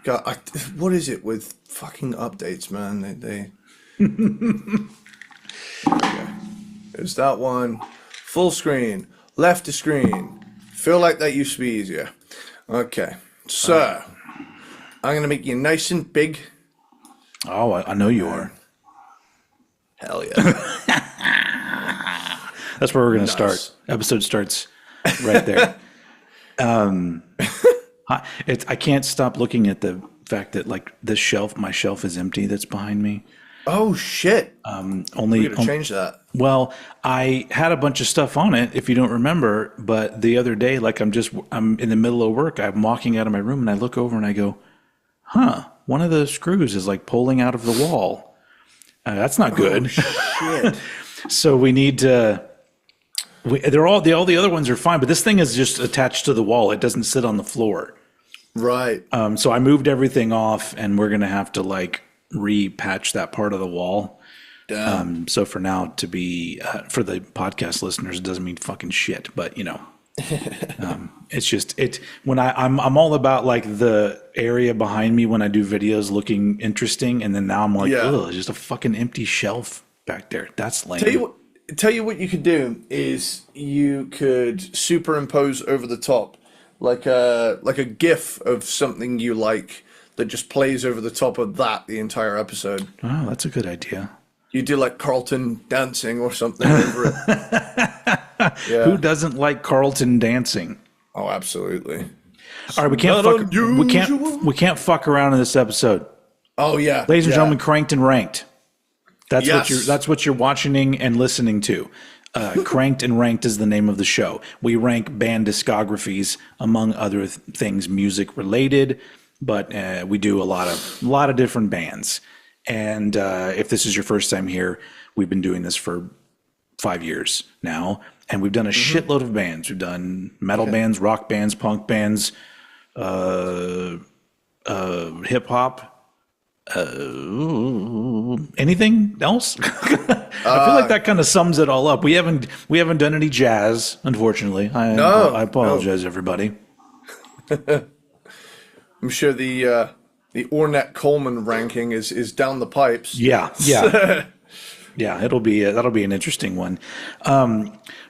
God, what is it with fucking updates, man? They okay. There's that one. Full screen, left to screen. Feel like that used to be easier. Okay, so I'm gonna make you nice and big. Oh, I know you are. Hell yeah. That's where we're gonna start. Episode starts right there. I can't stop looking at the fact that like this shelf, my shelf is empty. That's behind me. Oh shit. We gotta change that. Well, I had a bunch of stuff on it, if you don't remember, but the other day, like I'm in the middle of work, I'm walking out of my room and I look over and I go, one of the screws is like pulling out of the wall. That's not good. Oh, shit. So we need to, all the other ones are fine, but this thing is just attached to the wall. It doesn't sit on the floor. Right. So I moved everything off and we're going to have to like repatch that part of the wall. So for now to be, for the podcast listeners, it doesn't mean fucking shit, but you know, it's just, when I'm all about like the area behind me when I do videos looking interesting. And then now I'm like, oh, just a fucking empty shelf back there. That's lame. Tell you what you could do is you could superimpose over the top like a GIF of something you like that just plays over the top of that the entire episode. Oh, that's a good idea. You do like Carlton dancing or something over it. Yeah. Who doesn't like Carlton dancing? Oh, absolutely. All right, we can't fuck around in this episode. Oh yeah, ladies and gentlemen, cranked and ranked. That's what you're watching and listening to. Cranked and Ranked is the name of the show. We rank band discographies among other things music related, but we do a lot of different bands. And if this is your first time here, we've been doing this for 5 years now, and we've done a shitload of bands. We've done metal bands, rock bands, punk bands, hip hop. Anything else? I feel like that kind of sums it all up. We haven't done any jazz, unfortunately. I apologize, everybody. I'm sure the Ornette Coleman ranking is down the pipes. Yeah. Yeah, that'll be an interesting one.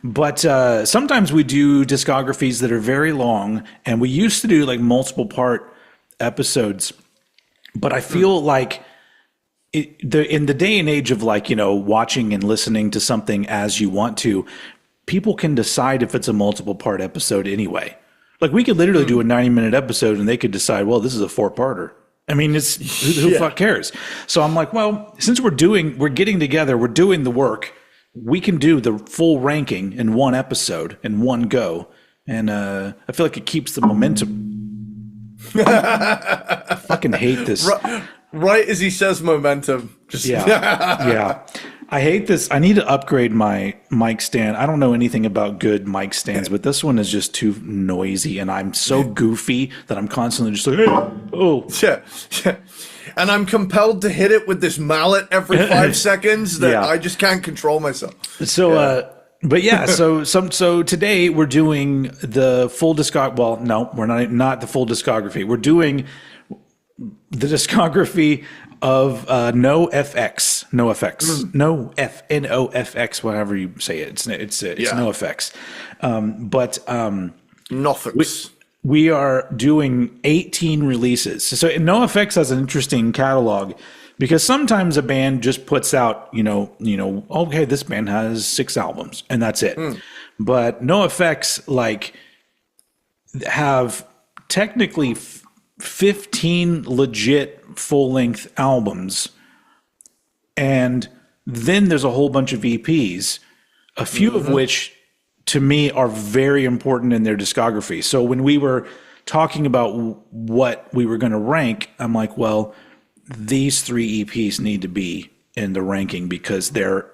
But sometimes we do discographies that are very long, and we used to do like multiple part episodes. But I feel like in the day and age of like, you know, watching and listening to something as you want to, people can decide if it's a multiple part episode anyway. Like we could literally do a 90-minute episode and they could decide, well, this is a 4-parter. I mean, who fuck cares? So I'm like, well, since we're getting together, we're doing the work, we can do the full ranking in one episode in one go. And I feel like it keeps the momentum. I fucking hate this. Right as he says momentum. Yeah. I hate this. I need to upgrade my mic stand. I don't know anything about good mic stands, but this one is just too noisy, and I'm so goofy that I'm constantly just like, Yeah. And I'm compelled to hit it with this mallet every 5 seconds that I just can't control myself. So, but yeah, so today we're doing the full discography. Well, no, we're not the full discography. We're doing the discography of NOFX, NOFX, whatever you say it. It's NOFX. But NOFX. We are doing 18 releases. So NOFX has an interesting catalog because sometimes a band just puts out, okay, this band has 6 albums and that's it. But NOFX like have technically 15 legit full-length albums, and then there's a whole bunch of EPs, a few of which to me are very important in their discography. So when we were talking about what we were going to rank, I'm like, well, these 3 EPs need to be in the ranking because they're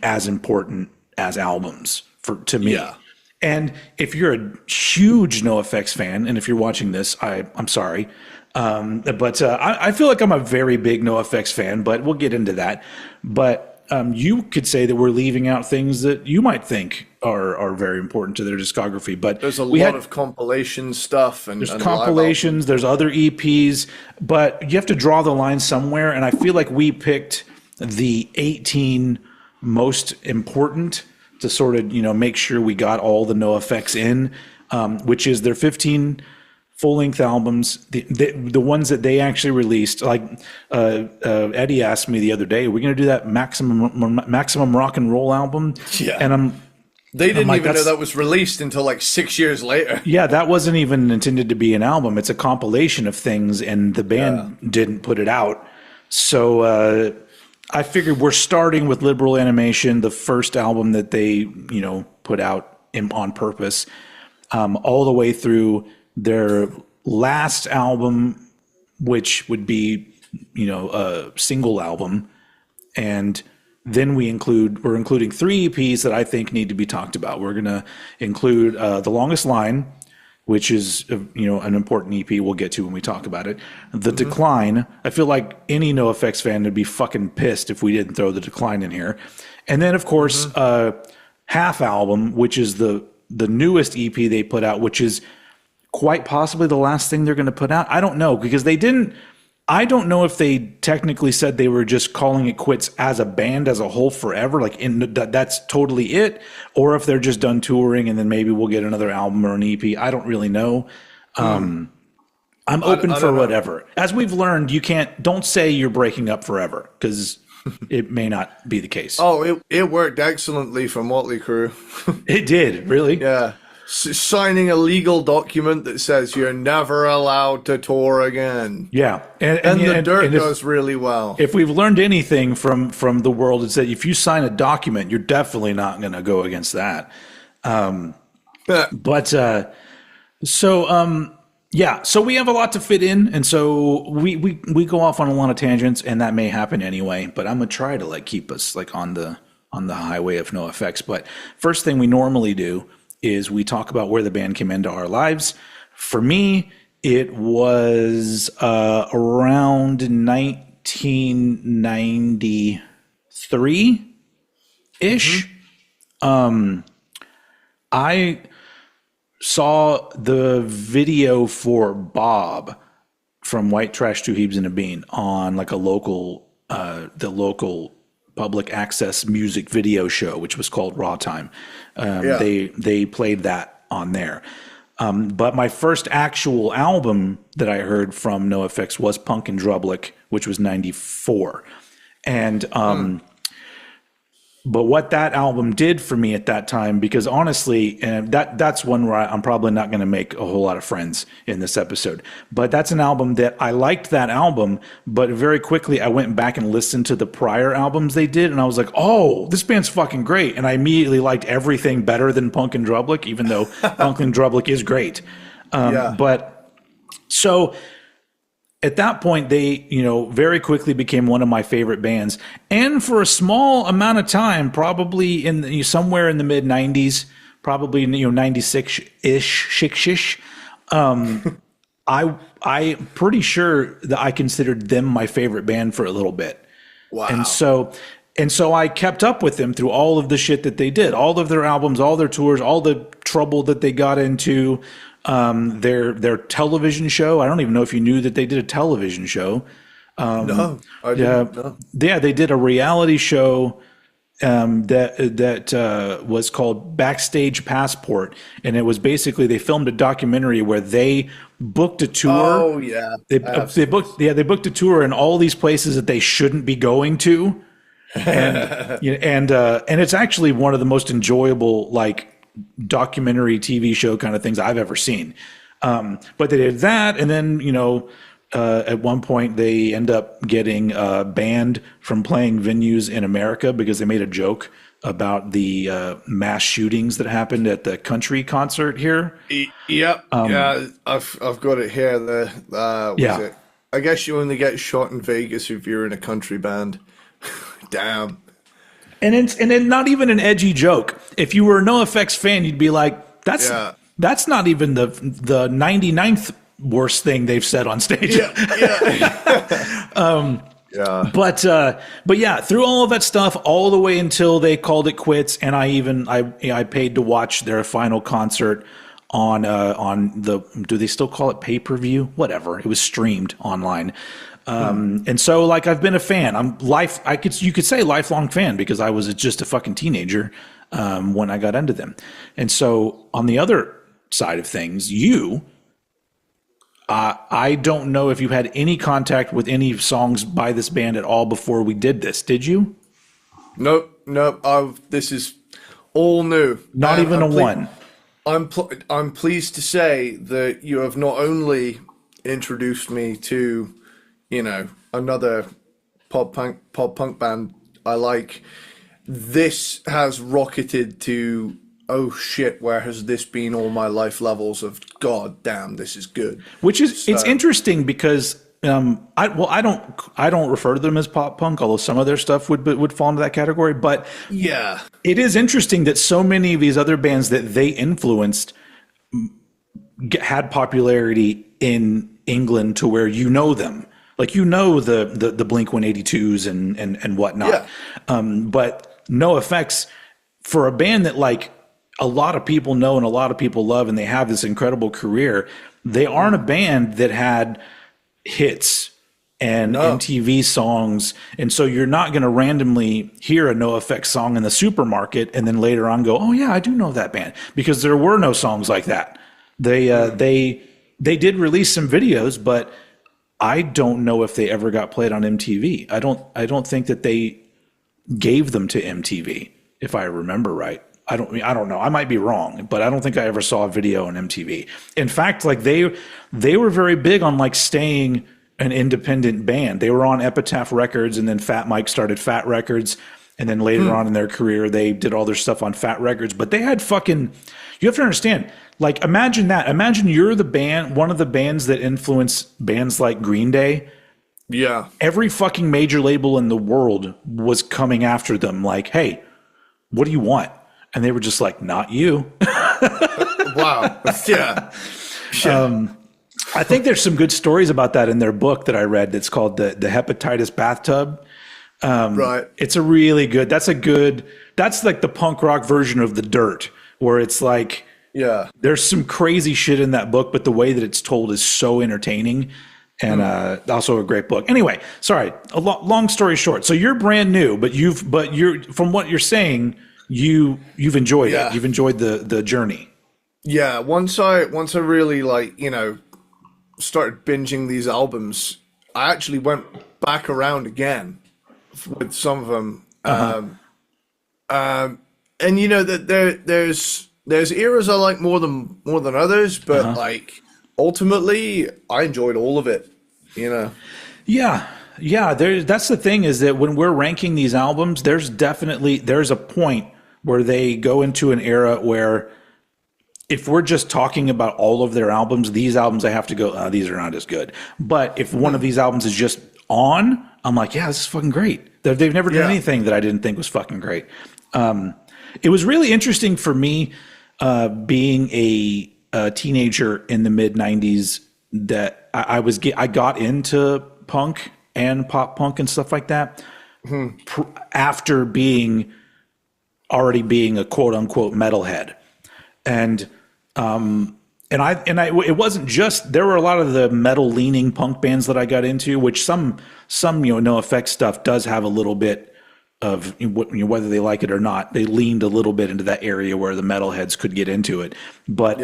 as important as albums to me. Yeah. And if you're a huge NOFX fan, and if you're watching this, I'm sorry. But I feel like I'm a very big NOFX fan, but we'll get into that. But you could say that we're leaving out things that you might think are very important to their discography. But there's a lot of compilation stuff and there's and compilations, there's other EPs, but you have to draw the line somewhere. And I feel like we picked the 18 most important to sort of, make sure we got all the NoFX in, which is their 15 full-length albums, the ones that they actually released. Like Eddie asked me the other day, "Are we going to do that maximum rock and roll album?" Yeah, and they didn't even know that was released until like 6 years later. Yeah, that wasn't even intended to be an album. It's a compilation of things, and the band didn't put it out. So I figured we're starting with Liberal Animation, the first album that they, put out on purpose, all the way through their last album, which would be, a single album. And then we're including 3 EPs that I think need to be talked about. We're going to include The Longest Line, which is, an important EP we'll get to when we talk about it. The Decline. I feel like any NoFX fan would be fucking pissed if we didn't throw The Decline in here. And then, of course, Half Album, which is the newest EP they put out, which is quite possibly the last thing they're going to put out. I don't know, because they didn't. I don't know if they technically said they were just calling it quits as a band as a whole forever, like that's totally it, or if they're just done touring and then maybe we'll get another album or an EP. I don't really know. I'm open for whatever. As we've learned, don't say you're breaking up forever, because it may not be the case. Oh, it worked excellently for Motley Crue. It did, really? Yeah. Signing a legal document that says you're never allowed to tour again. Yeah. And the Dirt does really well. If we've learned anything from the world, it's that if you sign a document, you're definitely not going to go against that. So we have a lot to fit in, and so we go off on a lot of tangents, and that may happen anyway, but I'm going to try to keep us on the highway of NoFX. But first thing we normally do is we talk about where the band came into our lives. For me, it was around 1993-ish. I saw the video for Bob from White Trash, Two Heebs and a Bean on the local public access music video show, which was called Raw Time. They played that on there. But my first actual album that I heard from NoFX was Punk and Drublic, which was 94. And but what that album did for me at that time, because honestly, that's one where I'm probably not going to make a whole lot of friends in this episode. But that's an album that I liked that album, but very quickly I went back and listened to the prior albums they did, and I was like, oh, this band's fucking great. And I immediately liked everything better than Punk and Drublic, even though Punk and Drublic is great. But so at that point, they, very quickly became one of my favorite bands. And for a small amount of time, probably somewhere in the mid 90s, probably, 96-ish, I'm pretty sure that I considered them my favorite band for a little bit. Wow. And so I kept up with them through all of the shit that they did, all of their albums, all their tours, all the trouble that they got into. Their television show. I don't even know if you knew that they did a television show. No, I didn't. No. Yeah, they did a reality show that was called Backstage Passport, and it was basically they filmed a documentary where they booked a tour. Oh yeah, they booked a tour in all these places that they shouldn't be going to, and and it's actually one of the most enjoyable documentary TV show kind of things I've ever seen. But they did that, and then at one point they end up getting banned from playing venues in America because they made a joke about the mass shootings that happened at the country concert here. Yep. I've got it here. It? I guess you only get shot in Vegas if you're in a country band. Damn. And Yeah. But yeah, through all of that stuff, all the way until they called it quits, and I paid to watch their final concert on the, do they still call it pay-per-view? Whatever, it was streamed online. And so like I've been a fan. You could say lifelong fan, because I was just a fucking teenager when I got into them. And so on the other side of things, I don't know if you had any contact with any songs by this band at all before we did this. Did you? Nope. This is all new. Not even one. I'm pleased to say that you have not only introduced me to, another pop punk band I like. This has rocketed to, oh shit, where has this been all my life levels of, god damn, this is good. Which is, it's interesting because I don't refer to them as pop punk, although some of their stuff would fall into that category. But yeah, it is interesting that so many of these other bands that they influenced had popularity in England to where them. Like, the Blink-182s and whatnot. Yeah. But NOFX, for a band that like a lot of people know and a lot of people love, and they have this incredible career, they aren't a band that had hits and MTV songs. And so you're not going to randomly hear a NOFX song in the supermarket and then later on go, oh yeah, I do know that band, because there were no songs like that. They did release some videos, but I don't know if they ever got played on MTV. I don't think that they gave them to MTV, if I remember right. I don't know. I might be wrong, but I don't think I ever saw a video on MTV. In fact, like they were very big on like staying an independent band. They were on Epitaph Records, and then Fat Mike started Fat Records, and then later on in their career they did all their stuff on Fat Records. But they had you have to understand, like, imagine that. Imagine you're the band, one of the bands that influenced bands like Green Day. Yeah. Every fucking major label in the world was coming after them like, hey, what do you want? And they were just like, not you. Wow. Yeah. I think there's some good stories about that in their book that I read that's called the Hepatitis Bathtub. Right. It's a really good, that's like the punk rock version of The Dirt, where it's like, yeah, there's some crazy shit in that book, but the way that it's told is so entertaining, and also a great book. Anyway, sorry, long story short. So you're brand new, but you're from what you're saying, you've enjoyed it. You've enjoyed the journey. Yeah. Once I really started binging these albums, I actually went back around again with some of them. And that there's eras I like more than others, but like ultimately I enjoyed all of it, Yeah. That's the thing, is that when we're ranking these albums, there's a point where they go into an era where if we're just talking about all of their albums, these albums I have to go, these are not as good. But if one of these albums is just on, I'm like, yeah, this is fucking great. They've never done anything that I didn't think was fucking great. It was really interesting for me, being a teenager in the mid 90s, that I got into punk and pop punk and stuff like that after already being a quote unquote metalhead. And it wasn't just, there were a lot of the metal leaning punk bands that I got into, which some NOFX stuff does have a little bit of, whether they like it or not, they leaned a little bit into that area where the metalheads could get into it. But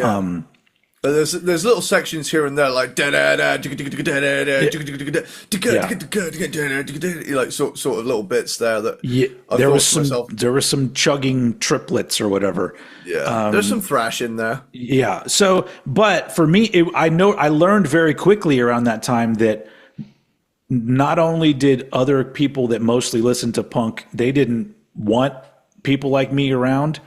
there's little sections here and there like like sort of little bits there that there was some chugging triplets or whatever. Yeah, there's some thrash in there. Yeah. So, but for me, I learned very quickly around that time that not only did other people that mostly listened to punk, they didn't want people like me around.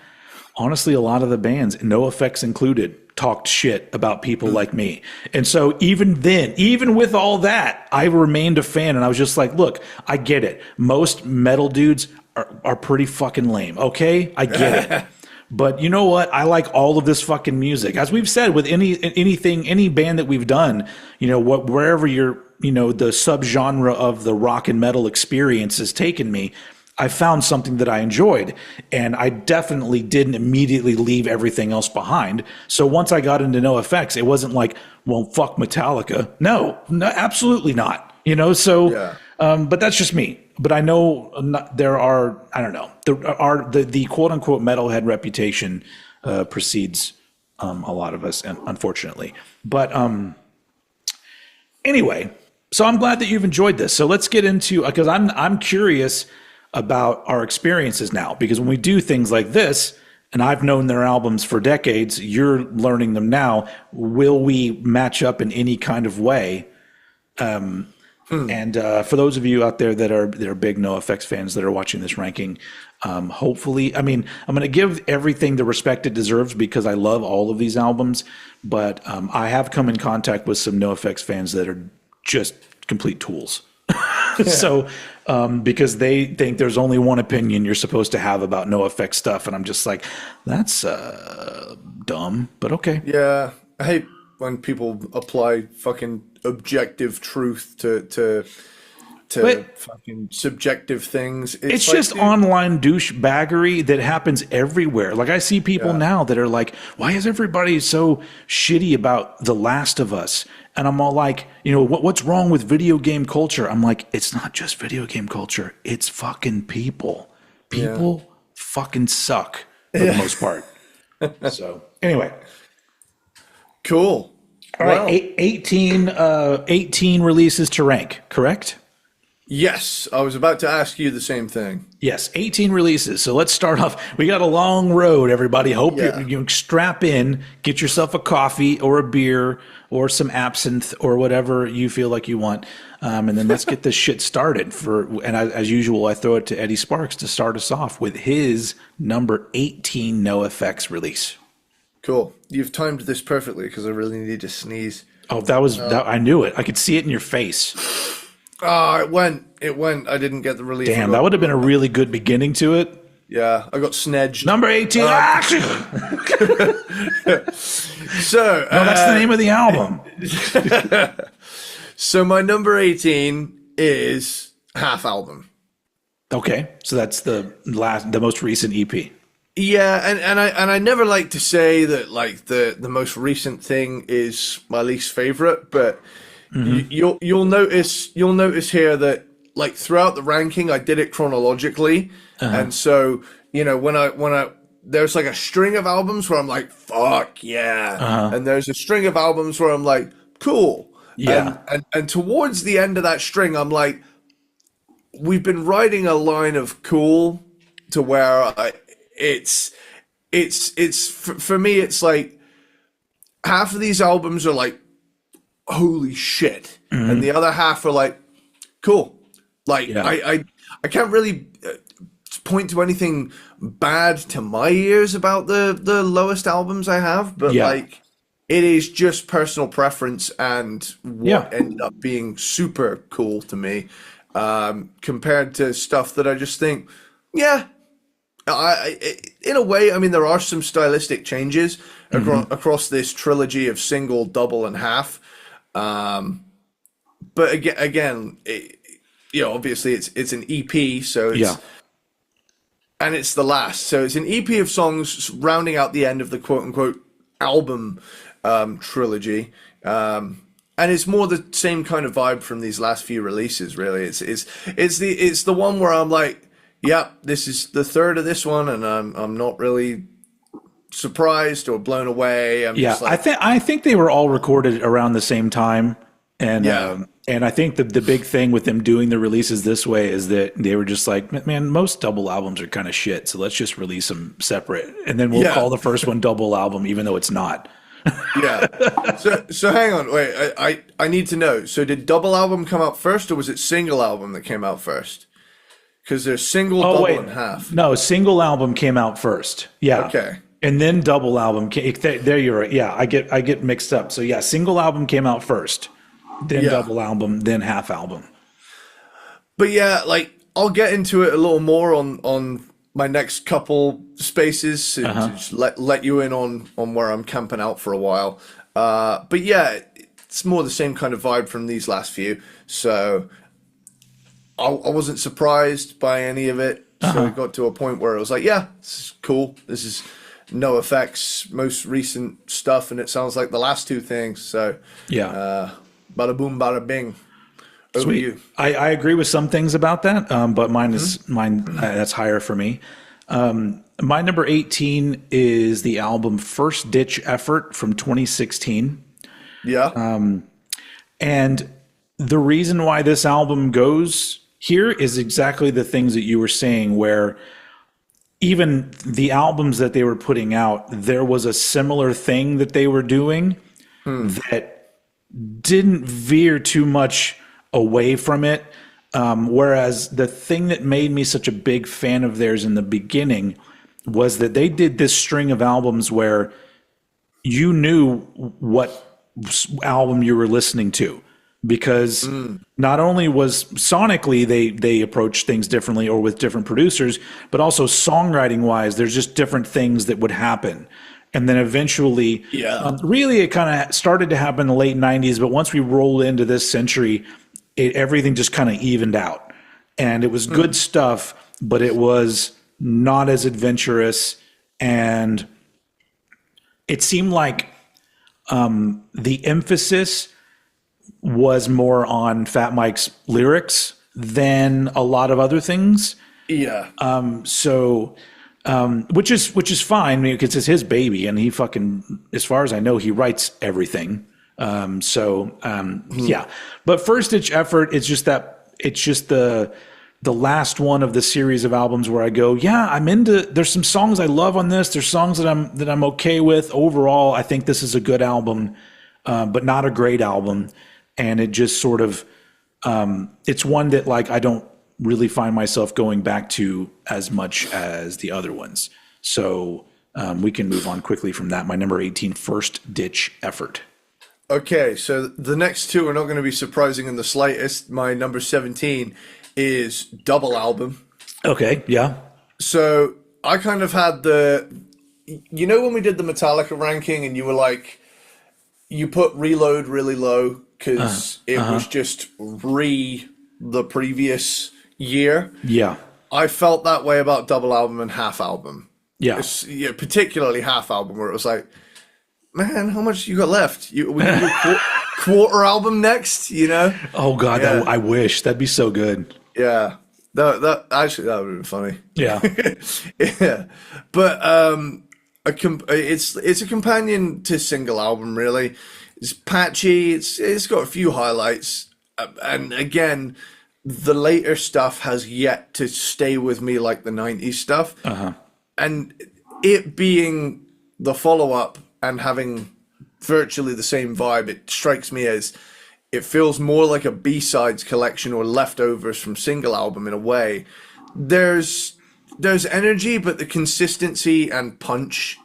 Honestly, a lot of the bands, NOFX included, talked shit about people like me. And so even then, even with all that, I remained a fan, and I was just like, look, I get it. Most metal dudes are pretty fucking lame. Okay? I get it. But you know what? I like all of this fucking music. As we've said with any band that we've done, wherever you're the subgenre of the rock and metal experience has taken me, I found something that I enjoyed, and I definitely didn't immediately leave everything else behind. So once I got into NoFX, it wasn't like, well, fuck Metallica. No, absolutely not. Yeah. But that's just me. But I know there are, I don't know, the quote unquote metalhead reputation precedes a lot of us, unfortunately. But anyway, so I'm glad that you've enjoyed this. So let's get into, because I'm curious about our experiences now, because when we do things like this, and I've known their albums for decades, you're learning them now. Will we match up in any kind of way? And for those of you out there that are big NoFX fans that are watching this ranking, hopefully, I'm going to give everything the respect it deserves because I love all of these albums. But I have come in contact with some NoFX fans that are just complete tools. So, because they think there's only one opinion you're supposed to have about NoFX stuff, and I'm just like, that's dumb, but okay. Yeah, I hate when people apply fucking objective truth to fucking subjective things. It's like, just dude, online douchebaggery that happens everywhere. Like I see people now that are like, why is everybody so shitty about The Last of Us? And I'm all like, what's wrong with video game culture? I'm like, it's not just video game culture. It's fucking people. People fucking suck for the most part. So anyway. Cool. All right, 18 releases to rank, correct? Yes, I was about to ask you the same thing. Yes, 18 releases. So let's start off. We got a long road, everybody. Hope you strap in, get yourself a coffee or a beer or some absinthe or whatever you feel like you want. And then let's get this shit started. And as usual, I throw it to Eddie Sparxx to start us off with his number 18 NoFX release. Cool. You've timed this perfectly because I really need to sneeze. Oh, that I knew it. I could see it in your face. It went. I didn't get the relief. Damn, that would have been a really good beginning to it. Yeah, I got snedged. Number 18. So no, that's the name of the album. So my number 18 is Half Album. Okay, so that's the most recent EP. Yeah, and I never like to say that like the most recent thing is my least favorite, but you'll notice here that like throughout the ranking I did it chronologically, and so when I there's like a string of albums where I'm like fuck yeah, and there's a string of albums where I'm like cool, yeah, and towards the end of that string I'm like we've been riding a line of cool to where it's for me it's like half of these albums are like holy shit, and the other half are like cool. Like I can't really point to anything bad to my ears about the lowest albums I have, but like it is just personal preference and what ended up being super cool to me, compared to stuff that I just think in a way, I mean, there are some stylistic changes across this trilogy of single, double, and half. But again, obviously it's an EP, so it's and it's the last, so it's an EP of songs rounding out the end of the quote unquote album trilogy. And it's more the same kind of vibe from these last few releases. Really, it's the one where I'm like, yep, this is the third of this one, and I'm not really surprised or blown away. I'm just like, I think they were all recorded around the same time, and I think the big thing with them doing the releases this way is that they were just like, man, most double albums are kind of shit, so let's just release them separate, and then we'll call the first one double album, even though it's not. So hang on, wait, I need to know. So did double album come out first, or was it single album that came out first? Because there's single, double, and half. No, single album came out first. Yeah. Okay. And then double album came. There you're right. Yeah, I get mixed up. So yeah, single album came out first, then double album, then half album. But yeah, like I'll get into it a little more on my next couple spaces to just let you in on where I'm camping out for a while. But yeah, it's more the same kind of vibe from these last few. So I wasn't surprised by any of it. So it got to a point where it was like, yeah, this is cool. This is NOFX most recent stuff, and it sounds like the last two things. So bada boom, bada bing. Over Sweet. to you. I agree with some things about that, but mine that's higher for me. My number 18 is the album First Ditch Effort from 2016. Yeah. And the reason why this album goes here is exactly the things that you were saying, where even the albums that they were putting out, there was a similar thing that they were doing that didn't veer too much away from it. Whereas the thing that made me such a big fan of theirs in the beginning was that they did this string of albums where you knew what album you were listening to, because not only was sonically they approached things differently or with different producers, but also songwriting wise, there's just different things that would happen. And then eventually, really it kind of started to happen in the late 90s, but once we rolled into this century, everything just kind of evened out. And it was good stuff, but it was not as adventurous, and it seemed like the emphasis was more on Fat Mike's lyrics than a lot of other things. Yeah. Which is fine, because it's his baby, and he fucking, as far as I know, he writes everything. Yeah. But First Ditch Effort, it's just the last one of the series of albums where I go, yeah, I'm into, there's some songs I love on this. There's songs that I'm okay with. Overall, I think this is a good album, but not a great album. And it just sort of, it's one that like, I don't really find myself going back to as much as the other ones. So, we can move on quickly from that. My number 18, First Ditch Effort. Okay, so the next two are not going to be surprising in the slightest. My number 17 is Double Album. Okay, yeah. So I kind of had when we did the Metallica ranking and you were like, you put Reload really low because it was just the previous year. Yeah. I felt that way about Double Album and Half Album. Yeah. Particularly Half Album, where it was like, man, how much you got left? We can do quarter album next, Oh God, I wish. That'd be so good. Yeah, that actually that would have been funny. Yeah, yeah, but it's a companion to single album. Really, it's patchy. It's got a few highlights, and again, the later stuff has yet to stay with me like the '90s stuff. And it being the follow up and having virtually the same vibe, it strikes me as it feels more like a B-sides collection or leftovers from single album in a way. There's energy, but the consistency and punch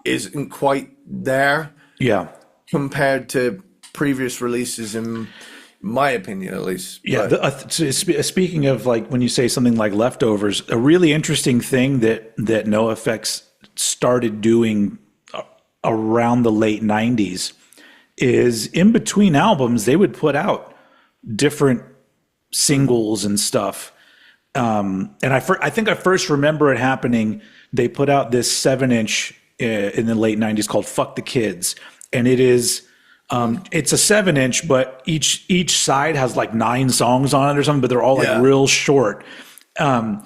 isn't quite there. Yeah. Compared to previous releases, in my opinion, at least. Yeah. Speaking of, like, when you say something like leftovers, a really interesting thing that NoFX started doing around the late 90s is in between albums, they would put out different singles and stuff. And I think I first remember it happening. They put out this 7-inch in the late 90s called Fuck the Kids. And it is, it's a 7-inch, but each side has like 9 songs on it or something, but they're all like real short. And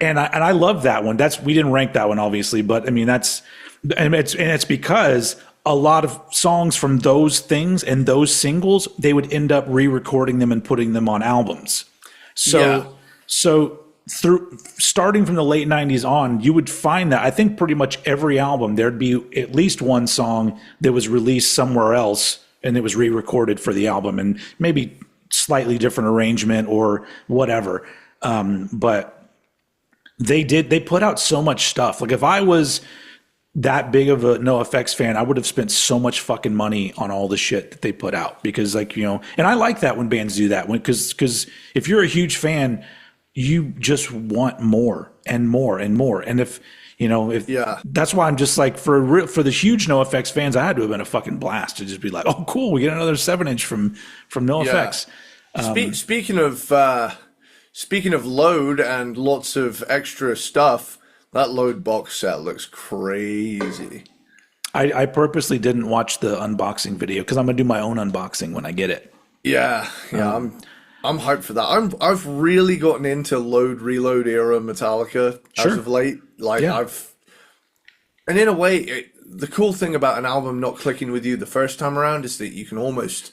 I love that one. We didn't rank that one, obviously, but I mean, it's because a lot of songs from those things and those singles, they would end up re-recording them and putting them on albums. So through starting from the late 90s on, you would find that I think pretty much every album, there'd be at least one song that was released somewhere else and it was re-recorded for the album, and maybe slightly different arrangement or whatever. But they put out so much stuff. Like if I was that big of a NoFX fan, I would have spent so much fucking money on all the shit that they put out, because and I like that when bands do that, because if you're a huge fan, you just want more and more and more. And if Yeah. that's why I'm just like, for the huge NoFX fans, I had to have been a fucking blast to just be like, oh cool, we get another 7-inch from NoFX. Speaking of load and lots of extra stuff, that load box set looks crazy. I purposely didn't watch the unboxing video because I'm gonna do my own unboxing when I get it. Yeah, I'm hyped for that. I've really gotten into load reload era Metallica Sure. as of late. Like Yeah. and in a way, the cool thing about an album not clicking with you the first time around is that you can almost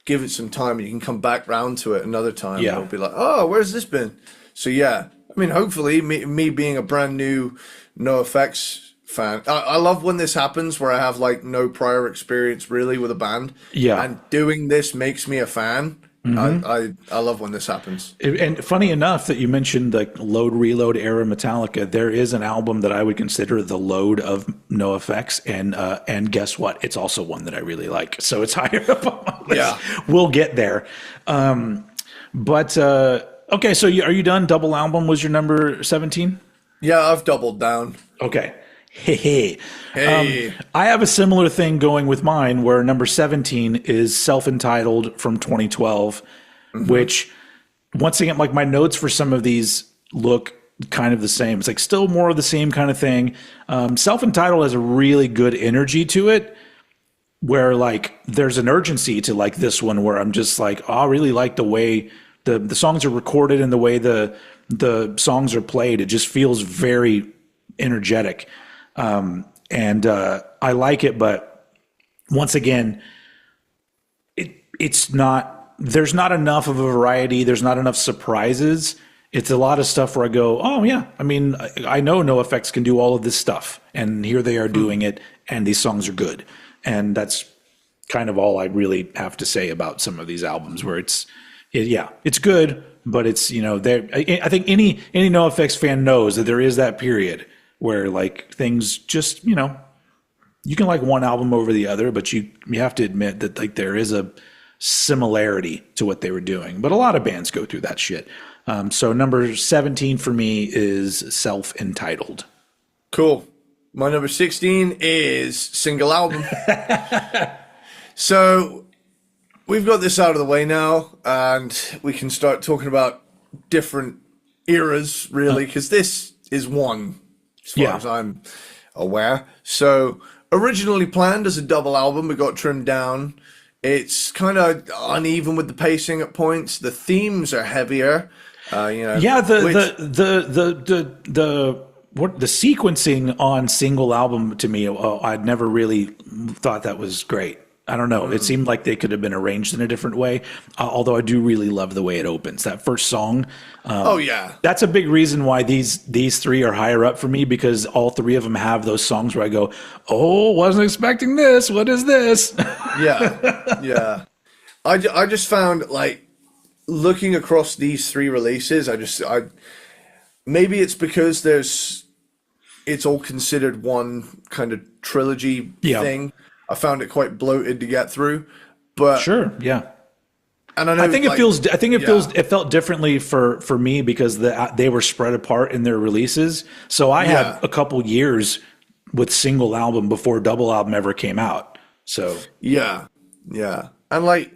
give it some time and you can come back round to it another time. Yeah. And it'll be like, oh, where's this been? So yeah, I mean, hopefully, me being a brand new NoFX fan, I love when this happens where I have like no prior experience really with a band. Yeah. And doing this makes me a fan. I love when this happens. And funny enough that you mentioned the load reload era Metallica, there is an album that I would consider the load of NoFX, and guess what? It's also one that I really like, so it's higher up on my list. Yeah. We'll get there. But okay, so are you done? Double album was your number 17? Yeah, I've doubled down. Okay. Hey. Hey. I have a similar thing going with mine where number 17 is self-entitled from 2012, which once again, like my notes for some of these look kind of the same. It's like still more of the same kind of thing. Self-entitled has a really good energy to it where like there's an urgency to like this one where I'm just like, oh, I really like the way the songs are recorded and the way the songs are played. It just feels very energetic. I like it, but once again, it's not, there's not enough of a variety. There's not enough surprises. It's a lot of stuff where I go, oh yeah, I mean, I know NoFX can do all of this stuff and here they are doing it and these songs are good. And that's kind of all I really have to say about some of these albums where it's good, but it's, I think any NoFX fan knows that there is that period where like things just, you can like one album over the other, but you have to admit that like there is a similarity to what they were doing. But a lot of bands go through that shit. So number 17 for me is Self-Entitled. Cool. My number 16 is single album. So we've got this out of the way now, and we can start talking about different eras, really, because this is one, as far as I'm aware. So originally planned as a double album, it got trimmed down. It's kind of uneven with the pacing at points. The themes are heavier. The sequencing on single album to me, I'd never really thought that was great. I don't know. It seemed like they could have been arranged in a different way. Although I do really love the way it opens. That first song. That's a big reason why these three are higher up for me, because all three of them have those songs where I go, oh, wasn't expecting this. What is this? Yeah. I just found like looking across these three releases, maybe it's because it's all considered one kind of trilogy thing. I found it quite bloated to get through, but sure, yeah. And I think it felt differently for me because they were spread apart in their releases. So I had a couple years with single album before double album ever came out. So yeah, and like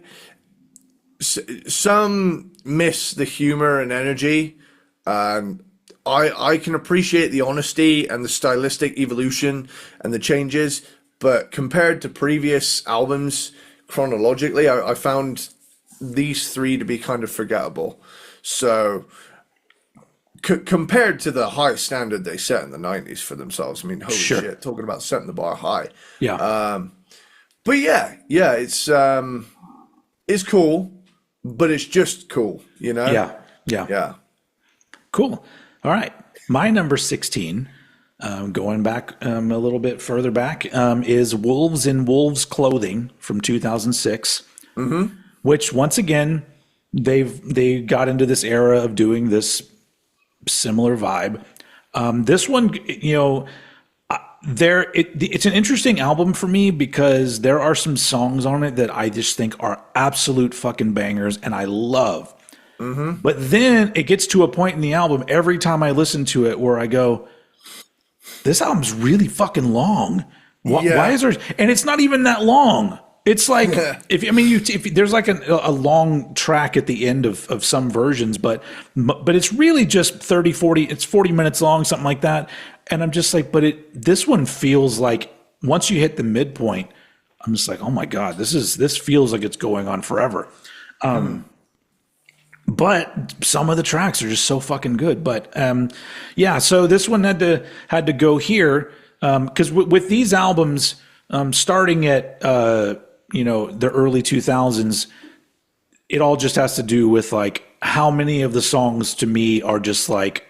some miss the humor and energy, and I can appreciate the honesty and the stylistic evolution and the changes. But compared to previous albums, chronologically, I found these three to be kind of forgettable. So, compared to the high standard they set in the 90s for themselves, I mean, holy shit, talking about setting the bar high. Yeah. But it's cool, but it's just cool, Yeah. Cool. All right. My number 16. Going back a little bit further back, is Wolves in Wolves Clothing from 2006, which once again they got into this era of doing this similar vibe. This one, it's an interesting album for me because there are some songs on it that I just think are absolute fucking bangers, and I love. But then it gets to a point in the album every time I listen to it where I go, this album's really fucking long. Why is there? And it's not even that long. It's like if there's like a long track at the end of some versions, but it's really just 30, 40. It's 40 minutes long, something like that. And I'm just like, this one feels like once you hit the midpoint, I'm just like, oh my god, this feels like it's going on forever. But some of the tracks are just so fucking good. But so this one had to go here because with these albums, starting at the early 2000s, it all just has to do with like how many of the songs to me are just like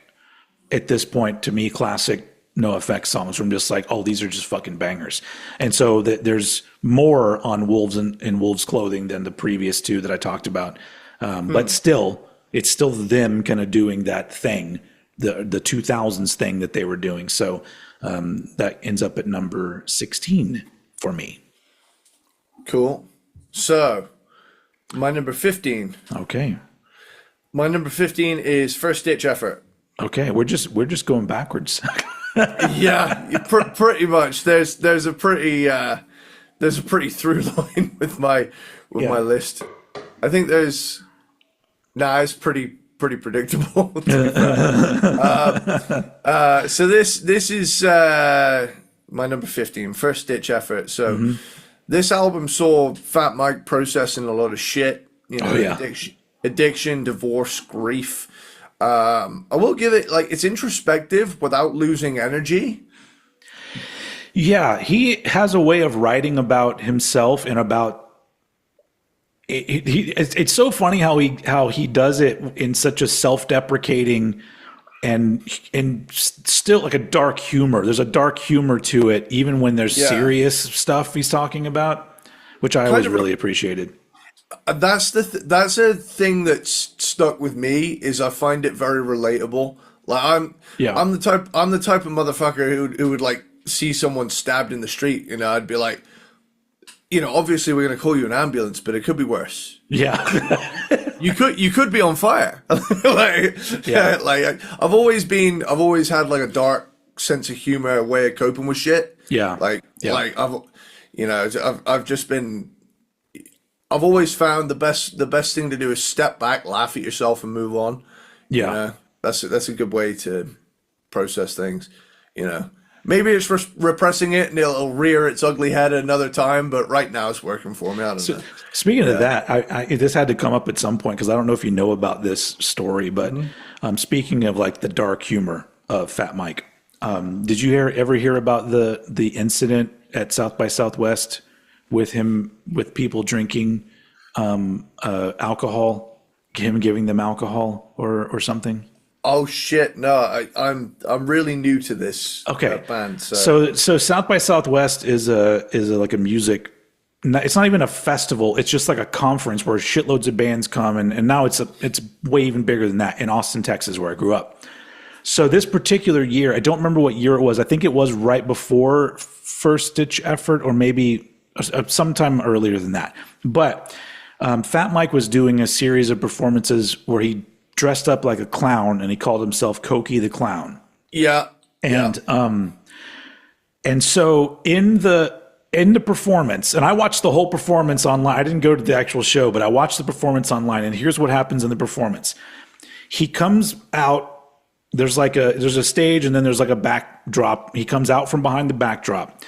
at this point to me classic NOFX songs. From just like, oh, these are just fucking bangers. And so there's more on Wolves in Wolves Clothing than the previous two that I talked about. But still, it's still them kind of doing that thing, the 2000s thing that they were doing. So that ends up at number 16 for me. Cool. So my number 15. Okay. My number 15 is First Ditch Effort. Okay, we're just going backwards. Pretty much. There's a pretty through line with my list. I think it's pretty predictable. To be fair. So this is my number 15, First Ditch Effort. So this album saw Fat Mike processing a lot of shit. Addiction, divorce, grief. I will give it it's introspective without losing energy. Yeah, he has a way of writing about himself and about it's so funny how he does it in such a self-deprecating and still like a dark humor. There's a dark humor to it, even when there's serious stuff he's talking about, which I always really appreciated. That's a thing that's stuck with me is I find it very relatable. Like I'm the type of motherfucker who would like see someone stabbed in the street, I'd be like, obviously we're gonna call you an ambulance, but it could be worse. Yeah. you could be on fire. I've always had like a dark sense of humor, a way of coping with shit. Yeah. I've always found the best thing to do is step back, laugh at yourself, and move on. Yeah, that's a good way to process things. Maybe it's repressing it and it'll rear its ugly head another time, but right now it's working for me. I don't know. Speaking of that, I this had to come up at some point because I don't know if you know about this story, but speaking of like the dark humor of Fat Mike, did you ever hear about the incident at South by Southwest with people drinking alcohol, him giving them alcohol or something? Oh shit! No, I'm really new to this band. So South by Southwest is like a music. It's not even a festival. It's just like a conference where shitloads of bands come, and now it's way even bigger than that in Austin, Texas, where I grew up. So this particular year, I don't remember what year it was. I think it was right before First Ditch Effort, or maybe sometime earlier than that. But Fat Mike was doing a series of performances where he dressed up like a clown and he called himself Cokie the Clown. Yeah. And so in the performance, and I watched the whole performance online. I didn't go to the actual show, but I watched the performance online, and here's what happens in the performance. He comes out, there's a stage, and then there's like a backdrop. He comes out from behind the backdrop.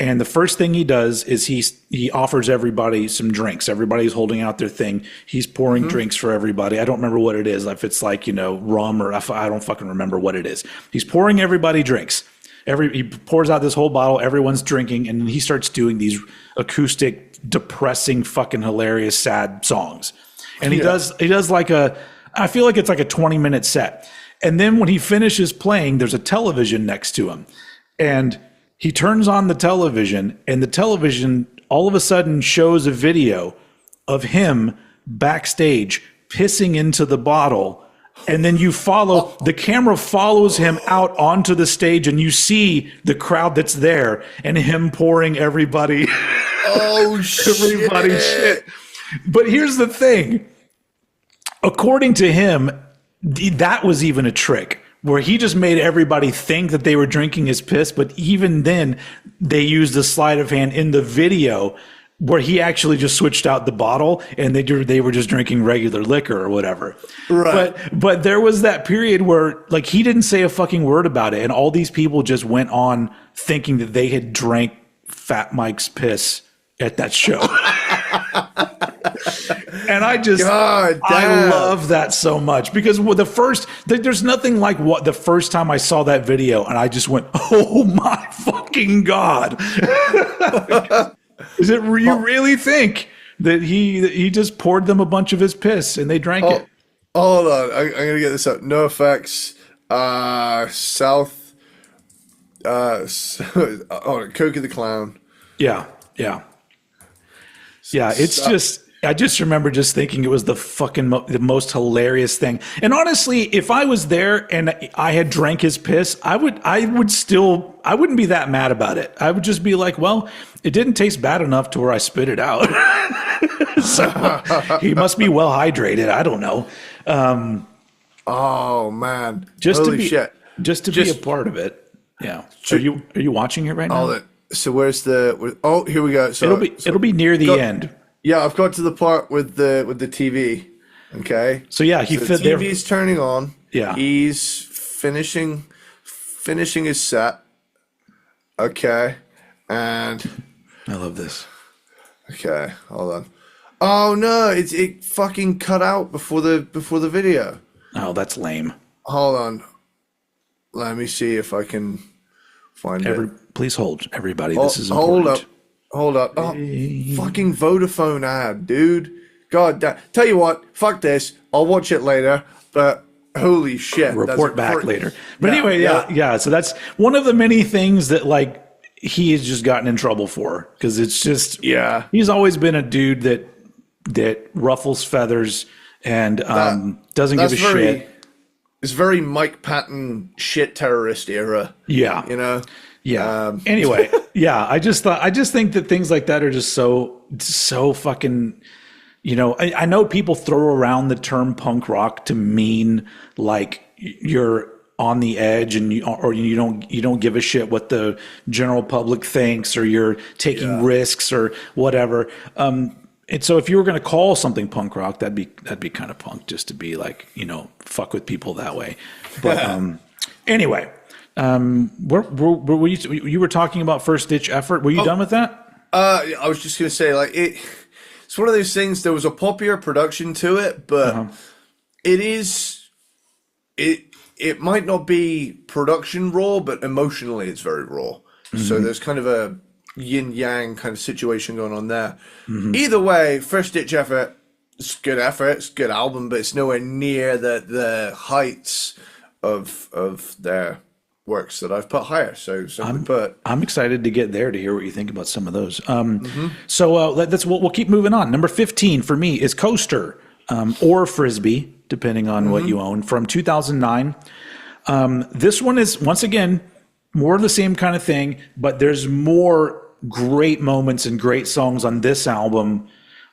And the first thing he does is he offers everybody some drinks. Everybody's holding out their thing. He's pouring drinks for everybody. I don't remember what it is. If it's like, rum or I don't fucking remember what it is. He's pouring everybody drinks. He pours out this whole bottle. Everyone's drinking. And then he starts doing these acoustic, depressing, fucking hilarious, sad songs. And he does like I feel like it's like a 20-minute set. And then when he finishes playing, there's a television next to him. And he turns on the television, and the television all of a sudden shows a video of him backstage pissing into the bottle. And then the camera follows him out onto the stage, and you see the crowd that's there and him pouring everybody. Oh, shit. Everybody shit. But here's the thing. according to him, that was even a trick where he just made everybody think that they were drinking his piss. But even then, they used the sleight of hand in the video where he actually just switched out the bottle and they were just drinking regular liquor or whatever. Right. But there was that period where like he didn't say a fucking word about it, and all these people just went on thinking that they had drank Fat Mike's piss at that show. And I love that so much because there's nothing like what the first time I saw that video and I just went, oh my fucking God. Is it, you really think that he just poured them a bunch of his piss and they drank it? Hold on. I'm going to get this up. NOFX, South, Cokie the Clown. Yeah. It's just, I just remember just thinking it was the fucking the most hilarious thing. And honestly, if I was there and I had drank his piss, I wouldn't be that mad about it. I would just be like, well, it didn't taste bad enough to where I spit it out. So he must be well hydrated. I don't know. Oh man. Holy shit. Just to be a part of it. Yeah. Are you watching it right now? So where's here we go. So it'll be near the end. Yeah, I've got to the part with the TV. Okay. So yeah, the TV's turning on. Yeah. He's finishing his set. Okay. And I love this. Okay, hold on. Oh no, it fucking cut out before the video. Oh, that's lame. Hold on. Let me see if I can find it. Please hold, everybody. This is important. Hold up. Oh, fucking Vodafone ad, dude. God damn. Tell you what, fuck this. I'll watch it later, but holy shit. Report back later. But anyway, yeah. So that's one of the many things that like he has just gotten in trouble for, because it's just, he's always been a dude that ruffles feathers and doesn't give a shit. It's very Mike Patton shit terrorist era. Yeah. You know? Yeah. Anyway, I just think that things like that are just so fucking, you know, I know people throw around the term punk rock to mean like you're on the edge and you don't give a shit what the general public thinks, or you're taking risks or whatever. And so if you were going to call something punk rock, that'd be kind of punk, just to be like, you know, fuck with people that way. But anyway. You were talking about First Ditch Effort. Were you done with that? I was just gonna say, like, it's one of those things. There was a popular production to it, but it might not be production raw, but emotionally it's very raw. Mm-hmm. So there's kind of a yin yang kind of situation going on there. Mm-hmm. Either way, First Ditch Effort, it's good effort, it's a good album, but it's nowhere near the heights of their works that I've put higher. So I'm excited to get there to hear what you think about some of those. So we'll keep moving on. Number 15 for me is Coaster, or Frisbee, depending on what you own, from 2009. This one is, once again, more of the same kind of thing, but there's more great moments and great songs on this album.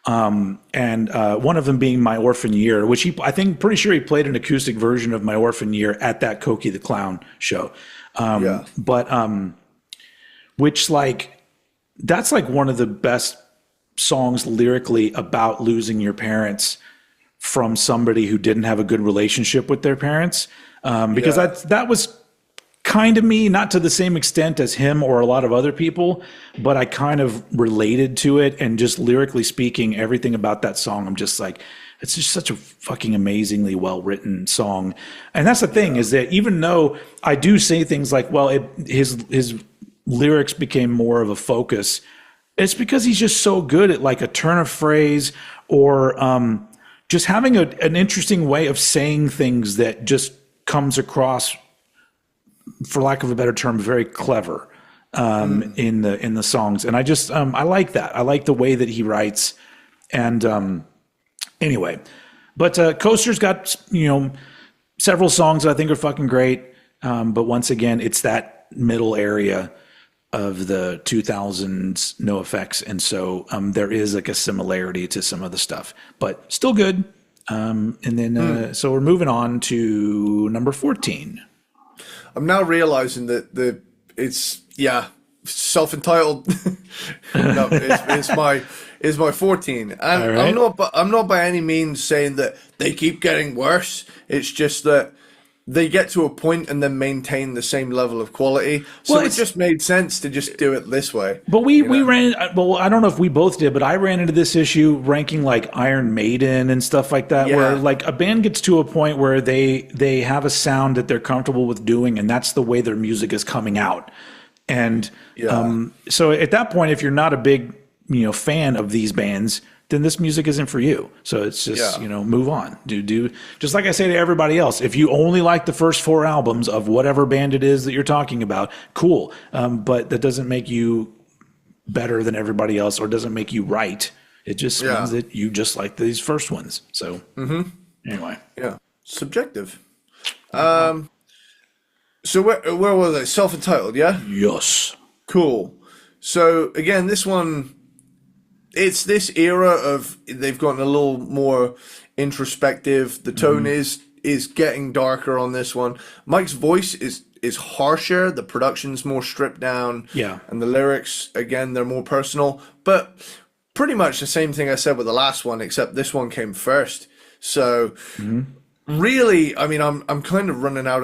And one of them being My Orphan Year, which pretty sure he played an acoustic version of My Orphan Year at that Cokie the Clown show. Which like, that's like one of the best songs lyrically about losing your parents from somebody who didn't have a good relationship with their parents. Because that was kind of me, not to the same extent as him or a lot of other people, but I kind of related to it. And just lyrically speaking, everything about that song, I'm just like, it's just such a fucking amazingly well-written song. And that's the thing, is that even though I do say things like, well, his lyrics became more of a focus, it's because he's just so good at like a turn of phrase, or just having an interesting way of saying things that just comes across, for lack of a better term, very clever in the songs. And I just I like that. I like the way that he writes. And anyway, but Coaster's got, you know, several songs that I think are fucking great. But once again, it's that middle area of the 2000s NOFX, and so there is like a similarity to some of the stuff, but still good. And then, so we're moving on to number 14. I'm now realizing that it's self-entitled. No, it's my 14, and right. I'm not by any means saying that they keep getting worse. It's just that they get to a point and then maintain the same level of quality. So Well, it just made sense to just do it this way. But we ran, well, I don't know if we both did, but I ran into this issue ranking like Iron Maiden and stuff like that, where like a band gets to a point where they have a sound that they're comfortable with doing, and that's the way their music is coming out. And so at that point, if you're not a big fan of these bands, then this music isn't for you. So it's just, move on. Do just like I say to everybody else, if you only like the first 4 albums of whatever band it is that you're talking about, cool. But that doesn't make you better than everybody else or doesn't make you right. It just means that you just like these first ones. So anyway. Yeah. Subjective. So where was I? Self-entitled, yeah? Yes. Cool. So again, this one, it's this era of they've gotten a little more introspective. The tone is getting darker on this one. Mike's voice is harsher. The production's more stripped down. Yeah. And the lyrics, again, they're more personal. But pretty much the same thing I said with the last one, except this one came first. So really, I mean, I'm kind of running out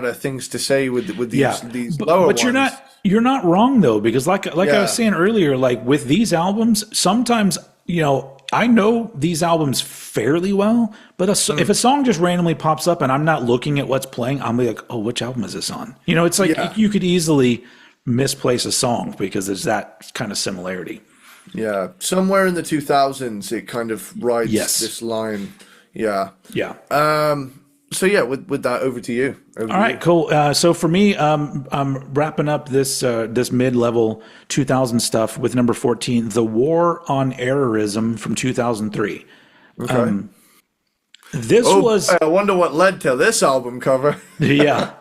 of things to say with these lower ones. But you're not wrong though, because like I was saying earlier, like with these albums, sometimes I know these albums fairly well, but if a song just randomly pops up and I'm not looking at what's playing, I'm like, oh, which album is this on? It's like you could easily misplace a song because there's that kind of similarity. Yeah, somewhere in the 2000s, it kind of rides this line. Yeah. Yeah. So yeah, with that, over to you. All right, cool. So for me, I'm wrapping up this mid-level 2000 stuff with number 14, "The War on Errorism" from 2003. Okay. I wonder what led to this album cover. Yeah.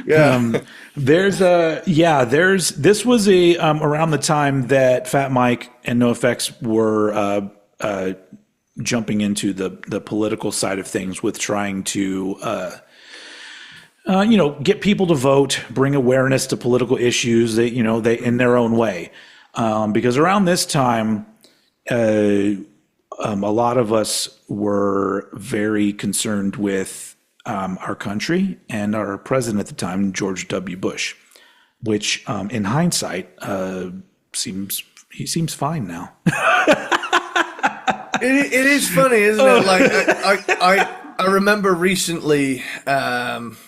Yeah. This was around the time that Fat Mike and NOFX were jumping into the political side of things with trying to get people to vote, bring awareness to political issues that they in their own way, because around this time a lot of us were very concerned with our country and our president at the time, George W. Bush, which in hindsight seems fine now. It is funny, isn't it? Like I remember recently. I've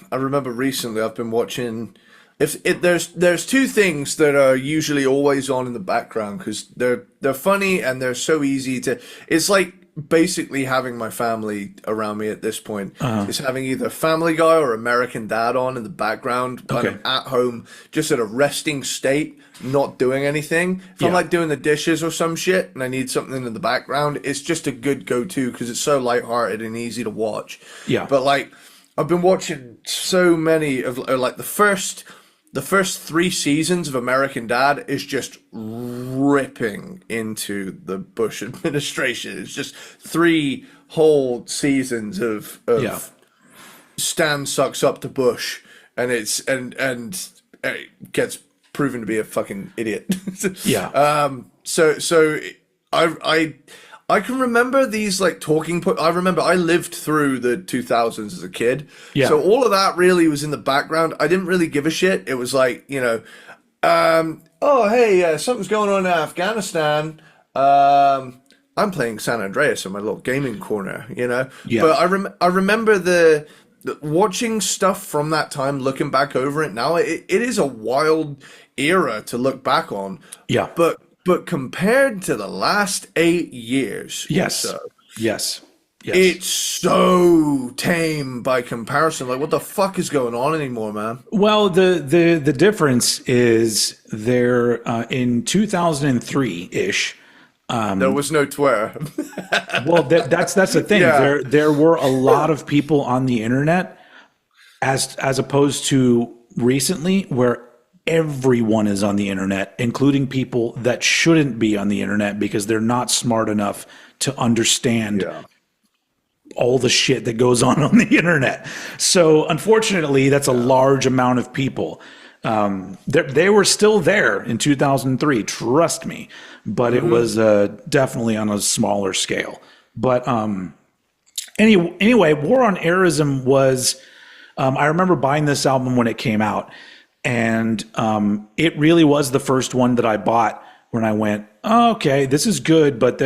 been watching. There's two things that are usually always on in the background because they're funny and they're so easy to. It's like basically having my family around me at this point. It's having either Family Guy or American Dad on in the background when I'm at home, just at a resting state, not doing anything. If I'm like doing the dishes or some shit and I need something in the background, it's just a good go-to because it's so lighthearted and easy to watch. Yeah. But like, I've been watching so many of like the first 3 seasons of American Dad is just ripping into the Bush administration. It's just 3 whole seasons of Stan sucks up to Bush, and it gets proven to be a fucking idiot. So I can remember these like talking points. I remember I lived through the 2000s as a kid. Yeah. So all of that really was in the background. I didn't really give a shit. It was like, oh, hey, something's going on in Afghanistan. I'm playing San Andreas in my little gaming corner, Yeah. But I remember the watching stuff from that time, looking back over it now, it is a wild era to look back on. Yeah. But compared to the last 8 years, yes, it's so tame by comparison. Like, what the fuck is going on anymore, man? Well, the difference is there in 2003-ish. There was no Twitter. Well, that's the thing. Yeah. There were a lot of people on the internet, as opposed to recently, where everyone is on the internet, including people that shouldn't be on the internet because they're not smart enough to understand all the shit that goes on the internet. So unfortunately, that's a large amount of people. They were still there in 2003, trust me, but it was definitely on a smaller scale. But anyway, War on Airism was, I remember buying this album when it came out, and it really was the first one that I bought when I went, oh, okay, this is good, but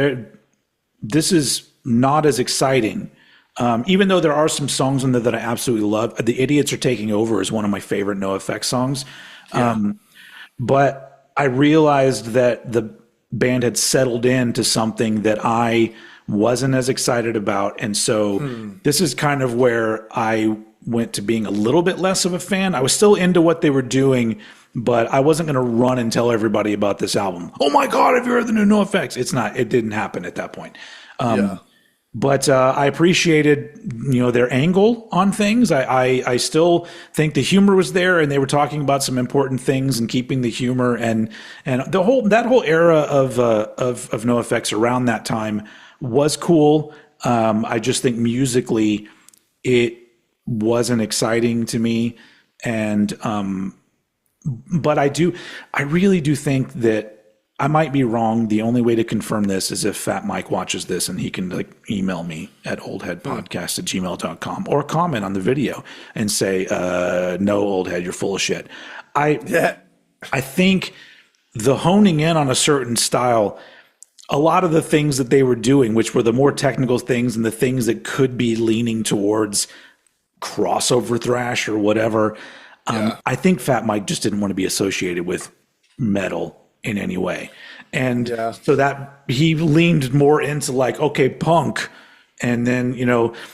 this is not as exciting. Even though there are some songs in there that I absolutely love. The Idiots Are Taking Over is one of my favorite NoFX songs. But I realized that the band had settled into something that I wasn't as excited about. And so this is kind of where I went to being a little bit less of a fan. I was still into what they were doing, but I wasn't going to run and tell everybody about this album. Oh my God, have you heard the new NoFX? It didn't happen at that point. But I appreciated, their angle on things. I still think the humor was there, and they were talking about some important things and keeping the humor and that whole era of NoFX around that time was cool. I just think musically it wasn't exciting to me, and but I really do think that. I might be wrong. The only way to confirm this is if Fat Mike watches this and he can email me at oldheadpodcast@gmail.com or comment on the video and say, no, Oldhead, you're full of shit. I think the honing in on a certain style, a lot of the things that they were doing, which were the more technical things and the things that could be leaning towards crossover thrash or whatever, I think Fat Mike just didn't want to be associated with metal in any way. And so that he leaned more into punk. And then,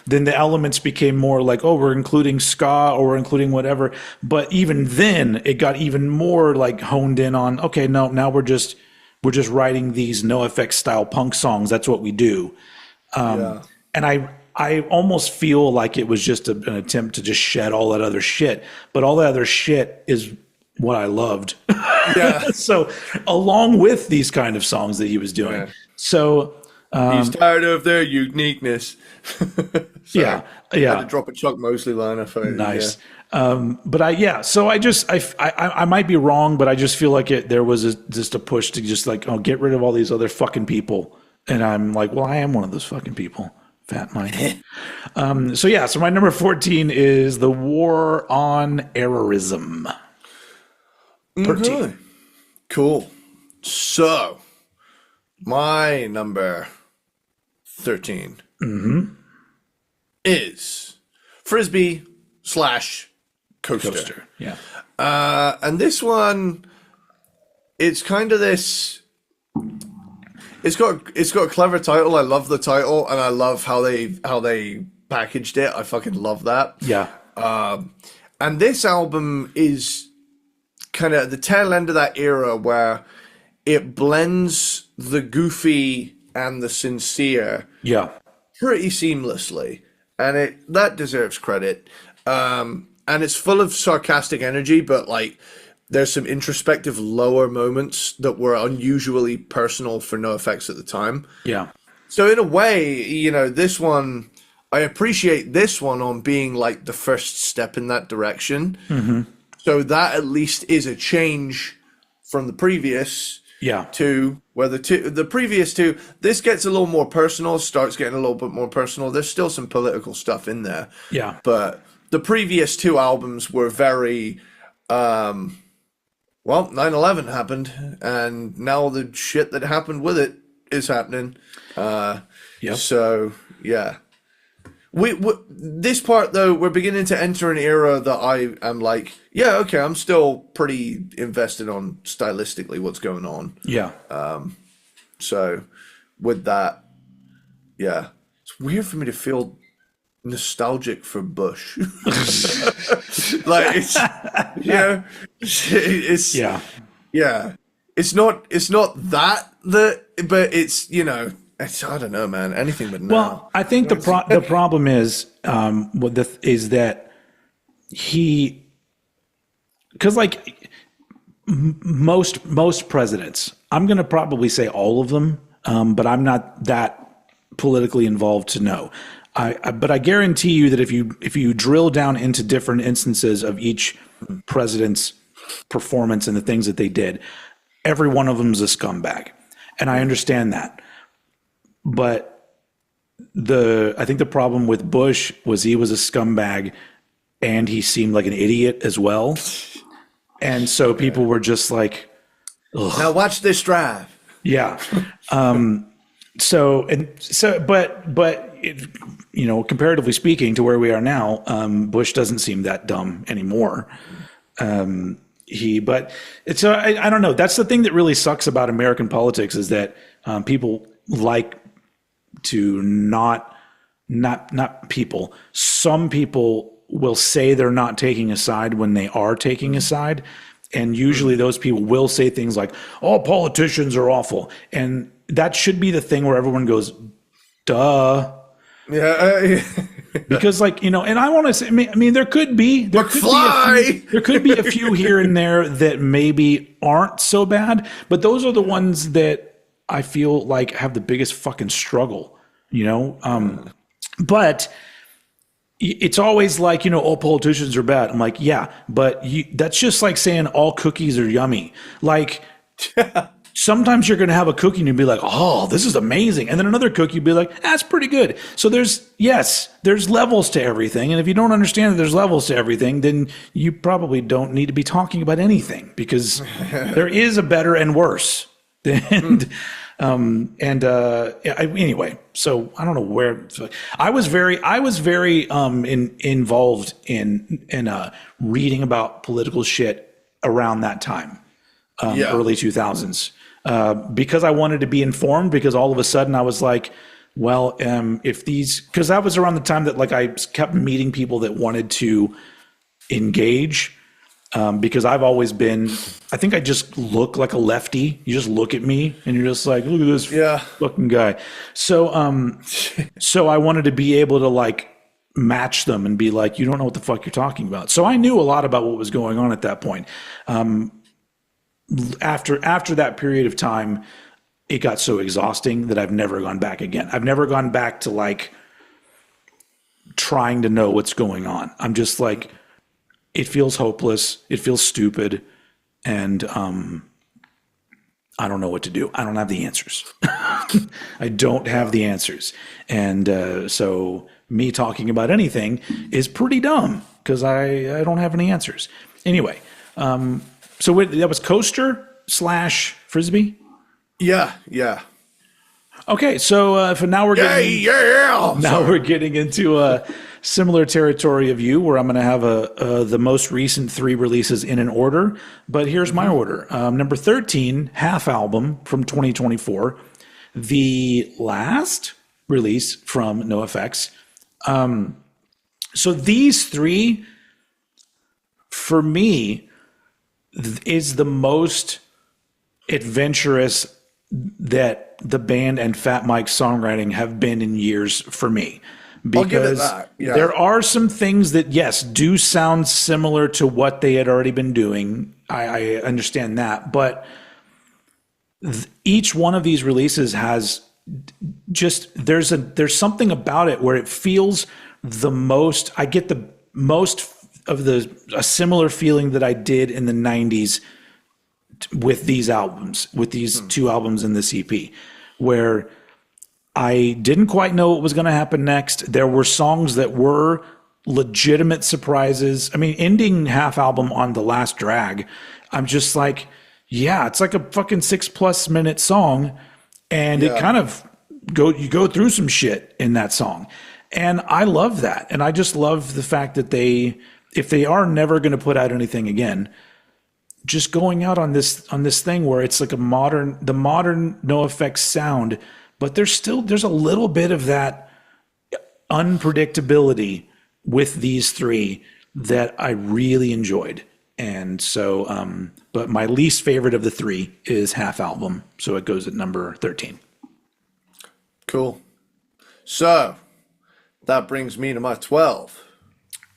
then the elements became more like, oh, we're including ska or we're including whatever. But even then it got even more honed in on, okay, no, now we're just writing these NoFX style punk songs. That's what we do. And I almost feel like it was just an attempt to just shed all that other shit, but all that other shit is what I loved. So along with these kind of songs that he was doing. So he's tired of their uniqueness. I had to drop a Chuck Mosley line. I thought nice. But I might be wrong, but I just feel like there was just a push to just get rid of all these other fucking people. And I'm like, well, I am one of those fucking people. Fat Mike. So my number 14 is The War on Airism. Okay. Cool. So, my number 13 is Frisbee / Coaster. Yeah. And this one, it's kind of this. It's got a clever title. I love the title, and I love how they packaged it. I fucking love that. Yeah. And this album is kind of the tail end of that era where it blends the goofy and the sincere pretty seamlessly, and that deserves credit. And it's full of sarcastic energy, but there's some introspective lower moments that were unusually personal for NoFX at the time. So in a way, this one, I appreciate this one on being the first step in that direction. So that at least is a change from the previous to where the previous two, this gets a little more personal, starts getting a little bit more personal. There's still some political stuff in there. But the previous two albums were very, 9/11 happened, and now the shit that happened with it is happening. So, yeah. This part, though, we're beginning to enter an era that I am I'm still pretty invested on stylistically what's going on. So with that, it's weird for me to feel nostalgic for Bush. It's it's not that, but it's I don't know, man. Anything but now. Well, I think the problem is is that because most presidents, I'm going to probably say all of them, but I'm not that politically involved to know. But I guarantee you that if you drill down into different instances of each president's performance and the things that they did, every one of them is a scumbag, and I understand that. But I think the problem with Bush was he was a scumbag, and he seemed like an idiot as well, and so people were just like, ugh. Now watch this drive. Yeah. But comparatively speaking to where we are now, Bush doesn't seem that dumb anymore. I don't know. That's the thing that really sucks about American politics is that people like to some people will say they're not taking a side when they are taking a side. And usually those people will say things like, "Oh, politicians are awful." And that should be the thing where everyone goes, "Duh." Yeah. Because and I want to say, I mean, there could be a few here and there that maybe aren't so bad, but those are the ones that I feel like have the biggest fucking struggle, but it's always like, all politicians are bad. I'm like, yeah, but that's just like saying all cookies are yummy. Like sometimes you're going to have a cookie and you'll be like, oh, this is amazing. And then another cookie you'll be like, that's pretty good. So there's levels to everything. And if you don't understand that there's levels to everything, then you probably don't need to be talking about anything because there is a better and worse. Anyway, so I don't know where I was very involved in reading about political shit around that time, early 2000s, because I wanted to be informed, because all of a sudden I was like, well, because that was around the time that I kept meeting people that wanted to engage. Because I've always been, I think I just look like a lefty. You just look at me and you're just like, look at this fucking guy. So, so I wanted to be able to match them and be like, you don't know what the fuck you're talking about. So I knew a lot about what was going on at that point. After that period of time, it got so exhausting that I've never gone back again. I've never gone back to trying to know what's going on. I'm just like, it feels hopeless. It feels stupid. And I don't know what to do. I don't have the answers. I don't have the answers. And so me talking about anything is pretty dumb because I don't have any answers. Anyway, so that was coaster / frisbee? Yeah. Okay, so for now we're getting into similar territory of you, where I'm going to have the most recent 3 releases in an order. But here's my order: number 13, half album from 2024, the last release from NOFX. So these 3, for me, is the most adventurous that the band and Fat Mike's songwriting have been in years for me. Because there are some things that, yes, do sound similar to what they had already been doing. I understand that. But each one of these releases has just, there's something about it where it feels the most, I get the most of a similar feeling that I did in the 90s with these albums, with these 2 albums in this EP, where I didn't quite know what was going to happen next. There were songs that were legitimate surprises. I mean, ending half album on The Last Drag, I'm just like, yeah, it's like a fucking 6+ minute song. And it kind of you go through some shit in that song. And I love that. And I just love the fact that if they are never going to put out anything again, just going out on this thing where it's like the modern NOFX sound, but there's a little bit of that unpredictability with these 3 that I really enjoyed. And so, but my least favorite of the 3 is half album. So it goes at number 13. Cool. So that brings me to my 12,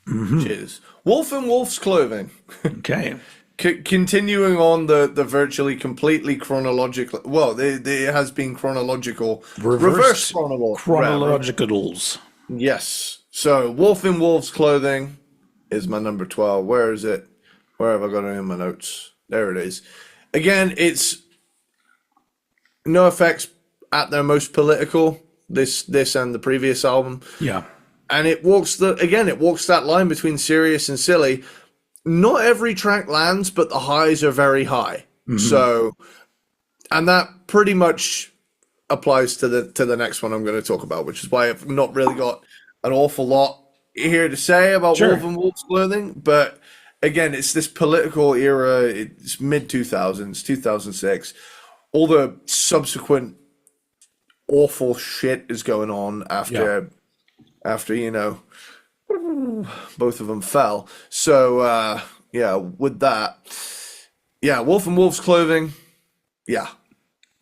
which is Wolf in Wolf's Clothing. Okay. Continuing on the virtually completely chronological, well, it has been chronological, reverse chronologicals. Yes. So, Wolf in Wolf's Clothing is my number 12. Where is it? Where have I got it in my notes? There it is. Again, it's NoFX at their most political, this and the previous album. Yeah. And it walks that line between serious and silly. Not every track lands, but the highs are very high. So, and that pretty much applies to the next one I'm going to talk about, which is why I've not really got an awful lot here to say about Sure. Wolf and Wolf's Clothing. But again, it's this political era. It's mid 2000s, 2006. All the subsequent awful shit is going on after both of them fell. So with that, Wolf and Wolf's Clothing,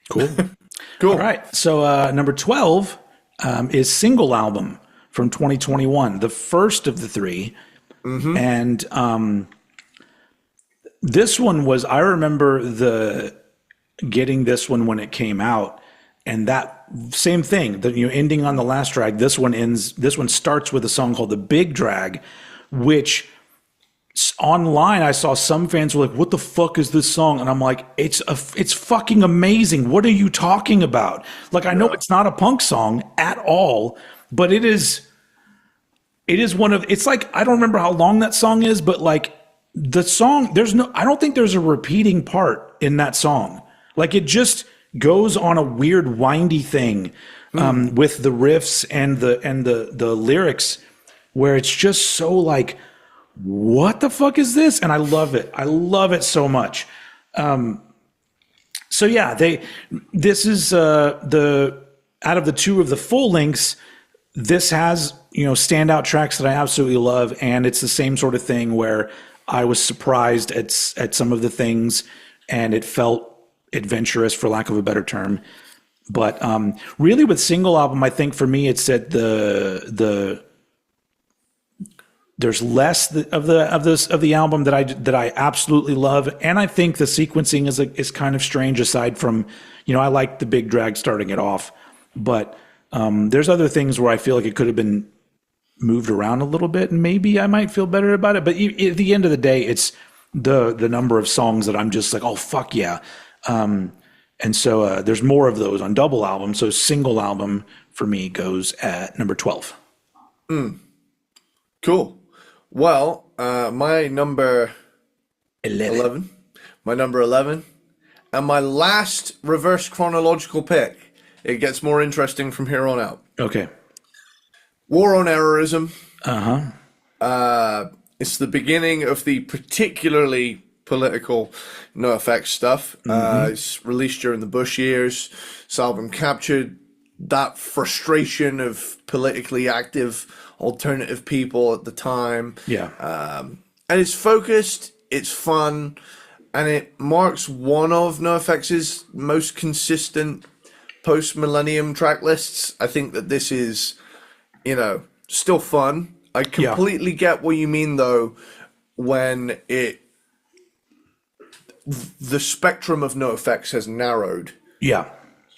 Cool. cool. All right. So number 12 is single album from 2021, the first of the three. And this one was, I remember getting this one when it came out, and that same thing, that ending on the last drag. This one starts with a song called The Big Drag, which online I saw some fans were like, what the fuck is this song? And I'm like, it's fucking amazing. What are you talking about? Like, I know it's not a punk song at all, but it is one of, it's like, I don't remember how long that song is, but like the song, I don't think there's a repeating part in that song. Like, it just goes on a weird windy thing with the riffs and the lyrics, where it's just so like, what the fuck is this? And I love it. I love it so much. So yeah, this is out of the two of the full lengths, this has, standout tracks that I absolutely love. And it's the same sort of thing where I was surprised at some of the things, and it felt adventurous, for lack of a better term. But really, with single album, I think for me, it's that there's less of the album that I absolutely love, and I think the sequencing is kind of strange. Aside from, I like the big drag starting it off, but there's other things where I feel like it could have been moved around a little bit, and maybe I might feel better about it. But at the end of the day, it's the number of songs that I'm just like, oh fuck yeah. And so there's more of those on double album. So single album for me goes at number 12. Cool. Well, my number 11. My number 11. And my last reverse chronological pick. It gets more interesting from here on out. Okay. War on Errorism. Uh-huh. It's the beginning of the particularly political NoFX stuff. It's released during the Bush years. This album captured that frustration of politically active alternative people at the time. Yeah. And it's focused, it's fun, and it marks one of NoFX's most consistent post-millennium track lists. I think that this is, still fun. I completely get what you mean, though, when the spectrum of NoFX has narrowed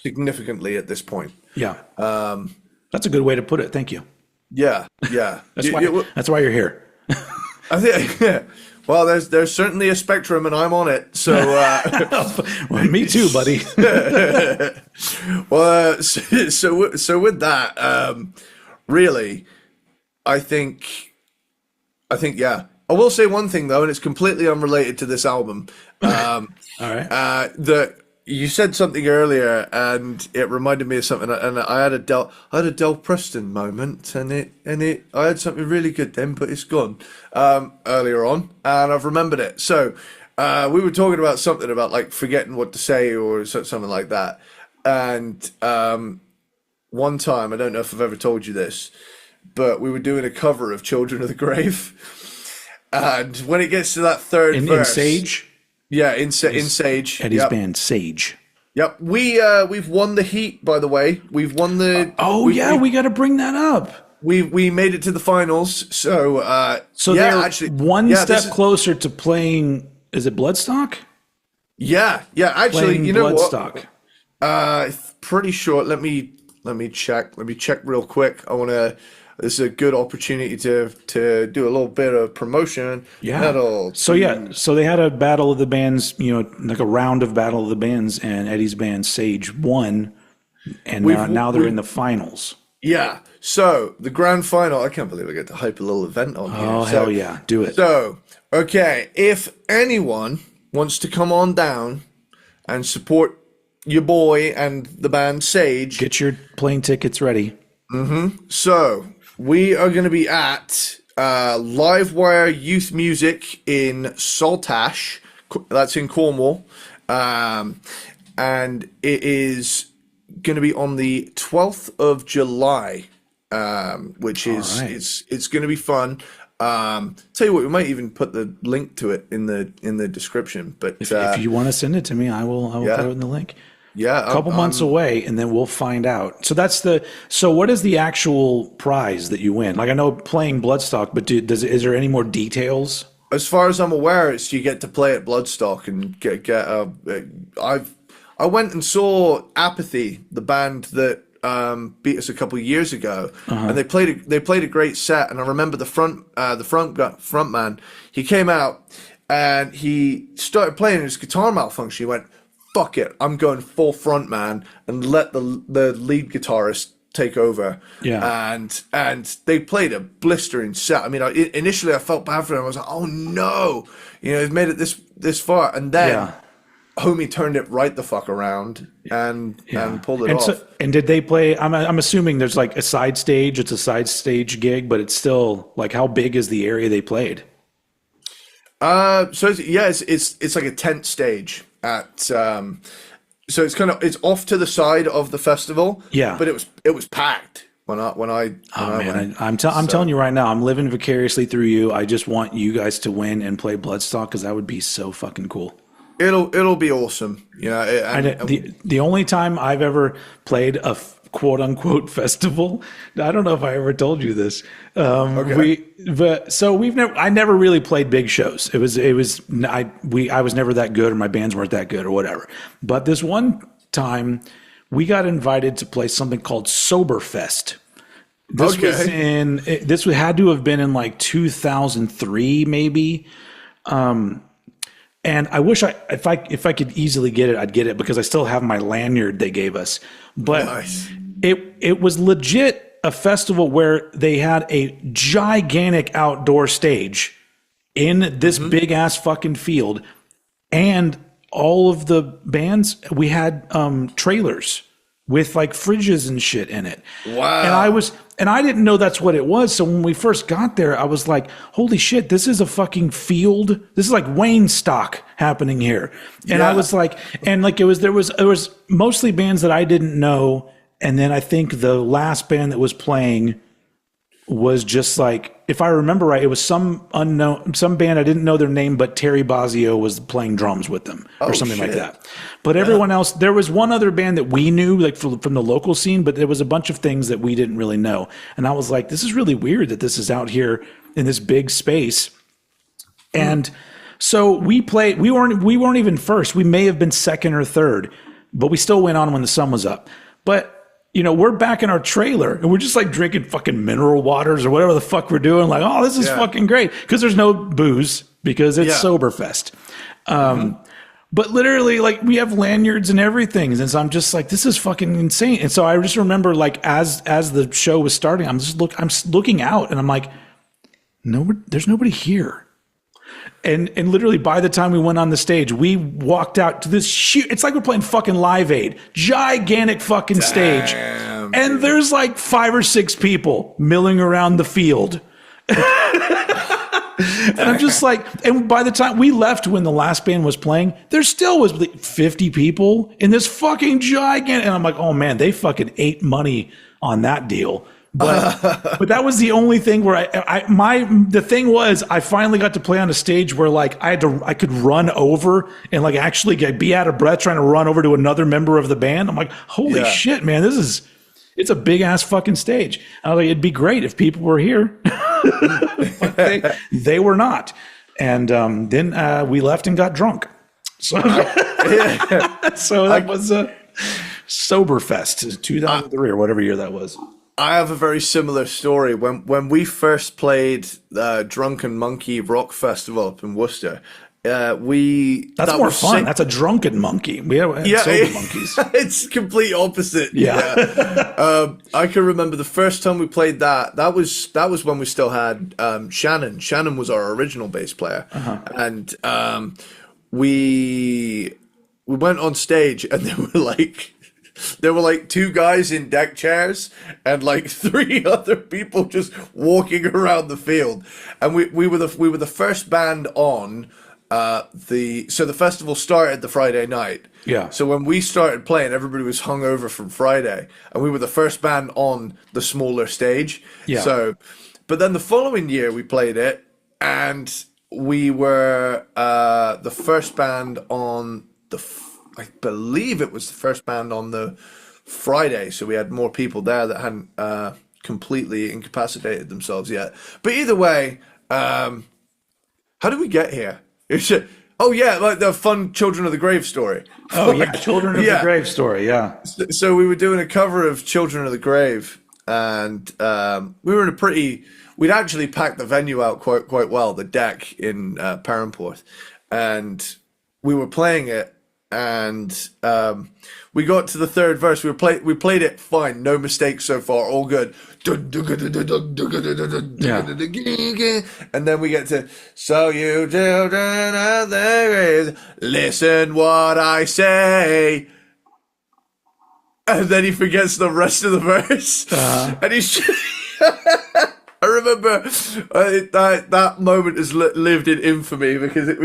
significantly at this point. Yeah. That's a good way to put it. Thank you. Yeah. That's why you're here. I think, well, there's certainly a spectrum, and I'm on it. So, well, me too, buddy. Well, so with that, really, I think, yeah. I will say one thing though, and it's completely unrelated to this album. All right. You said something earlier, and it reminded me of something. And I had a Del Preston moment, and I had something really good then, but it's gone earlier on, and I've remembered it. So we were talking about something about like forgetting what to say or something like that. And one time, I don't know if I've ever told you this, but we were doing a cover of Children of the Grave. And when it gets to that third verse, in Sage, in Sage, Eddie's band Sage. Yep, we've won the heat. By the way, we've won the. We got to bring that up. We made it to the finals. So they're actually one step closer to playing. Is it Bloodstock? Yeah. Actually, playing Bloodstock. What? Pretty sure. Let me check. Let me check real quick. I this is a good opportunity to do a little bit of promotion. Yeah. Metal. So they had a battle of the bands, like a round of battle of the bands, and Eddie's band Sage won, and now they're in the finals. Yeah. So the grand final, I can't believe I get to hype a little event on here. Oh, hell yeah. Do it. So, okay, if anyone wants to come on down and support your boy and the band Sage, get your plane tickets ready. So we are going to be at Livewire Youth Music in Saltash. That's in Cornwall. And it is going to be on the 12th of July, which is it's going to be fun. Tell you what, we might even put the link to it in the description. But if you want to send it to me, I will put it in the link. Yeah, a couple months away, and then we'll find out. So what is the actual prize that you win? Like, I know playing Bloodstock, but is there any more details? As far as I'm aware, it's you get to play at Bloodstock and I went and saw Apathy, the band that beat us a couple of years ago, and they played a great set. And I remember the front man. He came out and he started playing, his guitar malfunctioned. He went, "Fuck it, I'm going full front man and let the lead guitarist take over." Yeah. And they played a blistering set. I mean, initially I felt bad for them. I was like, "Oh no, they've made it this far," and then. Homie turned it right the fuck around and pulled it off. And did they play? I'm assuming there's like a side stage. It's a side stage gig, but it's still like, how big is the area they played? So it's like a tent stage at. So it's off to the side of the festival. Yeah, but it was packed when I went. I'm telling you right now, I'm living vicariously through you. I just want you guys to win and play Bloodstock, because that would be so fucking cool. It'll be awesome. The only time I've ever played a quote unquote festival, I don't know if I ever told you this. I never really played big shows. I was never that good, or my bands weren't that good, or whatever. But this one time we got invited to play something called Soberfest. This had to have been in like 2003, maybe. And I wish if I could easily get it, I'd get it, because I still have my lanyard they gave us. But nice. It was legit a festival where they had a gigantic outdoor stage in this big ass fucking field, and all of the bands, we had trailers with like fridges and shit in it. Wow. And I didn't know that's what it was. So when we first got there, I was like, holy shit, this is a fucking field. This is like Wayne stock happening here. And I was like, there was mostly bands that I didn't know. And then I think the last band that was playing was just like, if I remember right, it was some band, I didn't know their name, but Terry Bozzio was playing drums with them or something like that. But everyone else, there was one other band that we knew, like from the local scene, but there was a bunch of things that we didn't really know. And I was like, this is really weird that this is out here in this big space. And so we weren't even first. We may have been second or third, but we still went on when the sun was up. But we're back in our trailer and we're just like drinking fucking mineral waters or whatever the fuck we're doing. Like, oh, this is fucking great. Because there's no booze, because it's Soberfest. But literally, like, we have lanyards and everything. And so I'm just like, this is fucking insane. And so I just remember, like, as the show was starting, I'm looking out and I'm like, no, there's nobody here. And literally by the time we went on the stage, we walked out to this it's like we're playing fucking Live Aid, gigantic fucking stage. And there's like 5 or 6 people milling around the field. And I'm just like, and by the time we left, when the last band was playing, there still was 50 people in this fucking gigantic, and I'm like, oh man, they fucking ate money on that deal. But that was the only thing where the thing was, I finally got to play on a stage where like I could run over and like actually be out of breath trying to run over to another member of the band. I'm like, holy shit, man, it's a big ass fucking stage. I was like, it'd be great if people were here. They were not. And then we left and got drunk. So, so that was Soberfest 2003 or whatever year that was. I have a very similar story. When we first played Drunken Monkey Rock Festival up in Worcester, That's more fun. That's a drunken monkey. We have sober monkeys. It's complete opposite. Yeah. I can remember the first time we played that. That was when we still had Shannon. Shannon was our original bass player, and we went on stage, and there were like two guys in deck chairs and like three other people just walking around the field, and we were the first band on. The festival started the Friday night. Yeah. So when we started playing, everybody was hungover from Friday, and we were the first band on the smaller stage. Yeah. So, but then the following year we played it, and we were the first band on I believe it was the first band on the Friday. So we had more people there that hadn't completely incapacitated themselves yet. But either way, how did we get here? Oh yeah, like the fun Children of the Grave story. Oh yeah, Children of the Grave story. Yeah. So we were doing a cover of Children of the Grave, and we were in a pretty. We'd actually packed the venue out quite well, the deck in Perranporth, and we were playing it, and we got to the third verse. We played it fine, no mistakes so far, all good. Yeah. And then we get to, so you children of the grave, listen what I say. And then he forgets the rest of the verse. And he's I remember that moment has lived in infamy, because it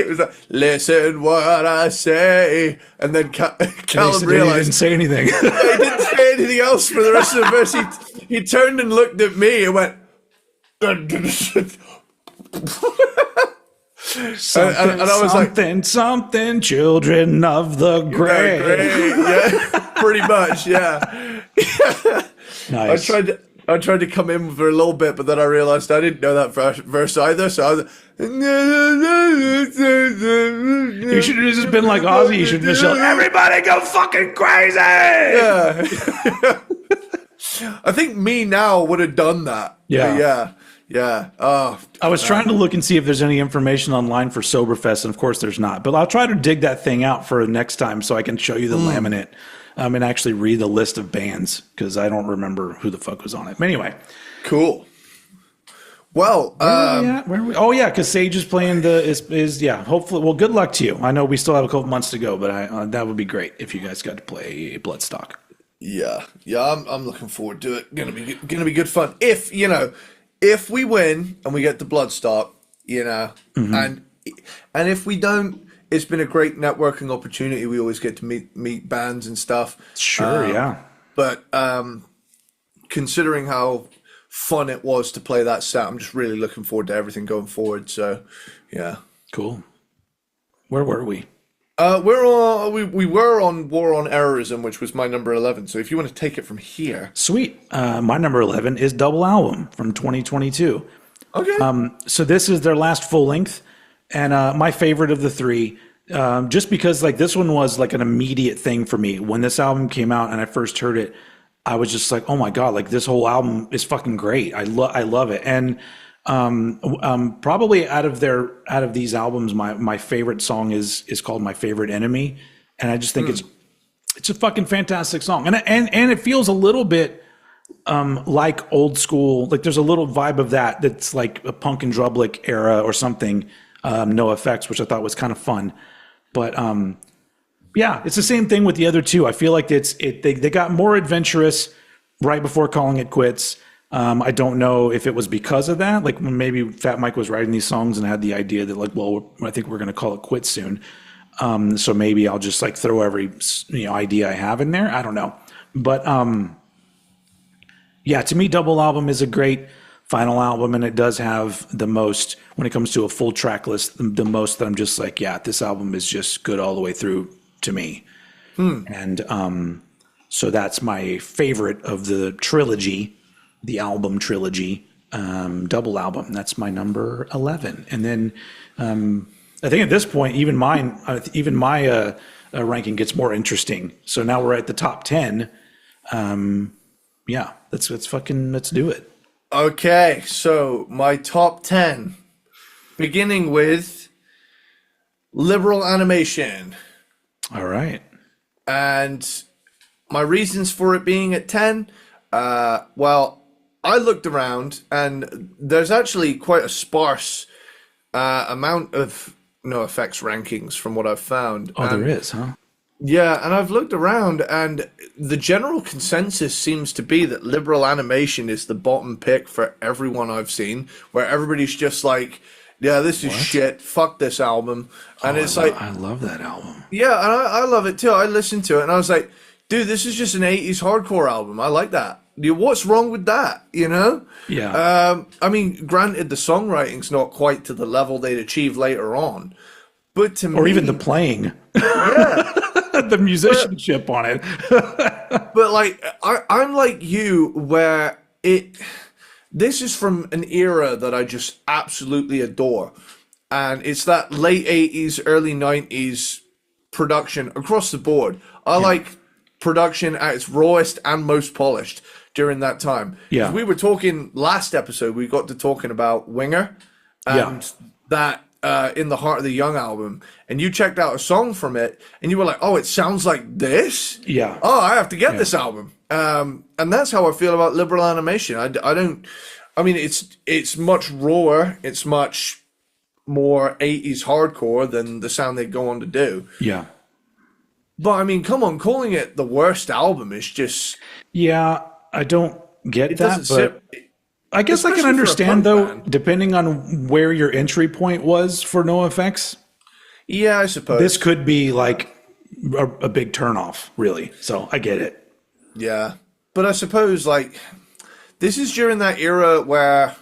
was like, listen what I say, and then Callum realised he didn't say anything. He didn't say anything else for the rest of the verse. He turned and looked at me and went, Something, and I was something, children of the grave. Yeah, pretty much, yeah. Nice. I tried to come in for a little bit, but then I realised I didn't know that verse either, so I was You should have just been like Ozzy. You should have yelled, everybody go fucking crazy! Yeah. I think me now would have done that. Yeah. Yeah. Oh, I was trying to look and see if there's any information online for Soberfest, and of course there's not. But I'll try to dig that thing out for next time so I can show you the laminate and actually read the list of bands, because I don't remember who the fuck was on it. But anyway. Cool. Well, where are we? Oh yeah, because Sage is playing hopefully. Well, good luck to you. I know we still have a couple months to go, but that would be great if you guys got to play Bloodstock. Yeah. I'm looking forward to it. Gonna be good fun. If we win and we get the Bloodstock, and if we don't, it's been a great networking opportunity. We always get to meet bands and stuff. Sure, yeah. But considering how fun it was to play that set, I'm just really looking forward to everything going forward. So, yeah. Cool. Where were we? We were on War on Errorism, which was my number 11. So if you want to take it from here. Sweet. My number 11 is Double Album from 2022. Okay. So this is their last full length, and my favorite of the three, just because like this one was like an immediate thing for me. When this album came out and I first heard it, I was just like, oh my God, like this whole album is fucking great. I love it. And probably out of these albums, my favorite song is called My Favorite Enemy. And I just think it's a fucking fantastic song. And it feels a little bit like old school, like there's a little vibe of that's like a Punk and Drublick era or something, NOFX, which I thought was kind of fun. But yeah, it's the same thing with the other two. I feel like they got more adventurous right before calling it quits. I don't know if it was because of that, like when maybe Fat Mike was writing these songs and had the idea that like, well, I think we're going to call it quits soon. So maybe I'll just like throw every idea I have in there. I don't know. But yeah, to me, Double Album is a great final album, and it does have the most, when it comes to a full track list, the most that I'm just like, yeah, this album is just good all the way through to me. And so that's my favorite of the trilogy, the album trilogy, Double Album. That's my number 11. And then I think at this point, even my ranking gets more interesting. So now we're at the top 10. Yeah, let's do it. Okay, so my top 10, beginning with liberal animation. All right. And my reasons for it being at 10, well, I looked around and there's actually quite a sparse amount of NoFX rankings from what I've found. Oh, there is, huh? Yeah, and I've looked around, and the general consensus seems to be that liberal animation is the bottom pick for everyone I've seen, where everybody's just like, yeah, this is shit, fuck this album. And it's I love that album. yeah, and I love it too. I listened to it, and I was like, dude, this is just an 80s hardcore album. I like that. What's wrong with that, you know? Yeah. I mean, granted, the songwriting's not quite to the level they'd achieve later on, but to me... Or even the playing. Yeah. The musicianship on it. But like I'm like you, where this is from an era that I just absolutely adore, and it's that late 80s, early 90s production across the board. I like production at its rawest and most polished during that time. Yeah. We were talking last episode, we got to talking about Winger and that In the Heart of the Young album, and you checked out a song from it and you were like, oh, it sounds like this. Yeah. Oh, I have to get this album. And that's how I feel about liberal animation. I mean, it's much rawer, it's much more 80s hardcore than the sound they go on to do. Yeah. But I mean, come on, calling it the worst album is just... Yeah, I don't get It that, doesn't but sit... I guess I can especially for a understand, punk though, band. depending on where your entry point was for NoFX. Yeah, I suppose. This could be like a big turnoff, really. So I get it. Yeah. But I suppose, like, this is during that era where,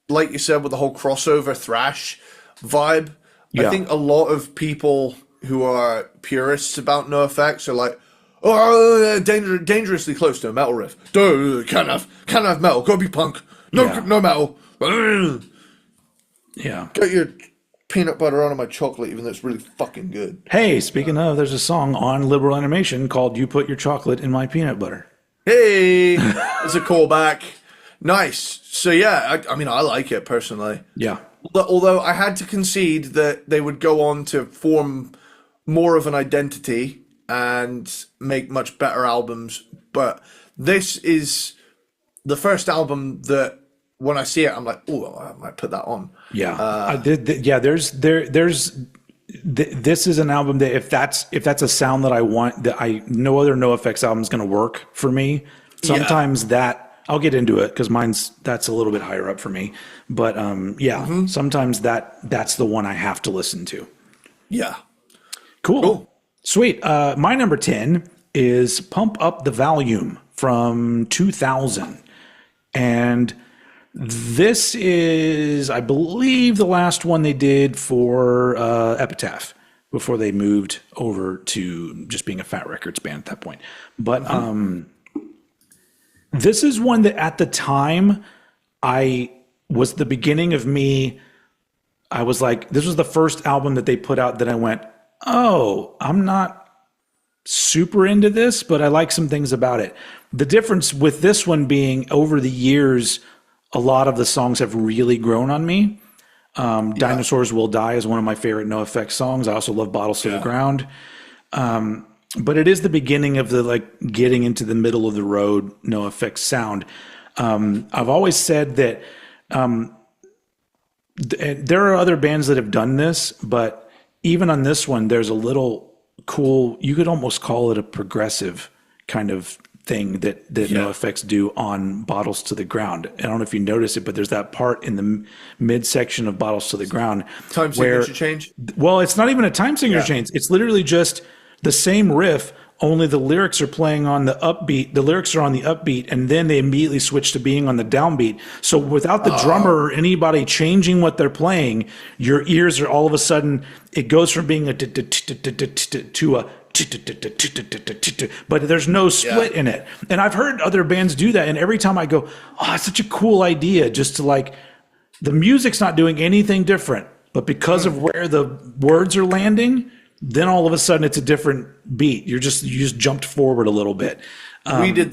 like you said, with the whole crossover thrash vibe, Yeah. I think a lot of people who are purists about NoFX are like, oh, dangerously close to a metal riff. Duh, can't have metal. Gotta be punk. No metal. Yeah. Got your peanut butter on my chocolate, even though it's really fucking good. Hey, speaking of, there's a song on Liberal Animation called "You Put Your Chocolate in My Peanut Butter." Hey, it's a callback. Nice. So yeah, I mean, I like it personally. Yeah. Although I had to concede that they would go on to form more of an identity and make much better albums. But this is the first album that when I see it, I'm like, oh, I might put that on. Yeah. I did. Yeah. There's this is an album that if that's a sound that I want, that no other NoFX album is going to work for me. Sometimes that I'll get into it because that's a little bit higher up for me. But sometimes that's the one I have to listen to. Yeah. Cool. Sweet. My number 10 is Pump Up the Volume from 2000. And this is, I believe, the last one they did for Epitaph before they moved over to just being a Fat Records band at that point. But this is one that at the time was the beginning of me. I was like, this was the first album that they put out that I went, oh, I'm not super into this, but I like some things about it. The difference with this one being over the years, a lot of the songs have really grown on me. Dinosaurs Will Die is one of my favorite NoFX songs. I also love Bottles to the Ground. But it is the beginning of the like getting into the middle of the road NoFX sound. I've always said that there are other bands that have done this, but even on this one, there's a little cool, you could almost call it a progressive kind of thing that NoFX do on Bottles to the Ground. I don't know if you notice it, but there's that part in the midsection of Bottles to the Ground. Time signature change? Well, it's not even a time signature change. It's literally just the same riff, only the lyrics are playing on the upbeat. The lyrics are on the upbeat, and then they immediately switch to being on the downbeat. So without the drummer or anybody changing what they're playing, your ears are all of a sudden, it goes from being a to a but there's no split in it. And I've heard other bands do that, and every time I go, oh, it's such a cool idea, just to like, the music's not doing anything different, but because of where the words are landing, then all of a sudden it's a different beat. You just jumped forward a little bit. We did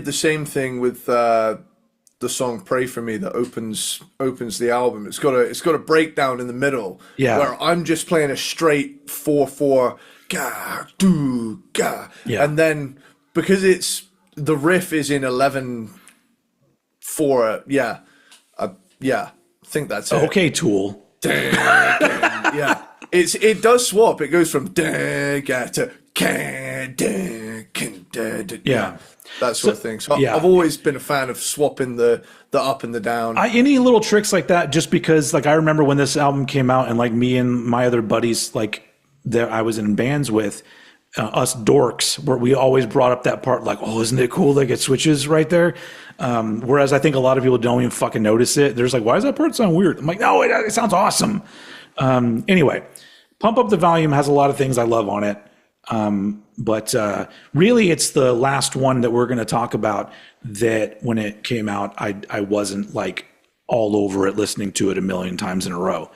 the same thing with the song "Pray for Me" that opens the album. It's got a breakdown in the middle where I'm just playing a straight 4/4 ga do ga, and then because the riff is in 11/4, I think that's it. Okay, Tool. Yeah, it does swap. It goes from da ga to can da can da da. Yeah. That sort of thing. So I've always been a fan of swapping the up and the down. Any little tricks like that, just because like I remember when this album came out and like me and my other buddies like that I was in bands with, us dorks, where we always brought up that part like, oh, isn't it cool that it switches right there? Whereas I think a lot of people don't even fucking notice it. They're just like, why does that part sound weird? I'm like, no, it sounds awesome. Anyway, Pump Up the Volume has a lot of things I love on it. But really it's the last one that we're going to talk about that when it came out, I wasn't like all over it, listening to it a million times in a row.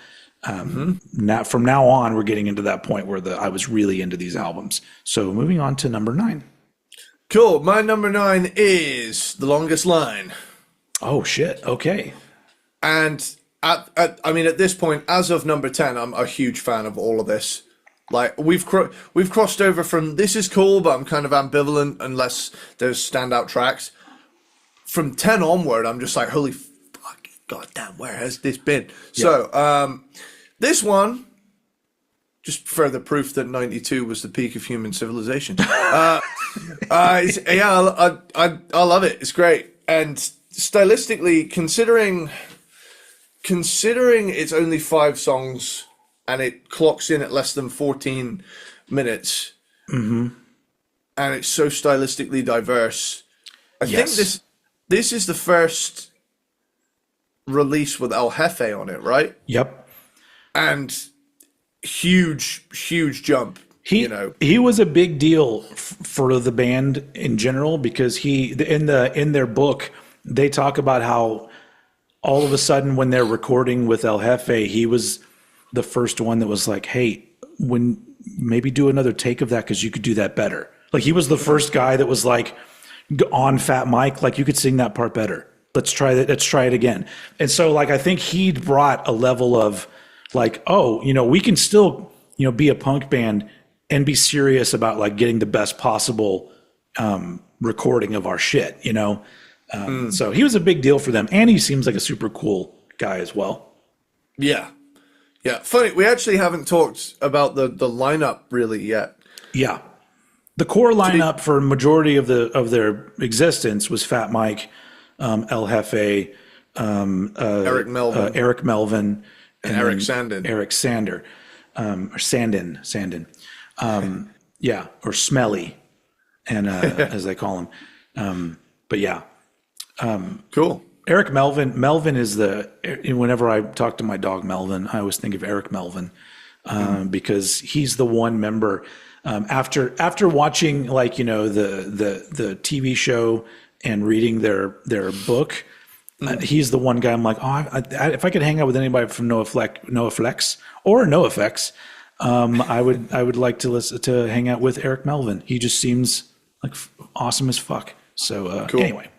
Now, from now on, we're getting into that point where I was really into these albums. So moving on to number 9. Cool. My number 9 is The Longest Line. Oh shit. Okay. And at this point, as of number 10, I'm a huge fan of all of this. Like we've crossed over from this is cool, but I'm kind of ambivalent unless there's standout tracks. From 10 onward, I'm just like, holy fuck, goddamn, where has this been? Yeah. So this one, just further proof that 92 was the peak of human civilization. I love it. It's great, and stylistically, considering it's only 5 songs. And it clocks in at less than 14 minutes. Mm-hmm. And it's so stylistically diverse. I think this is the first release with El Jefe on it, right? Yep. And huge jump. He was a big deal for the band in general because in their book they talk about how all of a sudden when they're recording with El Jefe, he was the first one that was like, hey, when maybe do another take of that because you could do that better. Like he was the first guy that was like on Fat Mike, like you could sing that part better. Let's try that. Let's try it again. And so like I think he brought a level of like, oh, we can still be a punk band and be serious about like getting the best possible recording of our shit. So he was a big deal for them, and he seems like a super cool guy as well. Yeah. Yeah, funny. We actually haven't talked about the lineup really yet. Yeah, the core lineup for majority of their existence was Fat Mike, El Jefe, Eric Melvin, and Eric Sandin. Eric Sander, or Sandin, or Smelly, and as they call him. But yeah, cool. Eric Melvin is whenever I talk to my dog Melvin, I always think of Eric Melvin because he's the one member after watching like the TV show and reading their book, he's the one guy I'm like, if I could hang out with anybody from NOFX or NOFX, I would like to hang out with Eric Melvin. He just seems like awesome as fuck. So cool. Anyway.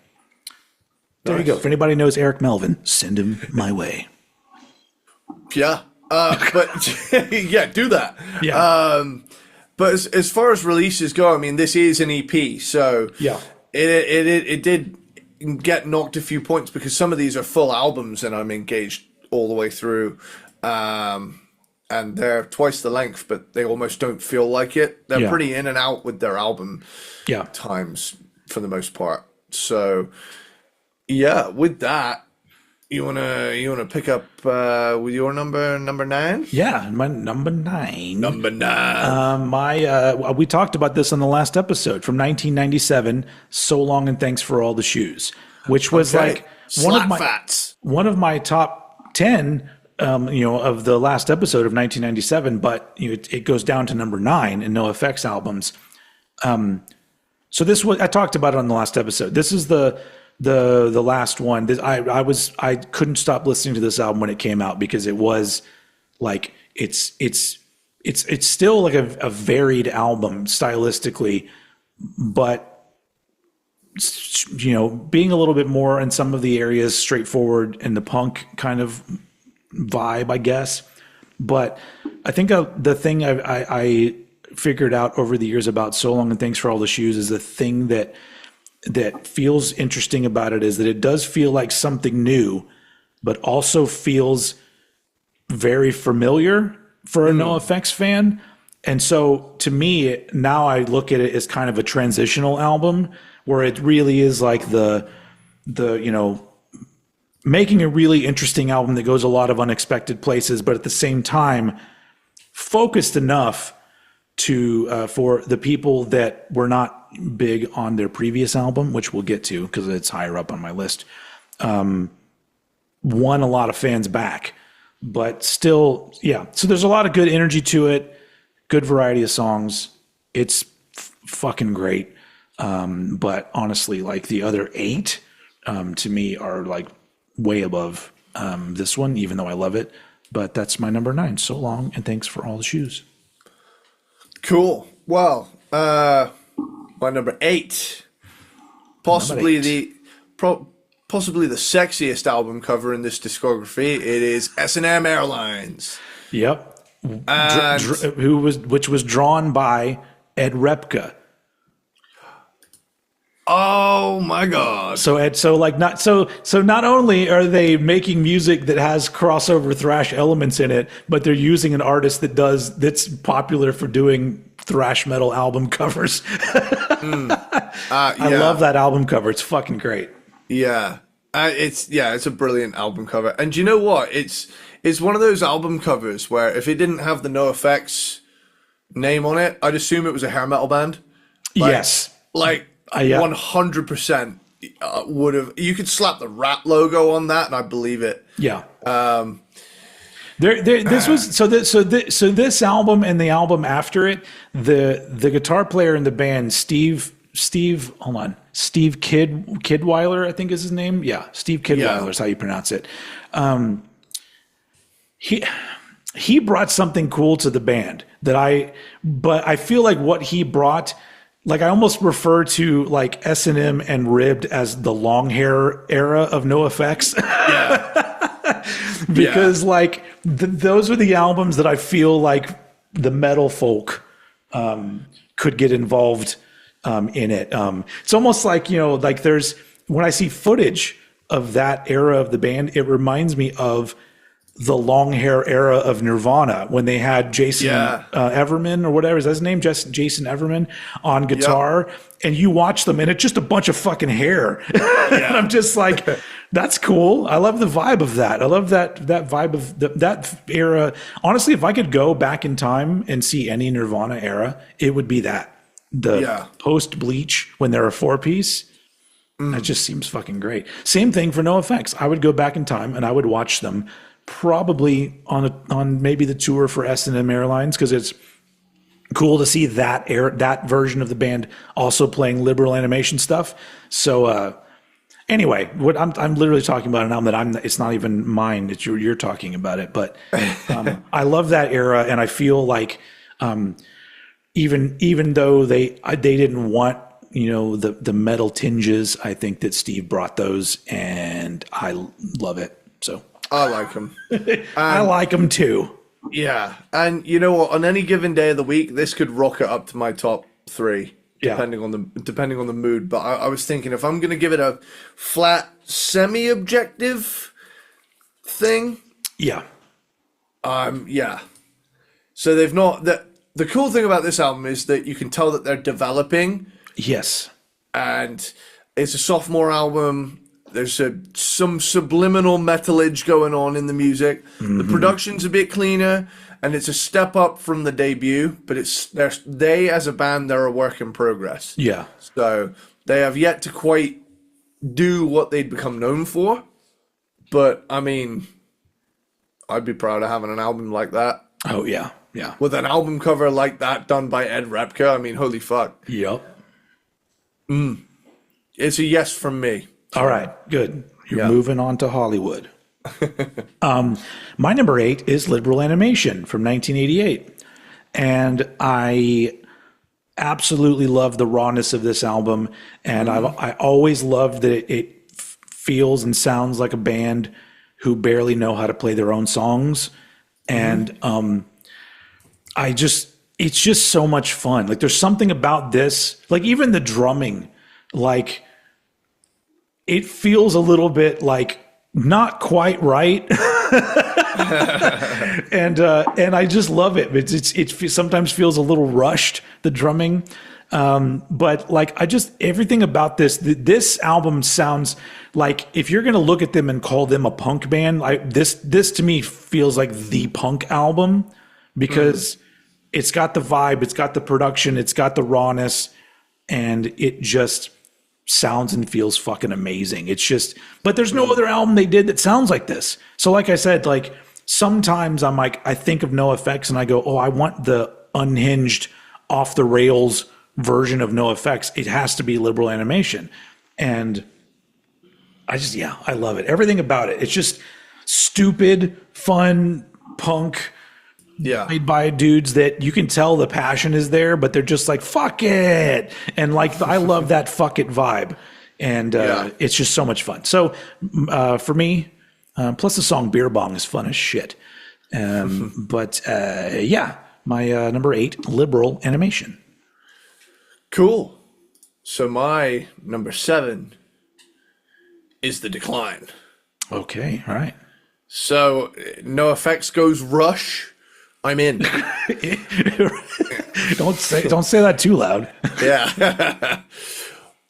There you go. If anybody knows Eric Melvin, send him my way. Yeah. But yeah, do that. Yeah. But as far as releases go, this is an EP, so yeah, it did get knocked a few points because some of these are full albums and I'm engaged all the way through. And they're twice the length, but they almost don't feel like it. They're pretty in and out with their album times for the most part. So yeah, with that, you wanna pick up with your number 9? Yeah, my number 9. Number 9. We talked about this on the last episode from 1997. So Long and Thanks for All the Shoes, which was like one of my top 10. Of the last episode of 1997, but it goes down to number 9 in NOFX albums. So this was, I talked about it on the last episode. This is the last one. I couldn't stop listening to this album when it came out because it was like it's still like a varied album stylistically, but being a little bit more in some of the areas straightforward in the punk kind of vibe, I guess. But I think the thing I figured out over the years about So Long and Thanks for All the Shoes is the thing that feels interesting about it is that it does feel like something new, but also feels very familiar for a NoFX fan. And so to me, now I look at it as kind of a transitional album where it really is like the making a really interesting album that goes a lot of unexpected places, but at the same time focused enough to for the people that were not big on their previous album, which we'll get to because it's higher up on my list, won a lot of fans back. But still, yeah. So there's a lot of good energy to it, good variety of songs. It's fucking great. But honestly, like the other 8 to me are like way above this one, even though I love it. But that's my number 9. So Long and Thanks for All the Shoes. Cool. Well, my number 8, possibly possibly the sexiest album cover in this discography. It is S&M Airlines. Yep. Which was drawn by Ed Repka. Oh my God! So not only are they making music that has crossover thrash elements in it, but they're using an artist that's popular for doing thrash metal album covers. I love that album cover. It's fucking great. Yeah, it's a brilliant album cover. And you know what? It's one of those album covers where if it didn't have the NoFX name on it, I'd assume it was a hair metal band. Yes. 100% would have. You could slap the Rat logo on that, and I believe it. Yeah. This album and the album after it, the guitar player in the band, Steve Kidweiler, I think is his name. Yeah, Steve Kidweiler is how you pronounce it. He brought something cool to the band but I feel like what he brought. Like I almost refer to like S&M and Ribbed as the long hair era of NoFX. Yeah. Because like those are the albums that I feel like the metal folk could get involved in it. It's almost like, like when I see footage of that era of the band, it reminds me of the long hair era of Nirvana when they had Jason Everman or whatever is that his name, Jason Everman on guitar, and you watch them and it's just a bunch of fucking hair. And I'm just like, that's cool. I love the vibe of that. I love that vibe of that era. Honestly, if I could go back in time and see any Nirvana era, it would be that post Bleach when they're a 4-piece. That just seems fucking great. Same thing for NoFX. I would go back in time and I would watch them. Probably on maybe the tour for S&M Airlines because it's cool to see that version of the band also playing liberal animation stuff. So anyway, what I'm literally talking about an album that it's not even mine. It's you're talking about it, but I love that era, and I feel like even though they didn't want the metal tinges, I think that Steve brought those, and I love it. So. I like them. I like them too. Yeah. And you know what? On any given day of the week, this could rocket up to my top 3, depending on the mood. But I was thinking if I'm going to give it a flat, semi-objective thing. Yeah. So they've not... The cool thing about this album is that you can tell that they're developing. Yes. And it's a sophomore album. There's some subliminal metalage going on in the music. Mm-hmm. The production's a bit cleaner, and it's a step up from the debut. But they as a band, they're a work in progress. Yeah. So they have yet to quite do what they'd become known for. But I mean, I'd be proud of having an album like that. Oh yeah, yeah. With an album cover like that done by Ed Repka, I mean, holy fuck. Yep. It's a yes from me. All right, good. You're moving on to Hollywood. My number 8 is Liberal Animation from 1988. And I absolutely love the rawness of this album, and I always loved that it feels and sounds like a band who barely know how to play their own songs, and it's just so much fun. Like there's something about this, like even the drumming, like it feels a little bit like not quite right. and I just love it. It sometimes feels a little rushed, the drumming. But like everything about this album sounds like, if you're going to look at them and call them a punk band, this to me feels like the punk album, because it's got the vibe, it's got the production, it's got the rawness, and it just sounds and feels fucking amazing. It's just, but there's no other album they did that sounds like this. So like I said, like sometimes I'm like, I think of NOFX and I go, oh, I want the unhinged, off the rails version of NOFX. It has to be Liberal Animation. And I love it. Everything about it. It's just stupid, fun, punk, made by dudes that you can tell the passion is there, but they're just like, fuck it. And like, I love that fuck it vibe. And it's just so much fun. So for me, plus the song Beer Bong is fun as shit. But my number 8, Liberal Animation. Cool. So my number 7 is The Decline. Okay, all right. So NOFX goes Rush. I'm in. Don't say that too loud. Yeah.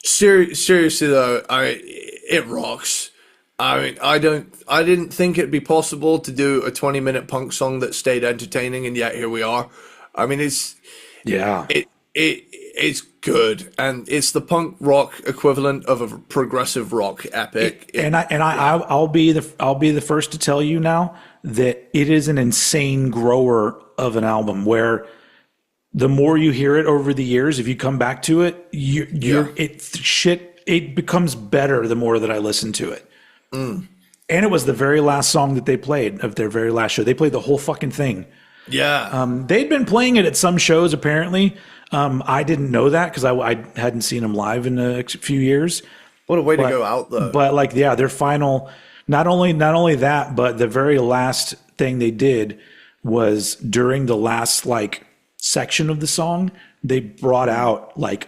Seriously though, it rocks. I mean, I didn't think it'd be possible to do a 20-minute punk song that stayed entertaining, and yet here we are. I mean, it's good, and it's the punk rock equivalent of a progressive rock epic. I'll be the first to tell you now that it is an insane grower of an album, where the more you hear it over the years, if you come back to it, it becomes better the more that I listen to it. And it was the very last song that they played of their very last show. They played the whole fucking thing. Yeah. They'd been playing it at some shows apparently. I didn't know that because I hadn't seen them live in a few years. What a way to go out though. But like, yeah, their final, not only that, but the very last thing they did was during the last like section of the song, they brought out like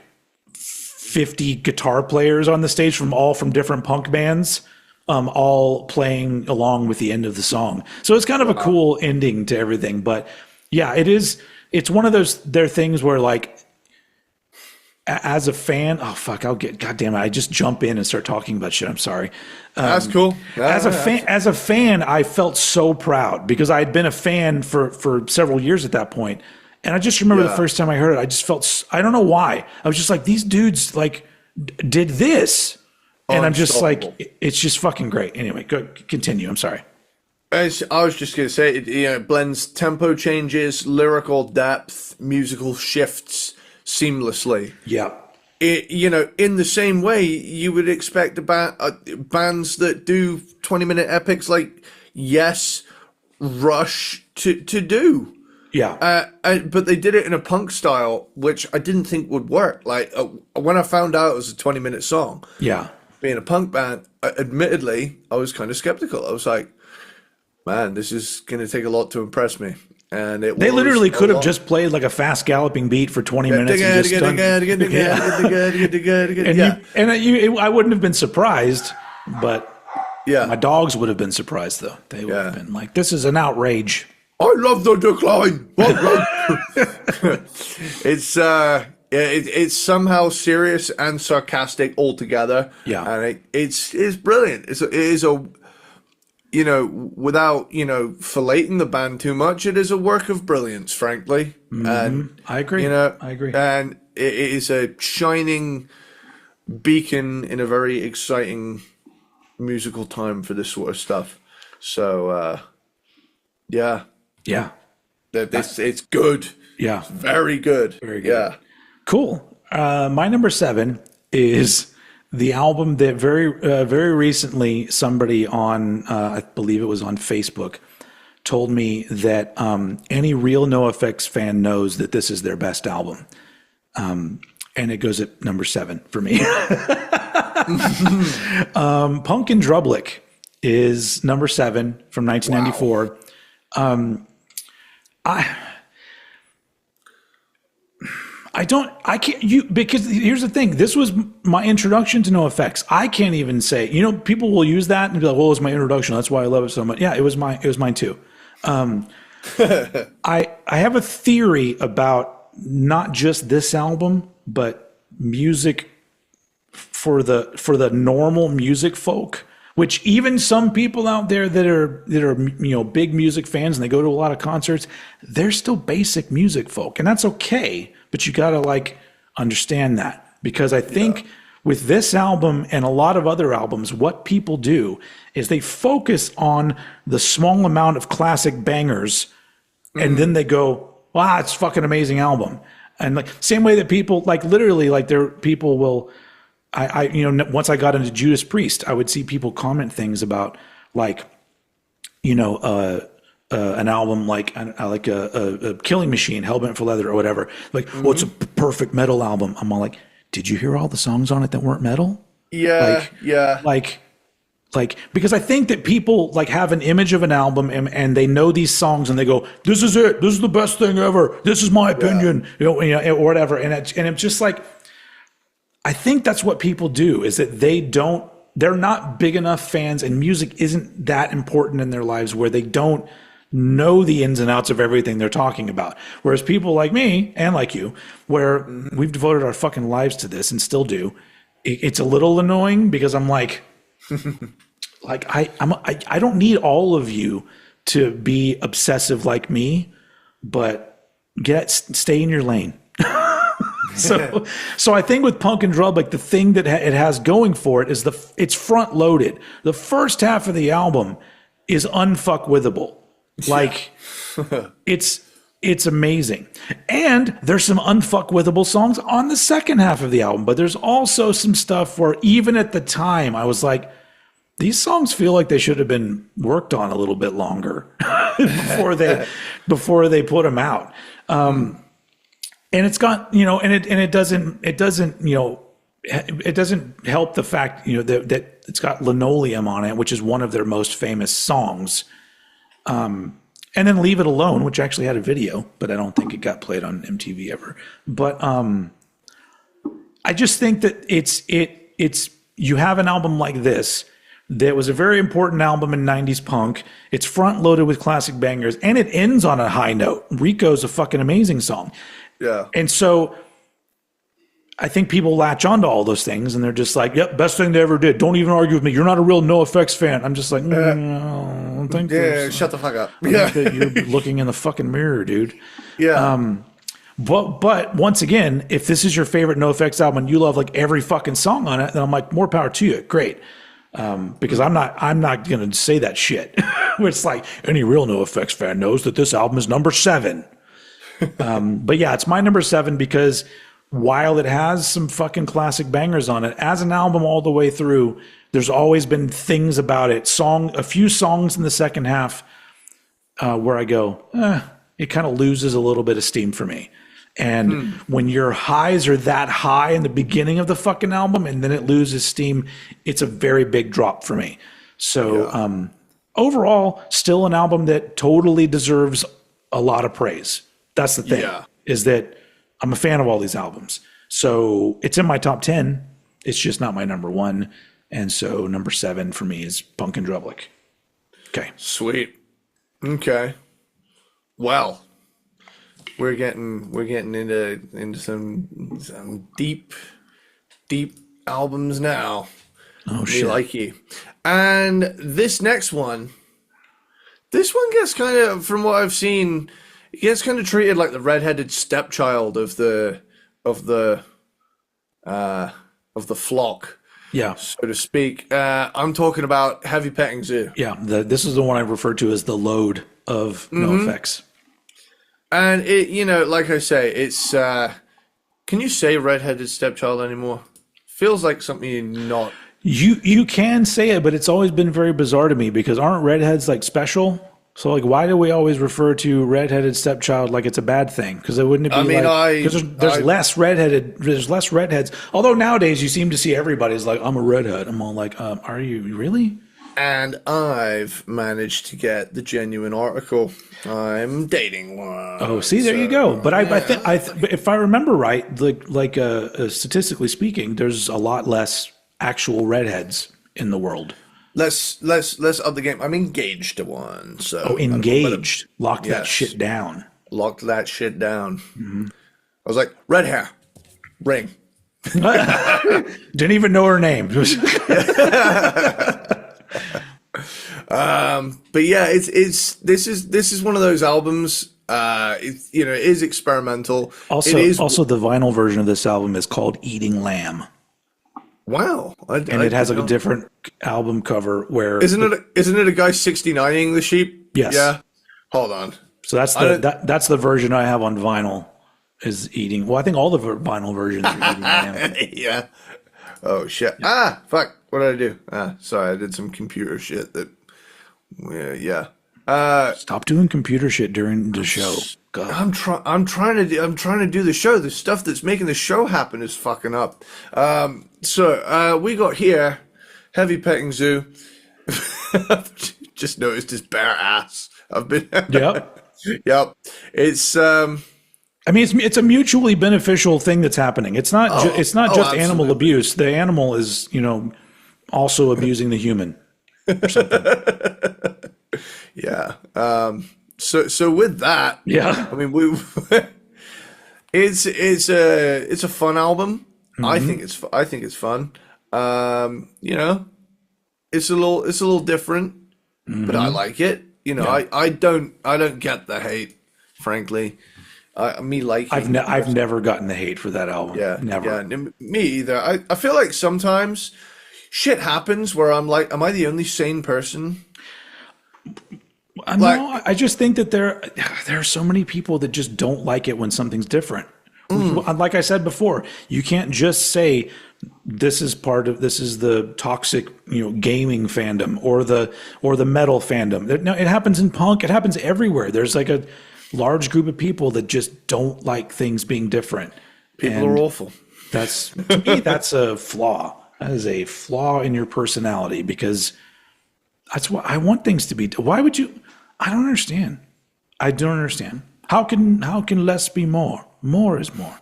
50 guitar players on the stage from different punk bands, all playing along with the end of the song. So it's kind of a cool ending to everything. But yeah, it's one of their things where like, as a fan, God damn it, I just jump in and start talking about shit. I'm sorry. That's cool. As a fan, I felt so proud because I had been a fan for several years at that point. And I just remember the first time I heard it, I just felt, I don't know why. I was just like, these dudes like did this. And I'm just like, it's just fucking great. Anyway, go continue. I'm sorry. I was just going to say, it blends tempo changes, lyrical depth, musical shifts seamlessly. Yeah. In the same way you would expect bands that do 20-minute epics like Yes, Rush to do. Yeah. But they did it in a punk style, which I didn't think would work. Like when I found out it was a 20-minute song. Yeah. Being a punk band, admittedly, I was kind of skeptical. I was like, man, this is going to take a lot to impress me. And they literally could have just played like a fast galloping beat for 20 minutes and just done. I wouldn't have been surprised, but my dogs would have been surprised though. They would have been like, "This is an outrage." I love The Decline. It's somehow serious and sarcastic altogether. Yeah, and it's brilliant. It is a without filleting the band too much, it is a work of brilliance, frankly. Mm-hmm. And I agree. I agree. And it is a shining beacon in a very exciting musical time for this sort of stuff. So, yeah. It's good. Yeah, it's very good. Very good. Yeah, cool. My number 7 is the album that very recently somebody on I believe it was on Facebook told me that any real NoFX fan knows that this is their best album. And it goes at number 7 for me. Punk in Drublic is number 7 from 1994. Wow. Because here's the thing. This was my introduction to NOFX. I can't even say, people will use that and be like, well, it was my introduction. That's why I love it so much. Yeah, it was mine too. I have a theory about not just this album, but music for the normal music folk, which even some people out there that are big music fans and they go to a lot of concerts, they're still basic music folk, and that's okay. But you got to understand that, because I think with this album and a lot of other albums, what people do is they focus on the small amount of classic bangers, and then they go, wow, it's a fucking amazing album. And same way that people people will, once I got into Judas Priest, I would see people comment things about an album like a Killing Machine, Hellbent for Leather or whatever. Well, it's a perfect metal album. I'm all like, did you hear all the songs on it that weren't metal? Yeah, because I think that people have an image of an album and they know these songs and they go, this is it. This is the best thing ever. This is my opinion, or whatever. And it's just I think that's what people do, is that they're not big enough fans, and music isn't that important in their lives where they don't know the ins and outs of everything they're talking about. Whereas people like me and like you, where we've devoted our fucking lives to this and still do, it's a little annoying because I'm like, I don't need all of you to be obsessive like me, but stay in your lane. So I think with Punk and Drublic, the thing that it has going for it is it's front loaded. The first half of the album is unfuckwithable. It's amazing. And there's some unfuckwithable songs on the second half of the album, but there's also some stuff where even at the time I was like, these songs feel like they should have been worked on a little bit longer before they put them out. And it's got, it doesn't help the fact, that it's got Linoleum on it, which is one of their most famous songs. And then Leave It Alone, which actually had a video, but I don't think it got played on MTV ever. But I just think that it's you have an album like this that was a very important album in 90s punk. It's front loaded with classic bangers, and it ends on a high note. Rico's a fucking amazing song. Yeah. And so I think people latch onto all those things and they're just like, yep, best thing they ever did. Don't even argue with me. You're not a real NOFX fan. I'm just like, no, thank you. Shut the fuck up. Yeah. You're looking in the fucking mirror, dude. Yeah. But once again, if this is your favorite NOFX album and you love every fucking song on it, then I'm like, more power to you. Great. Because I'm not going to say that shit. It's like any real NOFX fan knows that this album is number 7. But yeah, it's my number 7 because while it has some fucking classic bangers on it, as an album all the way through, there's always been things about it. A few songs in the second half where I go, it kind of loses a little bit of steam for me. And when your highs are that high in the beginning of the fucking album and then it loses steam, it's a very big drop for me. So overall, still an album that totally deserves a lot of praise. That's the thing, is that I'm a fan of all these albums. So it's in my top 10. It's just not my number 1. And so number 7 for me is Punk and Drublic. Okay. Sweet. Okay. Well, we're getting into some deep albums now. Oh shit. Likey. And this next one gets kind of, from what I've seen, it gets kind of treated like the redheaded stepchild of the flock, so to speak. I'm talking about Heavy Petting Zoo. Yeah, this is the one I refer to as the load of NOFX. And it, like I say, it's. Can you say redheaded stepchild anymore? Feels like something you're not. You can say it, but it's always been very bizarre to me because aren't redheads special? So, like, why do we always refer to redheaded stepchild like it's a bad thing? Because it wouldn't it be because there's less redheads. Although nowadays you seem to see everybody's like, I'm a redhead. I'm all like, are you really? And I've managed to get the genuine article. I'm dating one. Oh, see, there you go. But I think if I remember right, statistically speaking, there's a lot less actual redheads in the world. Let's up the game. I'm engaged to one. So engaged. Lock that shit down. Lock that shit down. Mm-hmm. I was like, red hair, ring. Didn't even know her name. But yeah, this is one of those albums. It is experimental. Also, the vinyl version of this album is called "Eating Lamb." Wow, it has a different album cover where isn't it a guy 69ing the sheep? Yes. Yeah. Hold on. So that's the version I have on vinyl. Is eating. Well, I think all the vinyl versions are eating lamb. Yeah. Oh shit. Fuck. What did I do? Sorry, I did some computer shit that. Yeah. Stop doing computer shit during the show. God. I'm trying to do the show. The stuff that's making the show happen is fucking up. So we got here, Heavy Petting Zoo. Just noticed his bare ass. I've been. Yep. Yep. It's. I mean, it's a mutually beneficial thing that's happening. It's not just absolutely. animal abuse. The animal is, also abusing the human or something. Yeah. So with that, yeah. I mean, it's a fun album. Mm-hmm. I think it's fun. It's a little different, mm-hmm. but I like it. I don't get the hate, frankly. I've never gotten the hate for that album. Yeah, never. Yeah, me either. I feel like sometimes shit happens where I'm like, am I the only sane person? No, I just think that there are so many people that just don't like it when something's different. Like I said before, you can't just say this is the toxic, gaming fandom or the metal fandom. No, it happens in punk. It happens everywhere. There's like a large group of people that just don't like things being different. People are awful. To me, that's a flaw. That is a flaw in your personality because that's what I want things to be. Why would you? I don't understand. I don't understand. How can less be more? More is more.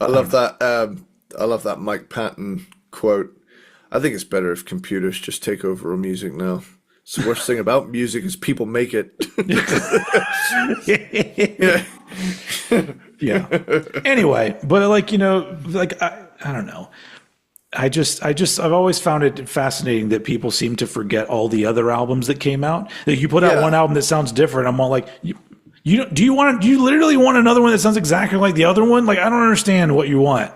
I love that. I love that Mike Patton quote. I think it's better if computers just take over our music now. It's the worst thing about music is people make it. Yeah. Anyway, but I don't know. I've always found it fascinating that people seem to forget all the other albums that came out. That you put out one album that sounds different. I'm all like, do you literally want another one that sounds exactly like the other one? Like, I don't understand what you want.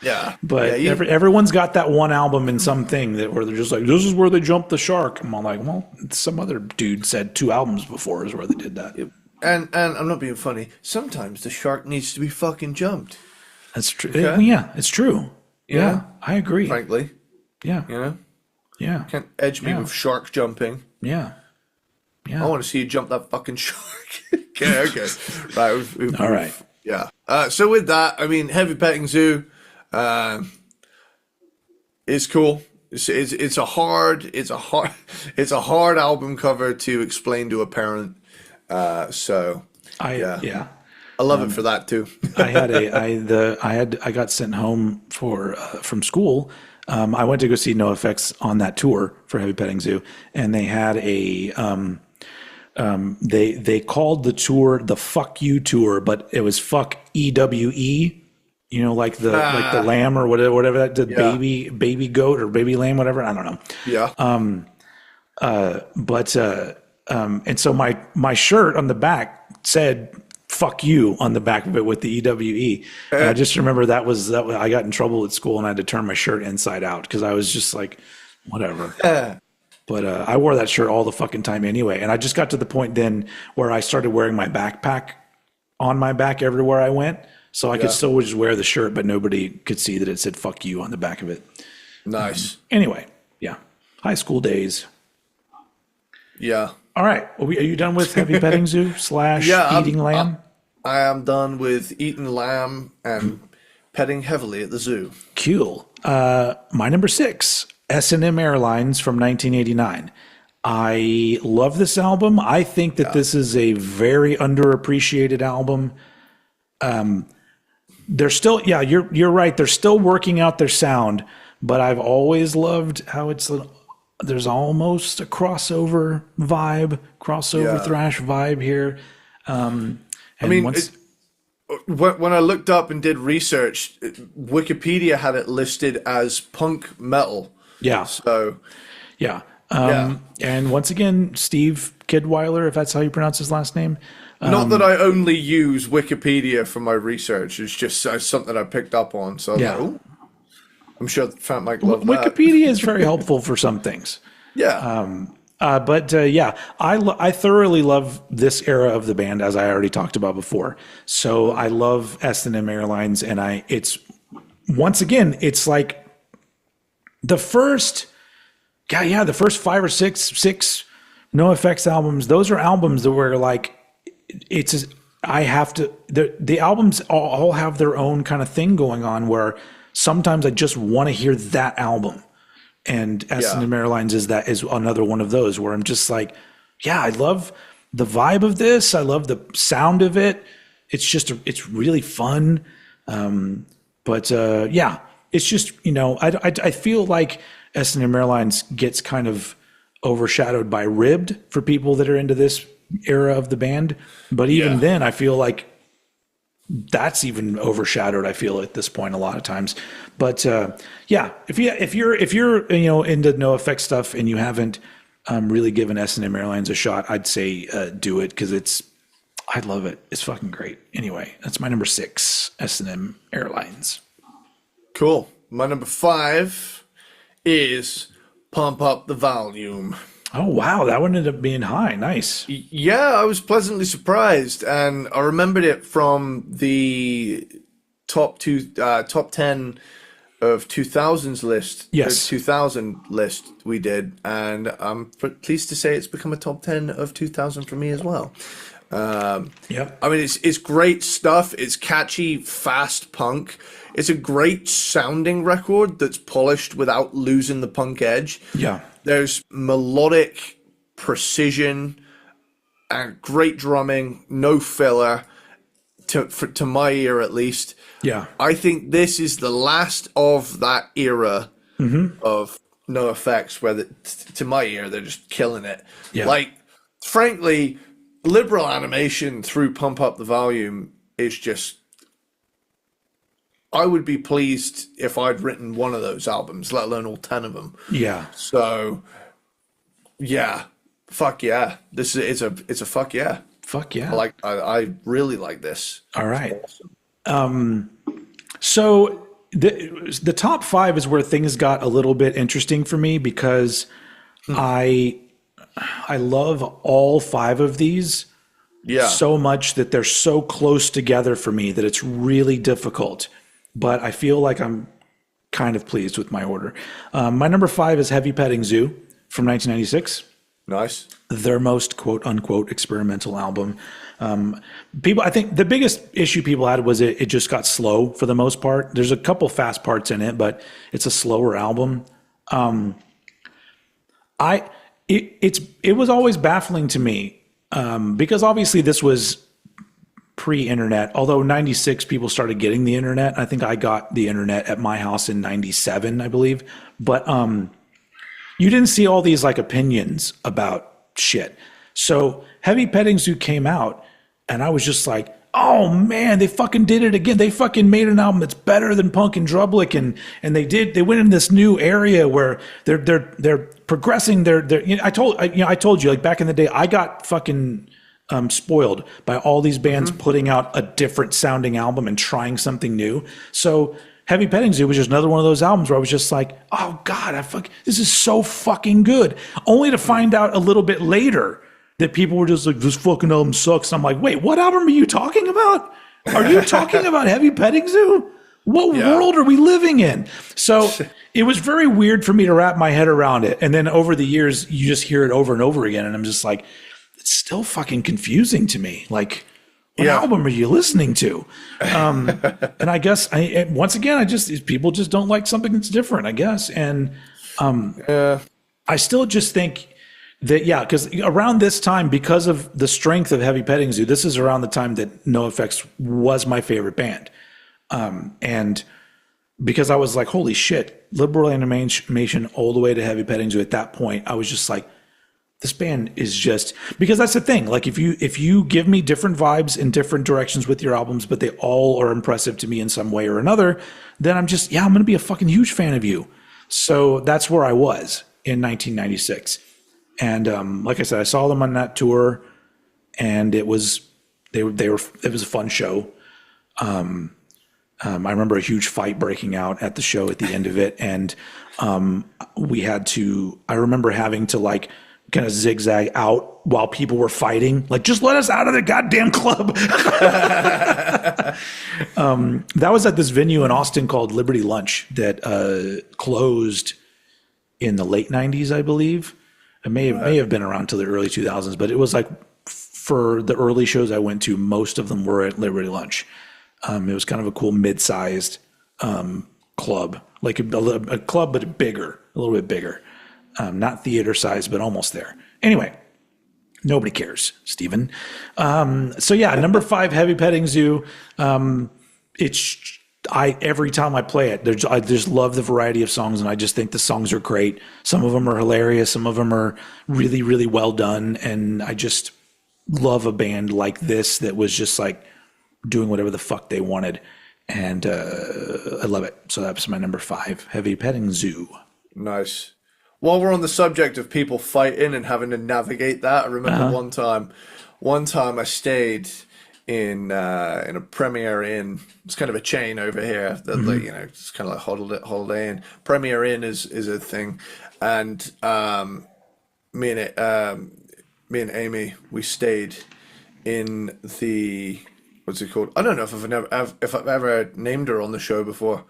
Yeah. But everyone's got that one album in something where they're just like, this is where they jumped the shark. I'm all like, well, some other dude said 2 albums before is where they did that. And I'm not being funny. Sometimes the shark needs to be fucking jumped. That's true. Okay? Yeah, it's true. Yeah, I agree. Frankly. Yeah. Yeah. Can't edge me with shark jumping. Yeah. I want to see you jump that fucking shark. Okay. Right. All right. Yeah. So with that, I mean, Heavy Petting Zoo is cool. It's a hard album cover to explain to a parent. I love it for that too. I got sent home from school. I went to go see NOFX on that tour for Heavy Petting Zoo, and they had they called the tour the Fuck You Tour, but it was Fuck EWE. Like the lamb or whatever that the baby goat or baby lamb, whatever. I don't know. Yeah. And so my shirt on the back said "fuck you" on the back of it with the EWE. And I just remember that was I got in trouble at school and I had to turn my shirt inside out because I was just like, whatever. But I wore that shirt all the fucking time anyway. And I just got to the point then where I started wearing my backpack on my back everywhere I went. So I could still just wear the shirt, but nobody could see that it said "fuck you" on the back of it. Nice. Anyway, yeah. High school days. Yeah. All right. Are you done with Heavy Petting Zoo / Yeah, Eating Lamb? I am done with eating lamb and petting heavily at the zoo. Cool. My number 6, S&M Airlines from 1989. I love this album. I think that this is a very underappreciated album. They're still, yeah, you're right. They're still working out their sound, but I've always loved how there's almost a crossover thrash vibe here. When I looked up and did research, Wikipedia had it listed as punk metal. Yeah. So, yeah. And once again, Steve Kidweiler, if that's how you pronounce his last name. Not that I only use Wikipedia for my research. It's just something I picked up on. So I'm like, oh, I'm sure Fat Mike loved that. Wikipedia is very helpful for some things. Yeah. I thoroughly love this era of the band, as I already talked about before. So I love S&M Airlines, and it's like the first 5 or 6 NOFX albums. Those are albums that were like, the albums all have their own kind of thing going on where sometimes I just want to hear that album. And S&M Airlines is another one of those where I'm just like, yeah, I love the vibe of this. I love the sound of it. It's really fun. It's just, I feel like S&M Airlines gets kind of overshadowed by Ribbed for people that are into this era of the band. But even then, I feel like that's even overshadowed, I feel, at this point a lot of times. But if you're into NoFX stuff and you haven't really given S&M Airlines a shot, I'd say do it, because I love it. It's fucking great. Anyway, that's my number 6, S&M Airlines. Cool. My number 5 is Pump Up the Volume. Oh, wow. That one ended up being high. Nice. Yeah, I was pleasantly surprised. And I remembered it from the top 10 of 2000s list. Yes. 2000 list we did. And I'm pleased to say it's become a top 10 of 2000 for me as well. I mean, it's great stuff. It's catchy, fast punk. It's a great sounding record that's polished without losing the punk edge. Yeah. There's melodic precision and great drumming, no filler, to my ear at least. Yeah. I think this is the last of that era of NoFX where, to my ear, they're just killing it. Yeah. Like, frankly, Liberal Animation through Pump Up the Volume is just... I would be pleased if I'd written one of those albums, let alone all 10 of them. Yeah. So, yeah, fuck yeah. It's a fuck yeah. Fuck yeah. I really like this. All right. Awesome. So the top 5 is where things got a little bit interesting for me, because I love all 5 of these so much that they're so close together for me that it's really difficult. But I feel like I'm kind of pleased with my order. My number 5 is Heavy Petting Zoo from 1996. Nice. Their most quote unquote experimental album. I think the biggest issue people had was it just got slow for the most part. There's a couple fast parts in it, but it's a slower album. It was always baffling to me because obviously this was pre-internet, although 96 people started getting the internet. I think I got the internet at my house in 97, I believe. But you didn't see all these like opinions about shit. So Heavy Petting Zoo came out and I was just like, oh man, they fucking did it again. They fucking made an album that's better than Punk and Drublic, and they went in this new area where they're progressing. I told you, like, back in the day, I got fucking spoiled by all these bands putting out a different sounding album and trying something new. So Heavy Petting Zoo was just another one of those albums where I was just like, oh God, this is so fucking good. Only to find out a little bit later that people were just like, this fucking album sucks. I'm like, wait, what album are you talking about? Are you talking about Heavy Petting Zoo? What world are we living in? So it was very weird for me to wrap my head around it. And then over the years, you just hear it over and over again. And I'm just like, it's still fucking confusing to me. Like, what Yeah. album are you listening to? And I guess once again, people just don't like something that's different, I guess. And I still just think that, because around this time, because of the strength of Heavy Petting Zoo, this is around the time that NoFX was my favorite band. And because I was like, holy shit, liberal animation all the way to Heavy Petting Zoo at that point, I was just like, this band is just, because that's the thing. Like, if you give me different vibes in different directions with your albums, but they all are impressive to me in some way or another, then I'm just, I'm going to be a fucking huge fan of you. So that's where I was in 1996. And like I said, I saw them on that tour, and it was it was a fun show. I remember a huge fight breaking out at the show at the end of it, and I remember having to like kind of zigzag out while people were fighting, like, just let us out of the goddamn club. That was at this venue in Austin called Liberty Lunch that closed in the late 90s, I believe. It may have been around till the early 2000s, but it was like, for the early shows I went to, most of them were at Liberty Lunch. It was kind of a cool mid-sized club, like a club, but a little bit bigger. Not theater size, but almost there. Anyway, nobody cares, Stephen. So yeah, number 5, Heavy Petting Zoo. Every time I play it, I just love the variety of songs, and I just think the songs are great. Some of them are hilarious. Some of them are really, really well done. And I just love a band like this that was just like doing whatever the fuck they wanted. And I love it. So that's my number 5, Heavy Petting Zoo. Nice. While we're on the subject of people fighting and having to navigate that, I remember one time I stayed in a Premier Inn. It's kind of a chain over here that, like, it's kind of like Holiday Inn. Premier Inn is a thing, and me and Amy, we stayed in the, what's it called? I don't know if I've ever named her on the show before.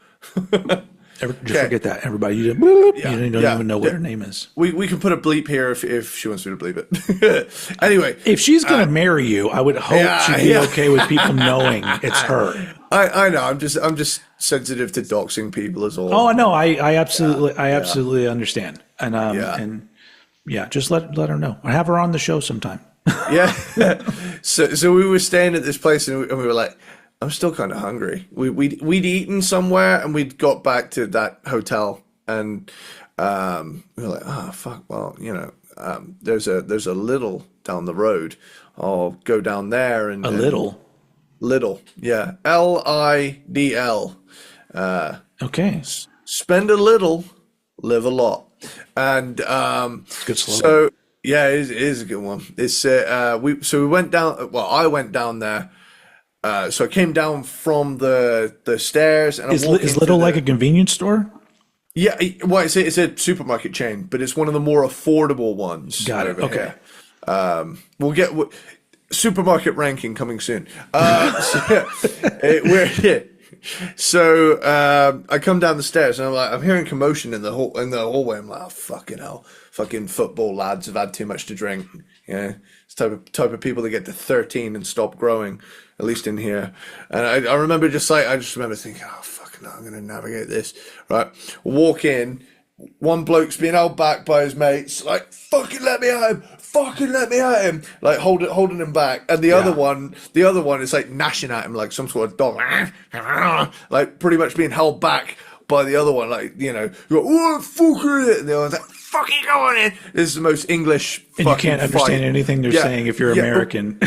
Just forget that, everybody. You don't even know what her name is. We can put a bleep here if she wants me to bleep it. Anyway, if she's gonna marry you, I would hope she'd be okay with people knowing it's her. I know. I'm just sensitive to doxing people as all. Oh no, I absolutely understand. And just let her know. Or have her on the show sometime. Yeah. So we were staying at this place, and we were like, I'm still kind of hungry. We'd eaten somewhere, and we'd got back to that hotel, and we were like, oh fuck, well, there's a Lidl down the road. I'll go down there and Lidl, yeah, Lidl. Okay. Spend a little, live a lot, and good slogan. So yeah, it is a good one. It's we went down. Well, I went down there. So I came down from the stairs, and is Lidl like a convenience store? Yeah, well, it's a supermarket chain, but it's one of the more affordable ones. Got it. Okay. Here. We'll get supermarket ranking coming soon. So I come down the stairs, and I'm hearing commotion in the hallway. I'm like, oh, fucking hell, fucking football lads have had too much to drink. Yeah, it's type of people that get to 13 and stop growing, at least in here. And I remember I just remember thinking, oh fucking hell, I'm gonna navigate this. Right, walk in. One bloke's being held back by his mates, like, fucking let me at him, like holding him back. And the other one is like gnashing at him like some sort of dog, like pretty much being held back by the other one, like, you're like, what fucker? And the other one's like, fucking go on in. This is the most English and fucking you can't understand fight. anything they're saying if you're American.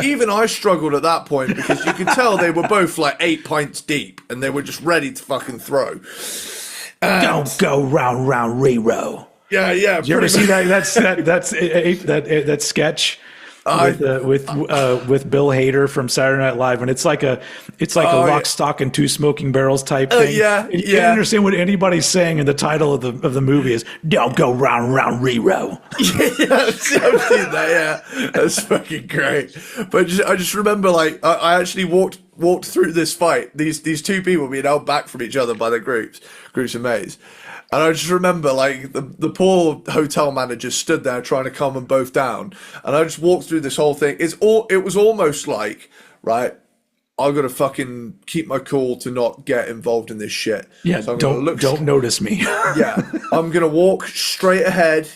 Even I struggled at that point, because you could tell they were both like 8 pints deep, and they were just ready to fucking throw. Don't go round, re-row. Yeah. Did you ever see that sketch with Bill Hader from Saturday Night Live? And it's like a lock, stock, and two smoking barrels type thing. You can't understand what anybody's saying, and the title of the movie is "Don't go round, re-row." I've seen that. Yeah, that's fucking great. But I just remember, like, I actually walked walked through this fight. These two people being held back from each other by their groups of mates. And I just remember, like, the poor hotel manager stood there trying to calm them both down. And I just walked through this whole thing. It was almost like, right, I've got to fucking keep my cool to not get involved in this shit. Yeah, so don't notice me. Yeah, I'm going to walk straight ahead,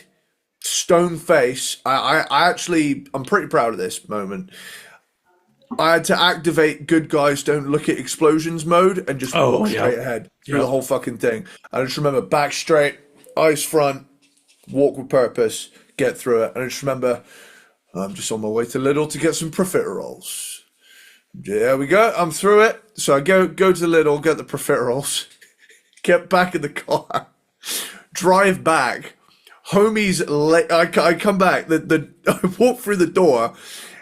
stone face. I'm pretty proud of this moment. I had to activate good guys don't look at explosions mode and just walk straight ahead through the whole fucking thing. I just remember back straight, eyes front, walk with purpose, get through it. And I just remember I'm just on my way to Lidl to get some profiteroles. There we go. I'm through it. So I go to Lidl, get the profiteroles, get back in the car, drive back. Homies, I come back. I walk through the door.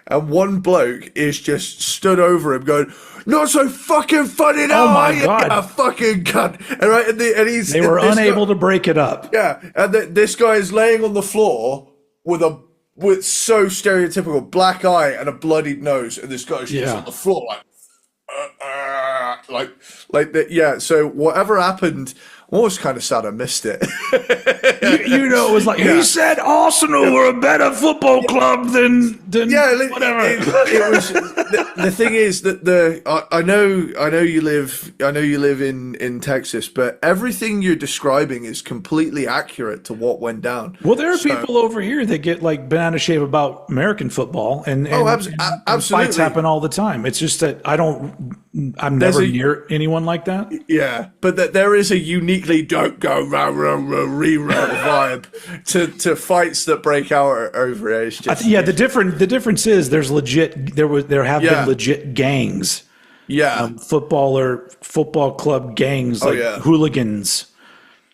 And one bloke is just stood over him going, not so fucking funny now, oh my God. You fucking cunt. They were unable to break it up. Yeah, and this guy is laying on the floor with so stereotypical black eye and a bloodied nose, and this guy's just on the floor like that. Yeah, so whatever happened, I'm always kind of sad I missed it. It was like, he said Arsenal were a better football club than whatever. It was the thing is that I know you live in Texas, but everything you're describing is completely accurate to what went down. Well, there are people over here that get like banana shave about American football, and absolutely, fights happen all the time. It's just that I'm never near anyone like that. Yeah, but that there is a uniquely don't go rerun vibe to fights that break out over it. It's just, the difference is there have been legit gangs. Yeah, football club gangs hooligans.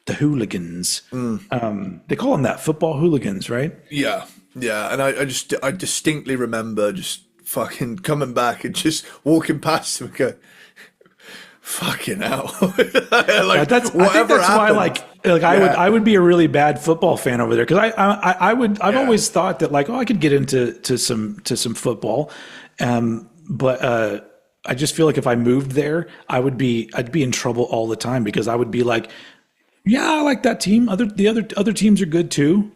The hooligans. They call them that, football hooligans, right? Yeah, and I distinctly remember just fucking coming back and just walking past him and go, fucking hell. I think that's why I would be a really bad football fan over there, because I've always thought that I could get into some football, but I just feel like if I moved there, I'd be in trouble all the time, because I would be like, yeah, I like that team. The other teams are good too.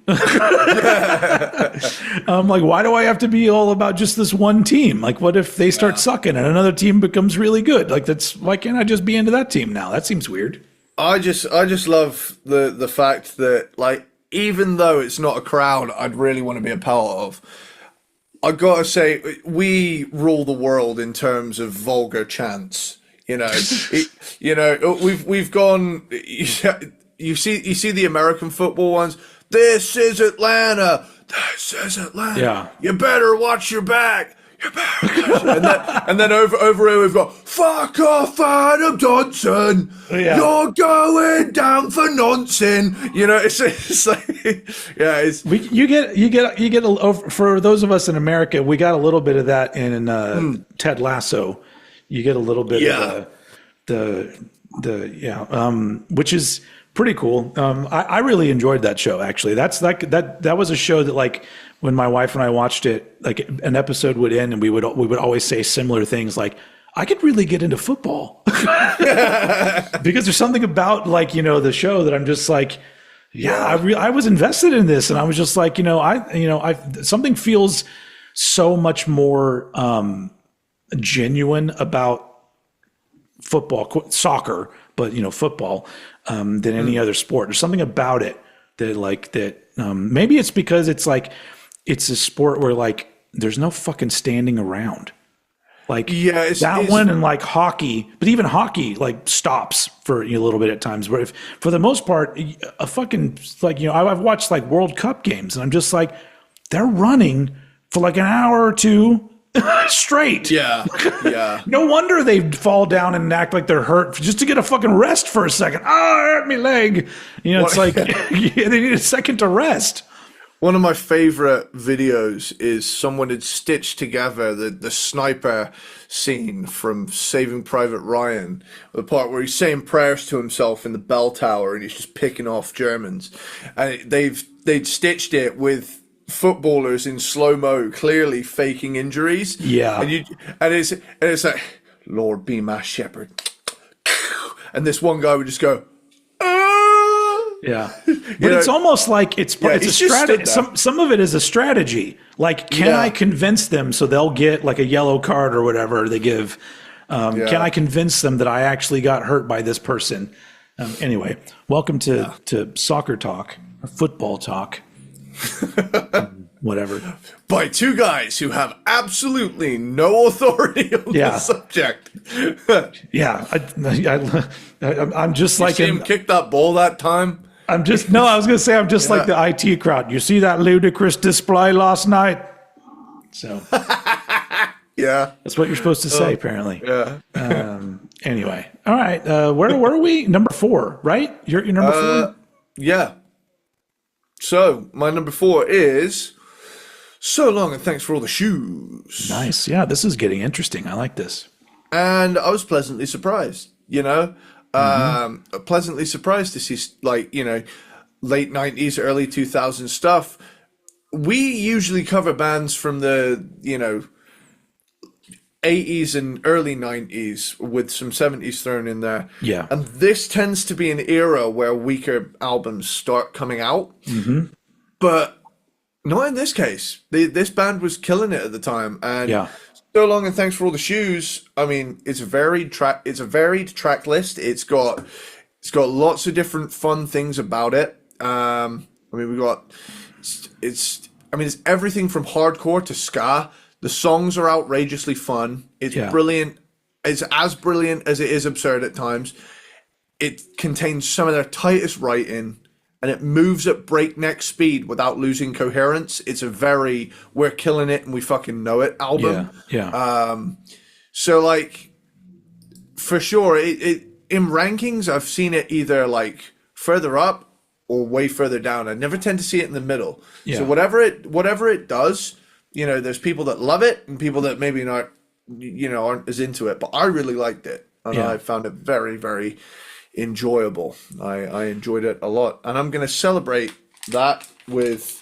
I'm like, why do I have to be all about just this one team? Like, what if they start sucking and another team becomes really good? Like, why can't I just be into that team now? That seems weird. I just love the fact that, like, even though it's not a crowd I'd really want to be a part of, I gotta say we rule the world in terms of vulgar chants. We've gone. You see the American football ones. This is Atlanta. This is Atlanta. Yeah. You better watch your back. And then over here we've got fuck off, Adam Johnson. Yeah. You're going down for nonsense. It's like you get for those of us in America, we got a little bit of that in Ted Lasso. You get a little bit of which is pretty cool. I really enjoyed that show, actually. That was a show that, like, when my wife and I watched it, like, an episode would end and we would always say similar things like, I could really get into football. Because there's something about, like, the show that I'm just like, I was invested in this, and I was just like, something feels so much more genuine about football, soccer, but football, than any other sport. There's something about it that maybe it's because it's like, it's a sport where, like, there's no fucking standing around. Like, one and, like, hockey, but even hockey, like, stops for a little bit at times. Where for the most part, a fucking, like, I've watched, like, World Cup games, and I'm just like, they're running for like an hour or two straight. Yeah. No wonder they fall down and act like they're hurt just to get a fucking rest for a second. Oh, it hurt me leg. It's like they need a second to rest. One of my favorite videos is someone had stitched together the sniper scene from Saving Private Ryan, the part where he's saying prayers to himself in the bell tower and he's just picking off Germans, and they'd stitched it with footballers in slow-mo clearly faking injuries. Yeah. And it's like, Lord, be my shepherd. And this one guy would just go, "Ah!" Yeah. But it's almost like it's a strategy. Some of it is a strategy. Like, can I convince them so they'll get like a yellow card or whatever they give? Can I convince them that I actually got hurt by this person? Anyway, welcome to soccer talk, or football talk, whatever. By two guys who have absolutely no authority on the subject. I'm just you like see him kick that ball that time. I was going to say, I'm just like the IT crowd. You see that ludicrous display last night? So, yeah, that's what you're supposed to say, apparently. Yeah. Anyway, all right. Where are we? Number 4, right? You're number 4. Yeah. So my number 4 is "So Long and Thanks for All the Shoes." Nice. Yeah, this is getting interesting. I like this. And I was pleasantly surprised. Pleasantly surprised to see, like, late 90s, early 2000s stuff. We usually cover bands from the, 80s and early 90s with some 70s thrown in there. Yeah. And this tends to be an era where weaker albums start coming out. Mm-hmm. But not in this case. This band was killing it at the time. And "So Long and Thanks for All the Shoes," I mean, it's a varied track list. It's got lots of different fun things about it. It's everything from hardcore to ska. The songs are outrageously fun. It's brilliant. It's as brilliant as it is absurd at times. It contains some of their tightest writing, and it moves at breakneck speed without losing coherence. It's a very "we're killing it and we fucking know it" album. So, like, for sure, it in rankings, I've seen it either like further up or way further down. I never tend to see it in the middle. Yeah. So whatever it does, there's people that love it and people that maybe not, aren't as into it. But I really liked it, and I found it very, very enjoyable. I enjoyed it a lot, and I'm going to celebrate that with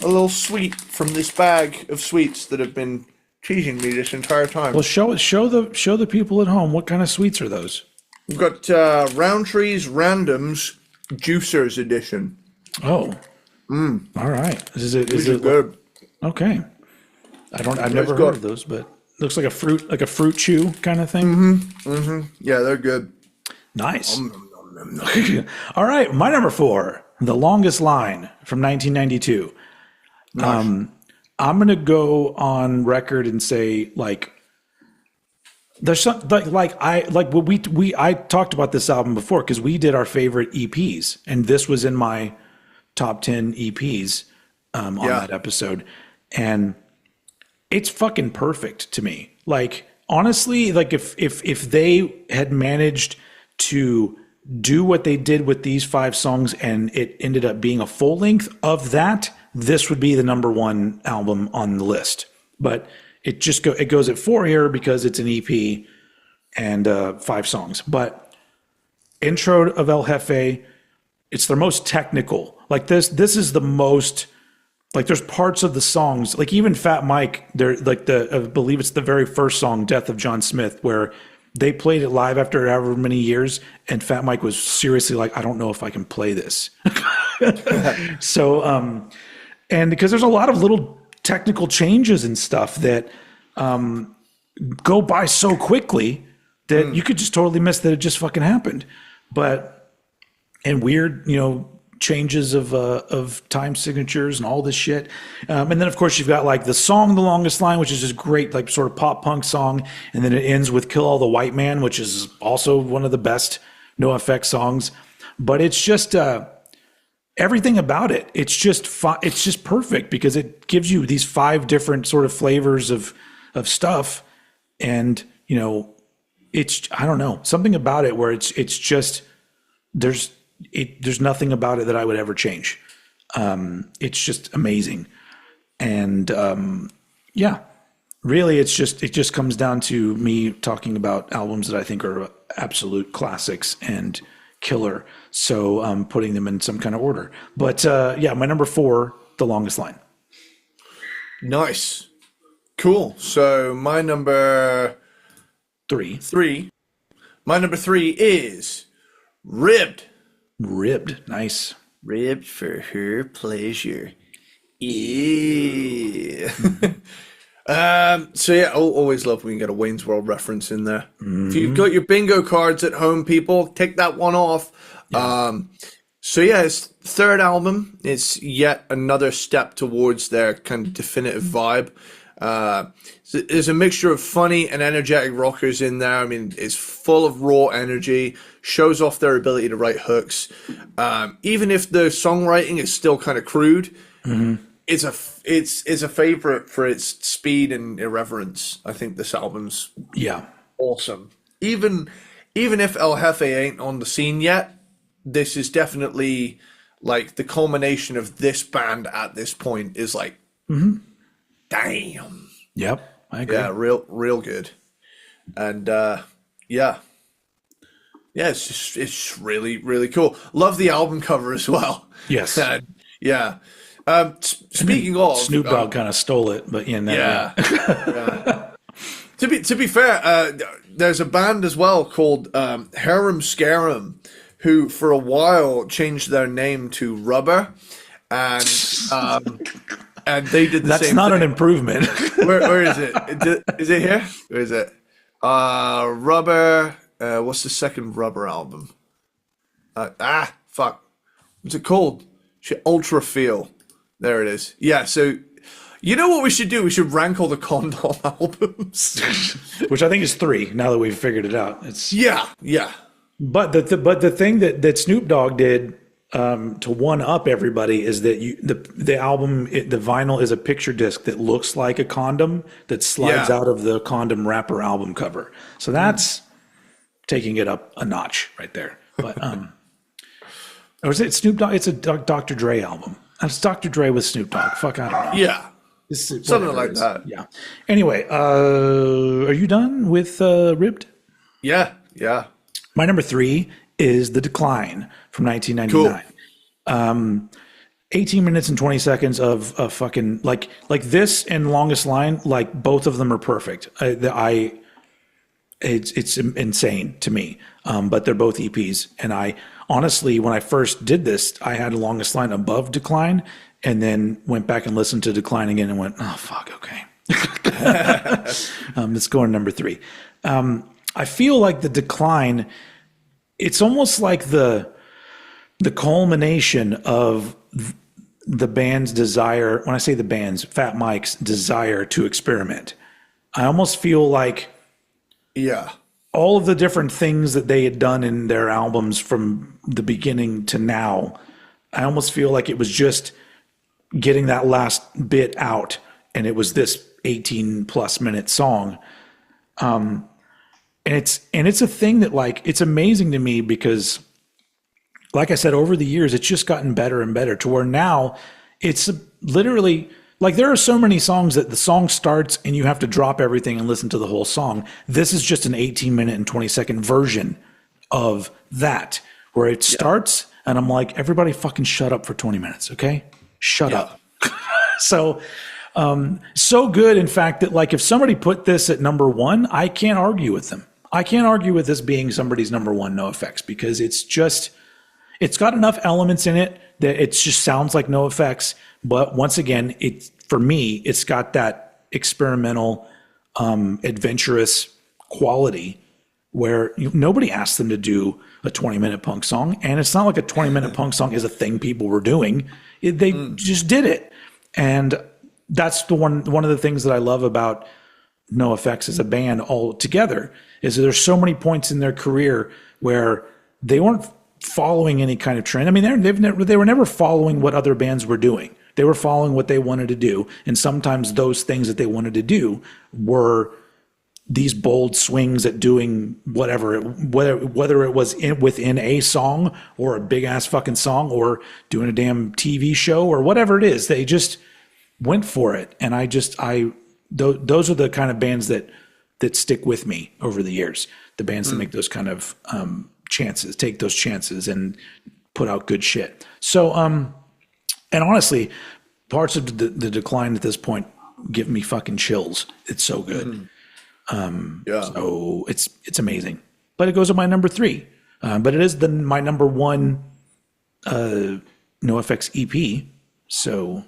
a little sweet from this bag of sweets that have been teasing me this entire time. Well, show the people at home, what kind of sweets are those? We've got Roundtree's Randoms Juicers Edition. Oh, all right. Is it good? Okay, I've never heard of those, but looks like a fruit chew kind of thing. Yeah, they're good. Nice. All right, my number 4, The Longest Line from 1992. Nice. I'm gonna go on record and say, like, there's some I talked about this album before because we did our favorite EPs, and this was in my top 10 EPs on that episode, and it's fucking perfect to me. Like, honestly, like if they had managed to do what they did with these 5 songs and it ended up being a full length of that, this would be the number 1 album on the list. But it goes at 4 here because it's an EP and 5 songs. But intro of El Jefe, it's their most technical. Like this is the most, like, there's parts of the songs, like even Fat Mike, they're like I believe it's the very first song, Death of John Smith, where they played it live after however many years, and Fat Mike was seriously like, I don't know if I can play this. So, and because there's a lot of little technical changes and stuff that go by so quickly that you could just totally miss that it just fucking happened. And weird, changes of time signatures and all this shit. And then of course you've got like the song, The Longest Line, which is this great, like, sort of pop punk song. And then it ends with Kill All the White Man, which is also one of the best NOFX songs. But it's just, everything about it. It's just perfect because it gives you these 5 different sort of flavors of stuff. And, I don't know, something about it where it's just, there's nothing about it that I would ever change. It's just amazing. And really it just comes down to me talking about albums that I think are absolute classics and killer. So I'm putting them in some kind of order. But my number 4, The Longest Line. Nice. Cool. So my number 3. 3. My number 3 is Ribbed. Ribbed. Nice. Ribbed for her pleasure. Yeah. So yeah, always love when you get a Wayne's World reference in there. If you've got your bingo cards at home, people, take that one off. Yeah. So yeah, it's third album. It's yet another step towards their kind of definitive vibe. There's a mixture of funny and energetic rockers in there. I mean, it's full of raw energy, shows off their ability to write hooks. Even if the songwriting is still kind of crude, it's a favorite for its speed and irreverence. I think this album's awesome. Even if El Jefe ain't on the scene yet, this is definitely like the culmination of this band at this point is like, damn. Yep, I agree. Yeah, real good. And it's really, really cool. Love the album cover as well. Yes. Yeah. Speaking of, Snoop Dogg kind of stole it, but yeah. To be fair, there's a band as well called Harem Scarum, who for a while changed their name to Rubber, and they did the That's same. That's not thing. an improvement. Where is it? Is it here? Where is it? Rubber. What's the second Rubber album? Fuck. What's it called? Ultra Feel. There it is. Yeah. So, you know what we should do? We should rank all the Condom albums, which I think is 3. Now that we've figured it out, it's yeah. But the thing that Snoop Dogg did to one up everybody is that the album, the vinyl is a picture disc that looks like a condom that slides out of the condom wrapper album cover. So that's taking it up a notch right there. But or is it Snoop Dogg? It's a Dr. Dre album. It's Dr. Dre with Snoop Dogg. Fuck, I don't know. Yeah. Something like that. Yeah. Anyway, are you done with Ribbed? Yeah. My number 3 is The Decline from 1999. 18 minutes and 20 seconds of fucking like this and Longest Line, like both of them are perfect. It's insane to me. But they're both EPs. And I honestly, when I first did this, I had Longest Line above Decline and then went back and listened to Decline again and went, oh, fuck, okay. Let's go on number 3. I feel like The Decline, it's almost like the culmination of the band's desire. When I say the band's, Fat Mike's desire to experiment. I almost feel like all of the different things that they had done in their albums from the beginning to now, I almost feel like it was just getting that last bit out, and it was this 18 plus minute song. And it's a thing that, like, it's amazing to me because, like I said, over the years, it's just gotten better and better to where now it's literally like there are so many songs that the song starts and you have to drop everything and listen to the whole song. This is just an 18-minute and 20-second version of that, where it starts and I'm like, everybody fucking shut up for 20 minutes, okay? Shut up. So good, in fact, that like if somebody put this at number 1, I can't argue with them. I can't argue with this being somebody's number 1 NOFX because it's got enough elements in it that it just sounds like NOFX. But once again, for me, it's got that experimental, adventurous quality where nobody asked them to do a 20-minute punk song. And it's not like a 20-minute punk song is a thing people were doing. They just did it. And that's one of the things that I love about NOFX as a band altogether is that there's so many points in their career where they weren't following any kind of trend. I mean, they were never following what other bands were doing. They were following what they wanted to do. And sometimes those things that they wanted to do were these bold swings at doing whatever, whether it was within a song or a big ass fucking song or doing a damn TV show or whatever it is. They just went for it. And those are the kind of bands that stick with me over the years. The bands that make those kind of chances, take those chances and put out good shit. So, and honestly, parts of the Decline at this point give me fucking chills. It's so good. Yeah. So it's amazing. But it goes to my number 3. But it is my number 1 NoFX EP. So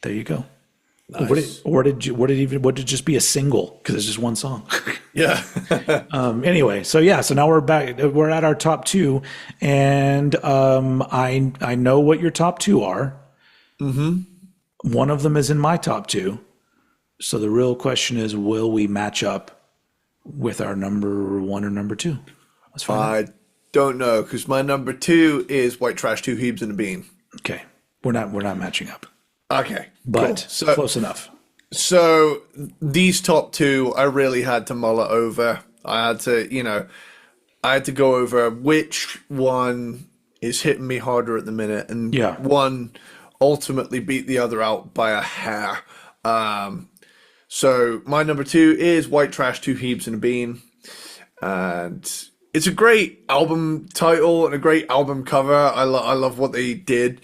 there you go. Nice. What did it just be a single? Because it's just one song. Yeah. Anyway, so yeah, so now we're back. We're at our top 2, and I know what your top 2 are. Mm-hmm. One of them is in my top 2. So the real question is, will we match up with our number 1 or number 2? Let's find out. I don't know, because my number 2 is White Trash, Two Hebes and a Bean. Okay, we're not matching up, Okay, but cool. So close enough. So these top 2, I really had to mull it over. I had to go over which one is hitting me harder at the minute, and one ultimately beat the other out by a hair. So my number 2 is White Trash, Two Hebes and a Bean, and it's a great album title and a great album cover. I love what they did.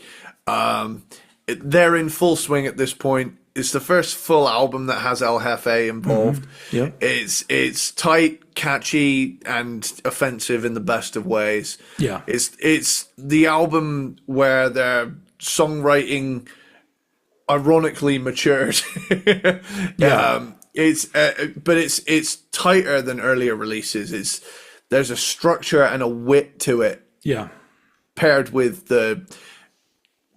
They're in full swing at this point. It's the first full album that has El Jefe involved. Mm-hmm. Yeah. It's tight, catchy, and offensive in the best of ways. Yeah. It's the album where their songwriting ironically matured. Yeah. It's tighter than earlier releases. There's a structure and a wit to it. Yeah. Paired with the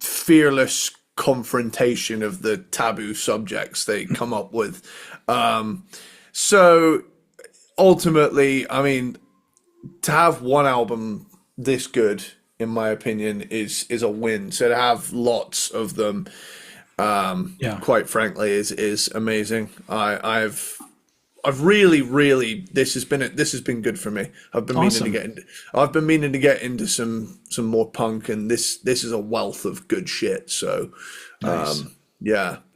fearless confrontation of the taboo subjects they come up with. So ultimately, I mean, to have one album this good, in my opinion, is a win. So to have lots of them, quite frankly, is amazing. I've really this has been good for me. I've been meaning to get into some more punk, and this is a wealth of good shit. So Nice.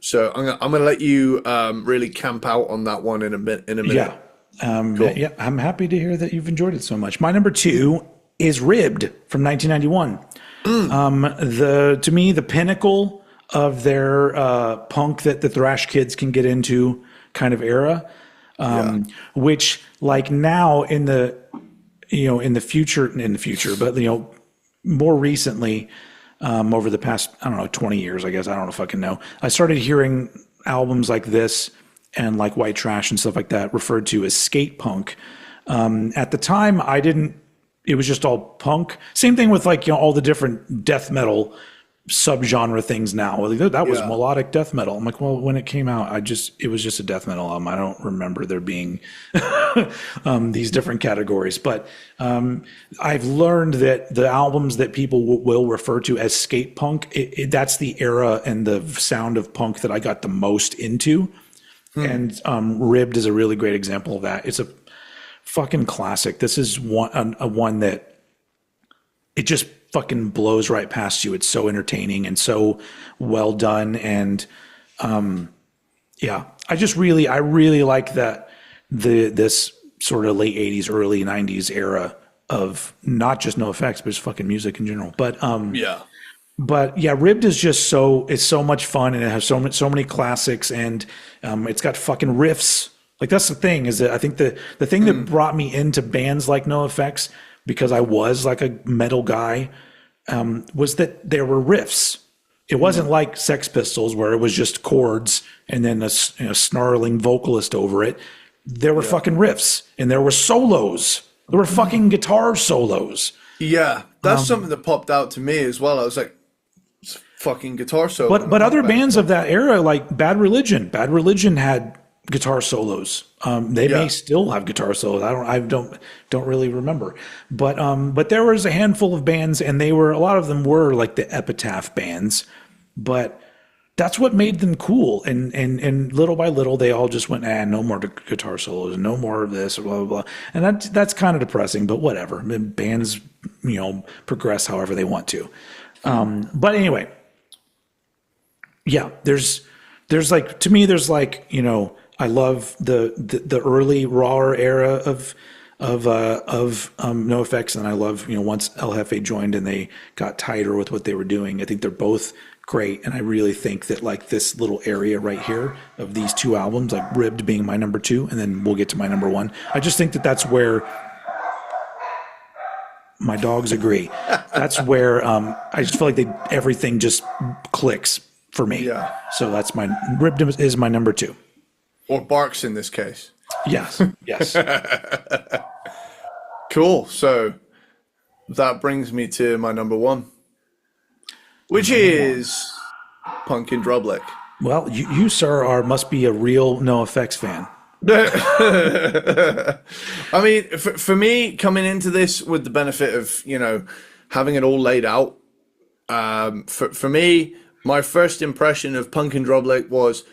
So I'm gonna let you really camp out on that one in a minute. Yeah. Cool. Yeah, I'm happy to hear that you've enjoyed it so much. My number 2 is Ribbed from 1991. To me, the pinnacle of their punk that the thrash kids can get into kind of era. Which, like, now in the future, but more recently, over the past, I don't know, 20 years, I guess, I don't know, fucking know. I started hearing albums like this and like White Trash and stuff like that referred to as skate punk. At the time, it was just all punk. Same thing with all the different death metal subgenre things now. That was melodic death metal. I'm like, well, when it came out, it was just a death metal album. I don't remember there being these different categories. But I've learned that the albums that people will refer to as skate punk, that's the era and the sound of punk that I got the most into. And Ribbed is a really great example of that. It's a fucking classic. This is one that it just fucking blows right past you. It's so entertaining and so well done. And I really like that this sort of late 80s, early 90s era of not just NoFX, but just fucking music in general. But Ribbed is just it's so much fun, and it has so many classics, and it's got fucking riffs. Like, that's the thing, is that I think the thing that brought me into bands like NoFX, because I was like a metal guy, was that there were riffs. It wasn't like Sex Pistols where it was just chords and then a snarling vocalist over it. There were fucking riffs, and there were solos. There were fucking guitar solos. Yeah, that's something that popped out to me as well. I was like, it's fucking guitar solo. But other bands of that era, like Bad Religion had guitar solos. They may still have guitar solos. I don't really remember. But there was a handful of bands, and a lot of them were like the epitaph bands. But that's what made them cool. And little by little, they all just went, no more guitar solos, no more of this, blah, blah, blah. And that's kind of depressing, but whatever. Bands, progress however they want to. But anyway, there's like, to me, there's like, I love the early raw era of NoFX, and I love once El Jefe joined and they got tighter with what they were doing. I think they're both great. And I really think that like this little area right here of these two albums, like Ribbed being my number 2, and then we'll get to my number 1. I just think that that's where my dogs agree. That's where I just feel like everything just clicks for me. Yeah. So that's Ribbed is my number 2. Or Barks in this case. Yes. Yes. Cool. So that brings me to my number 1, which is Pumpkin Drublick. Well, you sir, must be a real NOFX fan. I mean, for me, coming into this with the benefit of, having it all laid out, for me, my first impression of Pumpkin Drublick was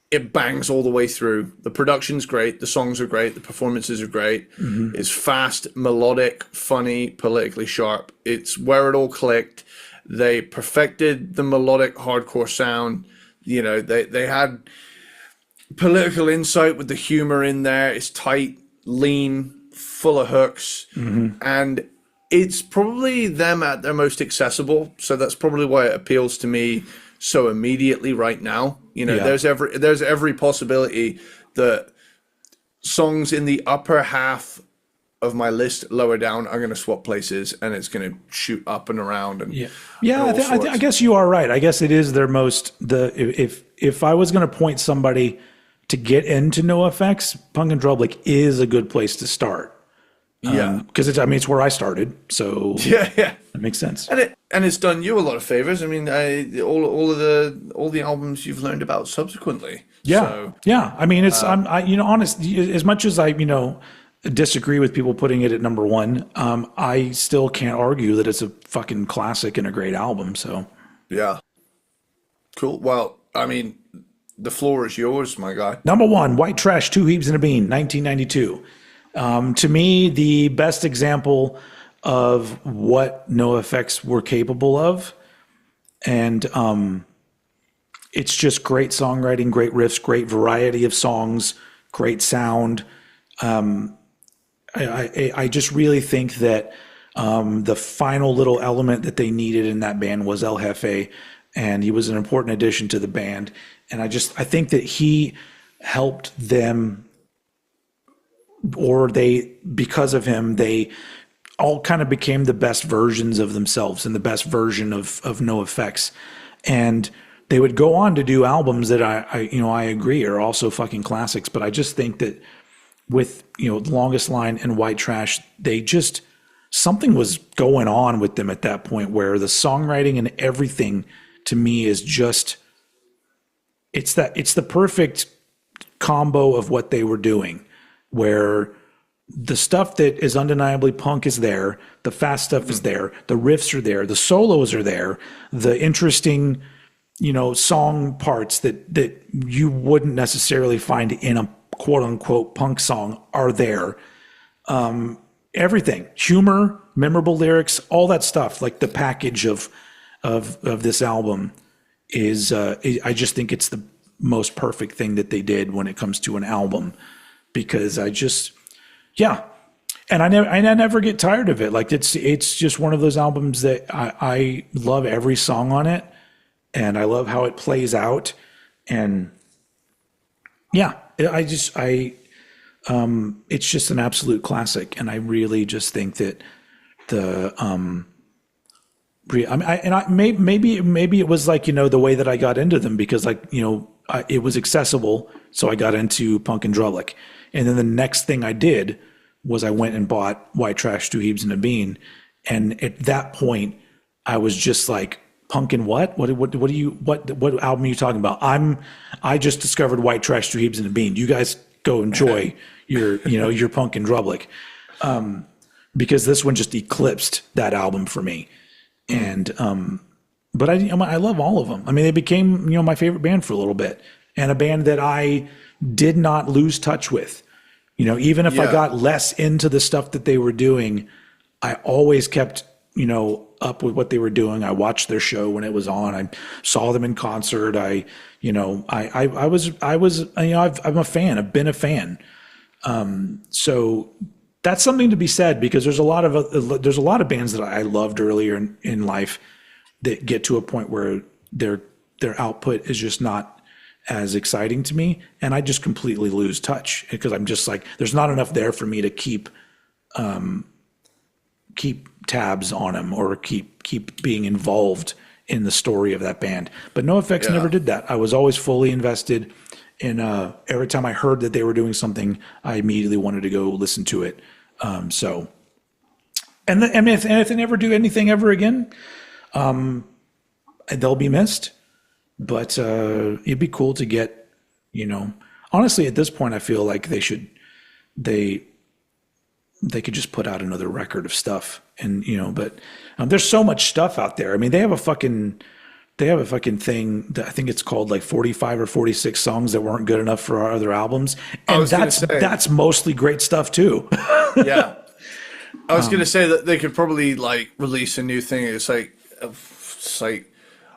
it bangs all the way through. The production's great, the songs are great, the performances are great. Mm-hmm. It's fast, melodic, funny, politically sharp. It's where it all clicked. They perfected the melodic hardcore sound. They had political insight with the humor in there. It's tight, lean, full of hooks. Mm-hmm. And it's probably them at their most accessible. So that's probably why it appeals to me so immediately right now. There's every possibility that songs in the upper half of my list lower down are going to swap places, and it's going to shoot up and around. And I guess you are right. I guess it is their most if I was going to point somebody to get into NOFX, Pumpkin Drublick is a good place to start. Yeah, because it's where I started, so yeah, it makes sense. And it's done you a lot of favors. I mean, all the albums you've learned about subsequently. Yeah, so, yeah. I mean, it's I'm honest. As much as I disagree with people putting it at number 1, I still can't argue that it's a fucking classic and a great album. So yeah, cool. Well, I mean, the floor is yours, my guy. Number 1, White Trash, Two Heaves and a Bean, 1992. To me, the best example of what NOFX were capable of. And it's just great songwriting, great riffs, great variety of songs, great sound. I just really think that the final little element that they needed in that band was El Jefe, and he was an important addition to the band. And I think that he helped them, or because of him, they all kind of became the best versions of themselves and the best version of NOFX. And they would go on to do albums that I agree are also fucking classics. But I just think that with, Longest Line and White Trash, something was going on with them at that point where the songwriting and everything to me is just, it's the perfect combo of what they were doing, where the stuff that is undeniably punk is there, the fast stuff is there, the riffs are there, the solos are there, the interesting, song parts that you wouldn't necessarily find in a quote unquote punk song are there. Everything, humor, memorable lyrics, all that stuff, like the package of this album is, I just think it's the most perfect thing that they did when it comes to an album, because and I never get tired of it. Like it's just one of those albums that I love every song on it, and I love how it plays out. And it's just an absolute classic. And I really just think that maybe it was like, the way that I got into them, because it was accessible. So I got into Pumpkin Drublick. And then the next thing I did was I went and bought White Trash, Two Heaves and a Bean. And at that point I was just like, Pumpkin what? What album are you talking about? I just discovered White Trash, Two Heaves and a Bean. You guys go enjoy your Pumpkin Drublick. Because this one just eclipsed that album for me. And but I love all of them. I mean, they became my favorite band for a little bit, and a band that I did not lose touch with. Even if I got less into the stuff that they were doing, I always kept up with what they were doing. I watched their show when it was on. I saw them in concert. I'm a fan. I've been a fan. So that's something to be said, because there's a lot of bands that I loved earlier in life that get to a point where their output is just not as exciting to me, and I just completely lose touch because I'm just like, there's not enough there for me to keep tabs on them or keep being involved in the story of that band. But NOFX never did that. I was always fully invested in every time I heard that they were doing something, I immediately wanted to go listen to it. So, and if they never do anything ever again, they'll be missed. But it'd be cool to get, honestly, at this point, I feel like they could just put out another record of stuff, and but there's so much stuff out there. I mean, they have a fucking thing that I think it's called like 45 or 46 songs that weren't good enough for our other albums, and that's mostly great stuff too. Yeah, I was gonna say that they could probably like release a new thing. It's like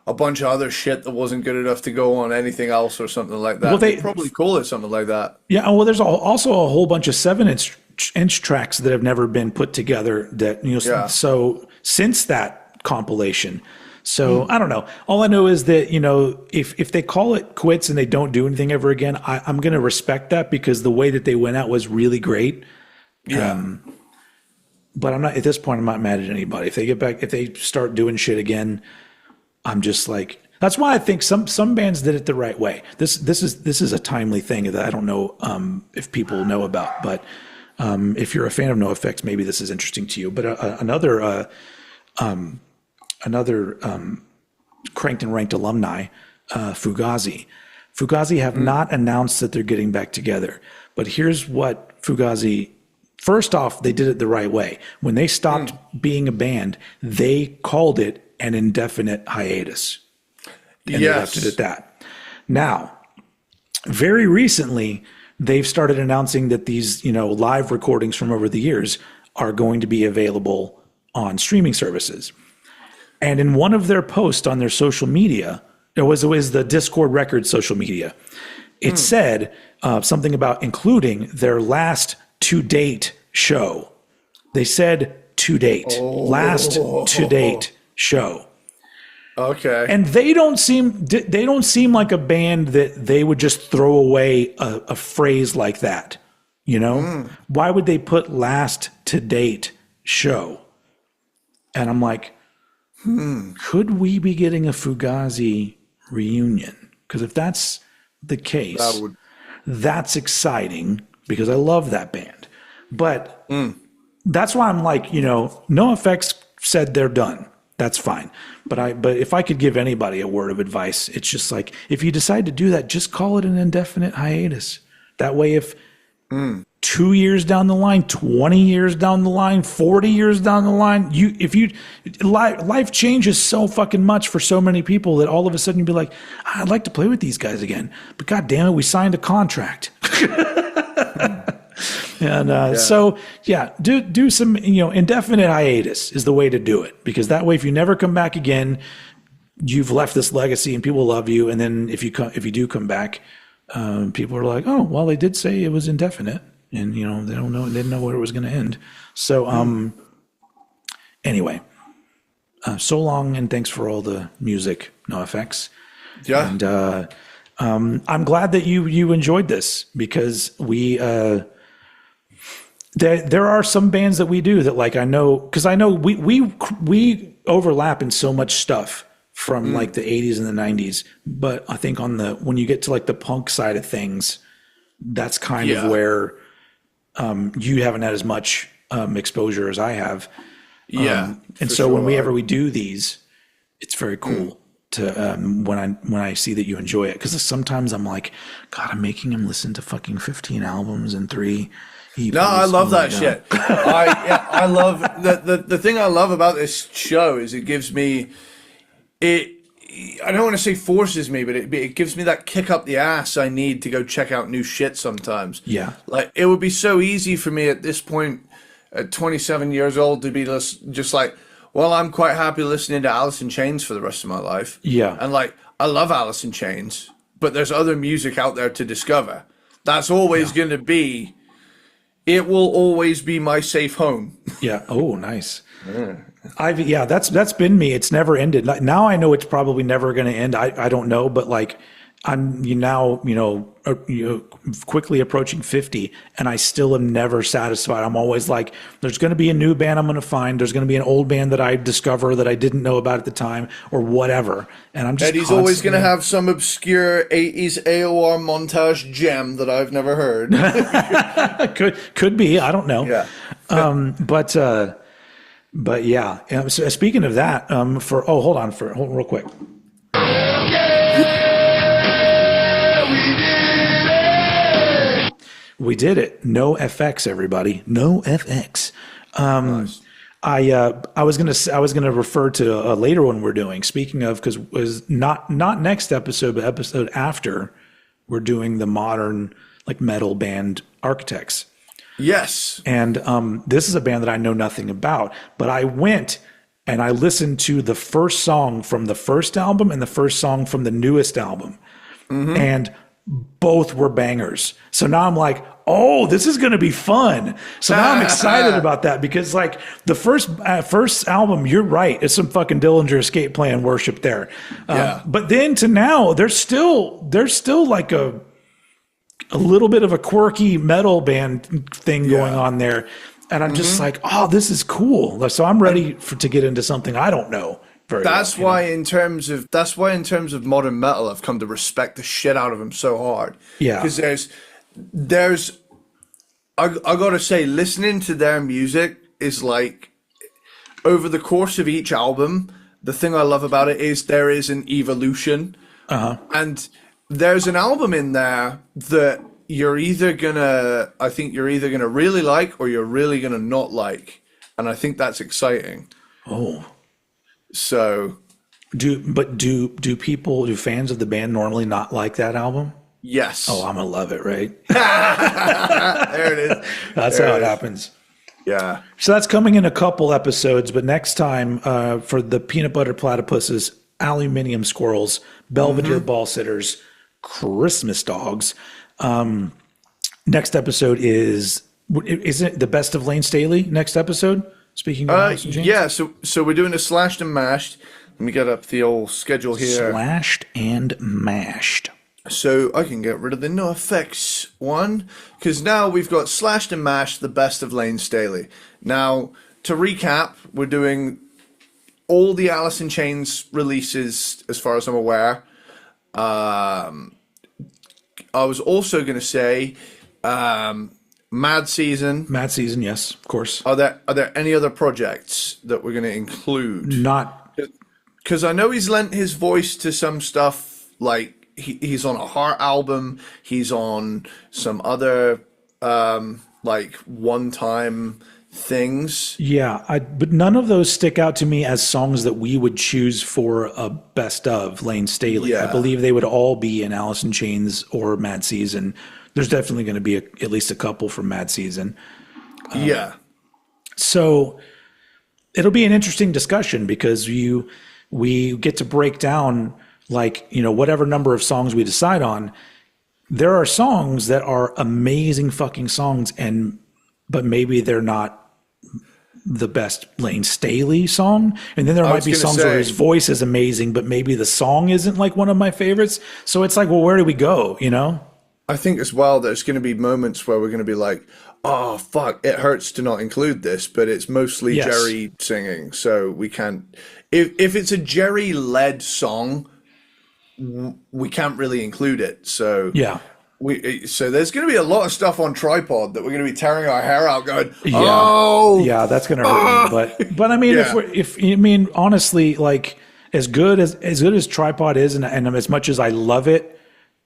a bunch of other shit that wasn't good enough to go on anything else or something like that. Well, they'd probably call it something like that. Yeah, well, there's also a whole bunch of 7-inch tracks that have never been put together that, so since that compilation. So I don't know. All I know is that, if they call it quits and they don't do anything ever again, I'm going to respect that because the way that they went out was really great. Yeah. But I'm not, at this point, I'm not mad at anybody. If they start doing shit again, I'm just like, that's why I think some bands did it the right way. This is a timely thing that I don't know if people know about, but if you're a fan of NOFX, maybe this is interesting to you. But another Cranked and Ranked alumni, Fugazi. Fugazi have not announced that they're getting back together. But here's what Fugazi, first off, they did it the right way. When they stopped being a band, they called it an indefinite hiatus. And they left it at that. Now, very recently, they've started announcing that these, live recordings from over the years are going to be available on streaming services. And in one of their posts on their social media, it was the Discord Records social media, it said something about including their last to-date show. They said to date, last to date show. Okay. And they don't seem like a band that they would just throw away a phrase like that. Why would they put last to date show? And I'm like, could we be getting a Fugazi reunion? Because if that's the case, that's exciting because I love that band. But that's why I'm like, NOFX said they're done. That's fine. But if I could give anybody a word of advice, it's just like, if you decide to do that, just call it an indefinite hiatus. That way, if 2 years down the line, 20 years down the line, 40 years down the line, life changes so fucking much for so many people that all of a sudden you'd be like, I'd like to play with these guys again. But God damn it, we signed a contract. And so, do some, indefinite hiatus is the way to do it, because that way, if you never come back again, you've left this legacy and people love you. And then if you do come back, people are like, oh, well, they did say it was indefinite, and they didn't know where it was going to end. So, anyway, so long, and thanks for all the music, NOFX. Yeah. And I'm glad that you enjoyed this, because there are some bands that we do that, like, I know we overlap in so much stuff from like the 80s and the 90s, but I think when you get to like the punk side of things, that's kind of where you haven't had as much exposure as I have. And so whenever we do these, it's very cool to when I see that you enjoy it, because sometimes I'm like, God, I'm making him listen to fucking 15 albums and 3 EPs. No, I love that shit. I love the thing I love about this show is it gives me I don't want to say forces me, but it gives me that kick up the ass I need to go check out new shit sometimes. Yeah. Like, it would be so easy for me at this point, at 27 years old, to be just like, well, I'm quite happy listening to Alice in Chains for the rest of my life. Yeah. And like, I love Alice in Chains, but there's other music out there to discover. That's always going to be, it will always be my safe home. Yeah. Oh, nice. That's been me. It's never ended. Like, now I know it's probably never going to end. I don't know, but like I'm quickly approaching 50, and I still am never satisfied. I'm always like, there's going to be a new band I'm going to find. There's going to be an old band that I discover that I didn't know about at the time, or whatever. And I'm just Eddie's always going to have some obscure 80s AOR montage gem that I've never heard. could be. I don't know. Yeah. But yeah. So speaking of that, hold on real quick. We did it. NOFX, everybody. NOFX. Nice. I was gonna refer to a later one we're doing. Speaking of, because it was not next episode, but episode after, we're doing the modern like metal band Architects. Yes. And this is a band that I know nothing about, but I went and I listened to the first song from the first album and the first song from the newest album, and both were bangers. So now I'm like, oh, this is going to be fun. So now I'm excited about that, because like the first album, you're right, it's some fucking Dillinger Escape Plan worship there. But then to now, there's still like a little bit of a quirky metal band thing going on there. And I'm just like, oh, this is cool. So I'm ready to get into something I don't know. That's why in terms of modern metal, I've come to respect the shit out of them so hard. Yeah. Because I gotta say, listening to their music is like, over the course of each album, the thing I love about it is there is an evolution. And there's an album in there that I think you're either gonna really like or you're really gonna not like. And I think that's exciting. Oh. So, do fans of the band normally not like that album? yes. Oh, I'm gonna love it, right? There it is. That's how it happens. Yeah. So that's coming in a couple episodes, but next time for the peanut butter platypuses, aluminium squirrels, Belvedere ball sitters, Christmas dogs. Next episode is it the best of Lane Staley? Next episode. Speaking of Alice in Chains? Yeah, so we're doing a slashed and mashed. Let me get up the old schedule here. Slashed and mashed. So I can get rid of the NoFX one, because now we've got slashed and mashed, the best of Lane Staley. Now, to recap, we're doing all the Alice in Chains releases, as far as I'm aware. I was also going to say Mad Season. Mad Season, yes, of course. Are there any other projects that we're going to include? Not, because I know he's lent his voice to some stuff, like he's on a Heart album. He's on some other like one-time things. Yeah, but none of those stick out to me as songs that we would choose for a best of Lane Staley. Yeah. I believe they would all be in Alice in Chains or Mad Season. There's definitely going to be at least a couple from Mad Season. Yeah. So it'll be an interesting discussion, because we get to break down, like, whatever number of songs we decide on. There are songs that are amazing fucking songs, but maybe they're not the best Lane Staley song. And then there might be songs where his voice is amazing, but maybe the song isn't like one of my favorites. So it's like, well, where do we go, I think as well there's going to be moments where we're going to be like, oh, fuck, it hurts to not include this, but it's mostly Jerry singing, so we can't... If it's a Jerry-led song, we can't really include it, so... Yeah. So there's going to be a lot of stuff on Tripod that we're going to be tearing our hair out going, oh! Yeah, that's going to hurt me. But I mean, honestly, like, as good as Tripod is, and as much as I love it,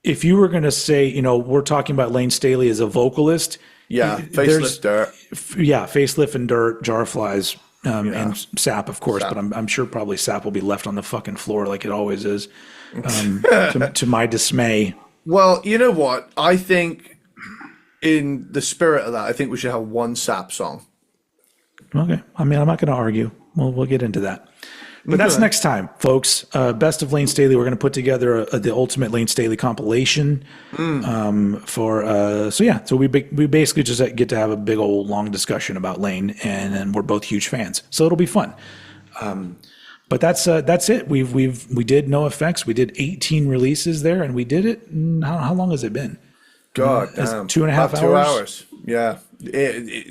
if you were going to say, we're talking about Lane Staley as a vocalist. Yeah, Facelift, Dirt. Yeah, Facelift and Dirt, Jarflies, and Sap, of course. Sap. But I'm sure probably Sap will be left on the fucking floor like it always is, to my dismay. Well, you know what? I think in the spirit of that, I think we should have one Sap song. Okay. I mean, I'm not going to argue. We'll get into that. But that's next time, folks. Best of Lane Staley. We're going to put together the ultimate Lane Staley compilation. So we basically just get to have a big old long discussion about Lane, and then we're both huge fans. So it'll be fun. But that's it. We did NOFX. We did 18 releases there, and we did it. How long has it been? God, 2.5 hours. 2 hours. Yeah,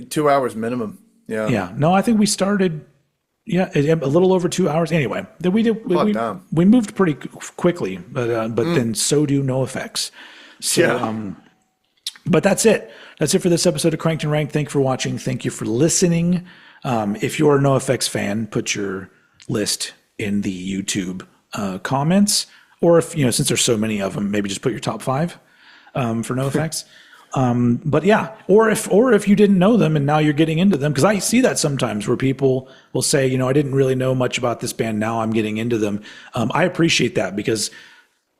2 hours minimum. Yeah. Yeah. No, I think we started. Yeah, a little over 2 hours. Anyway, we moved pretty quickly, but then so do NOFX. So, Yeah. But that's it. That's it for this episode of Cranked and Ranked. Thank you for watching. Thank you for listening. If you're a NOFX fan, put your list in the YouTube comments, or if since there's so many of them, maybe just put your top 5 for NOFX. But yeah, or if you didn't know them and now you're getting into them, because I see that sometimes where people will say, I didn't really know much about this band. Now I'm getting into them. I appreciate that because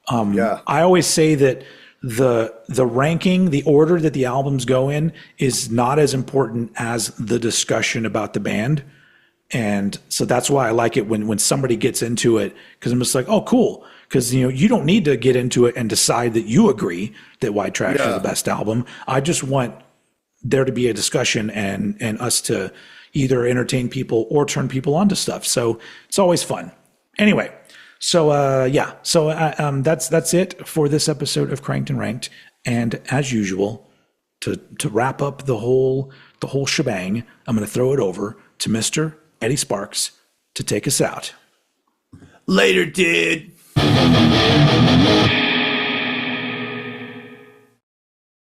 I always say that the ranking, the order that the albums go in is not as important as the discussion about the band. And so that's why I like it when somebody gets into it, because I'm just like, oh, cool. Because you don't need to get into it and decide that you agree that White Trash is the best album. I just want there to be a discussion and us to either entertain people or turn people onto stuff. So it's always fun. Anyway, so that's it for this episode of Cranked and Ranked. And as usual, to wrap up the whole shebang, I'm going to throw it over to Mr. Eddie Sparxx to take us out. Later, dude.